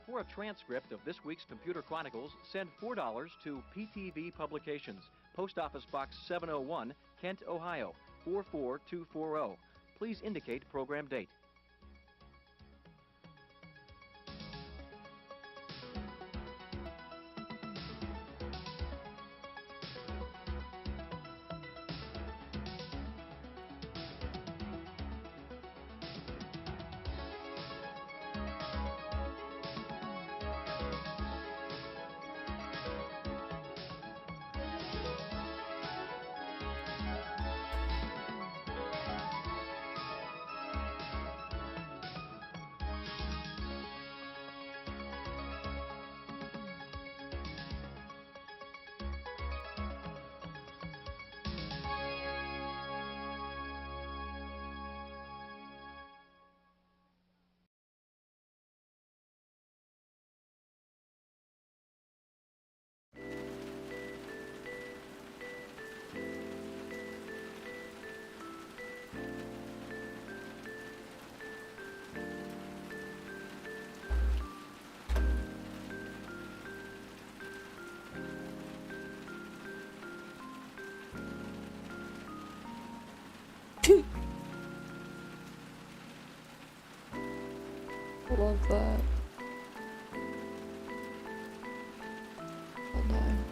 For a transcript of this week's Computer Chronicles, send $4 to PTV Publications, Post Office Box 701, Kent, Ohio, 44240. Please indicate program date. Love that. Hold on.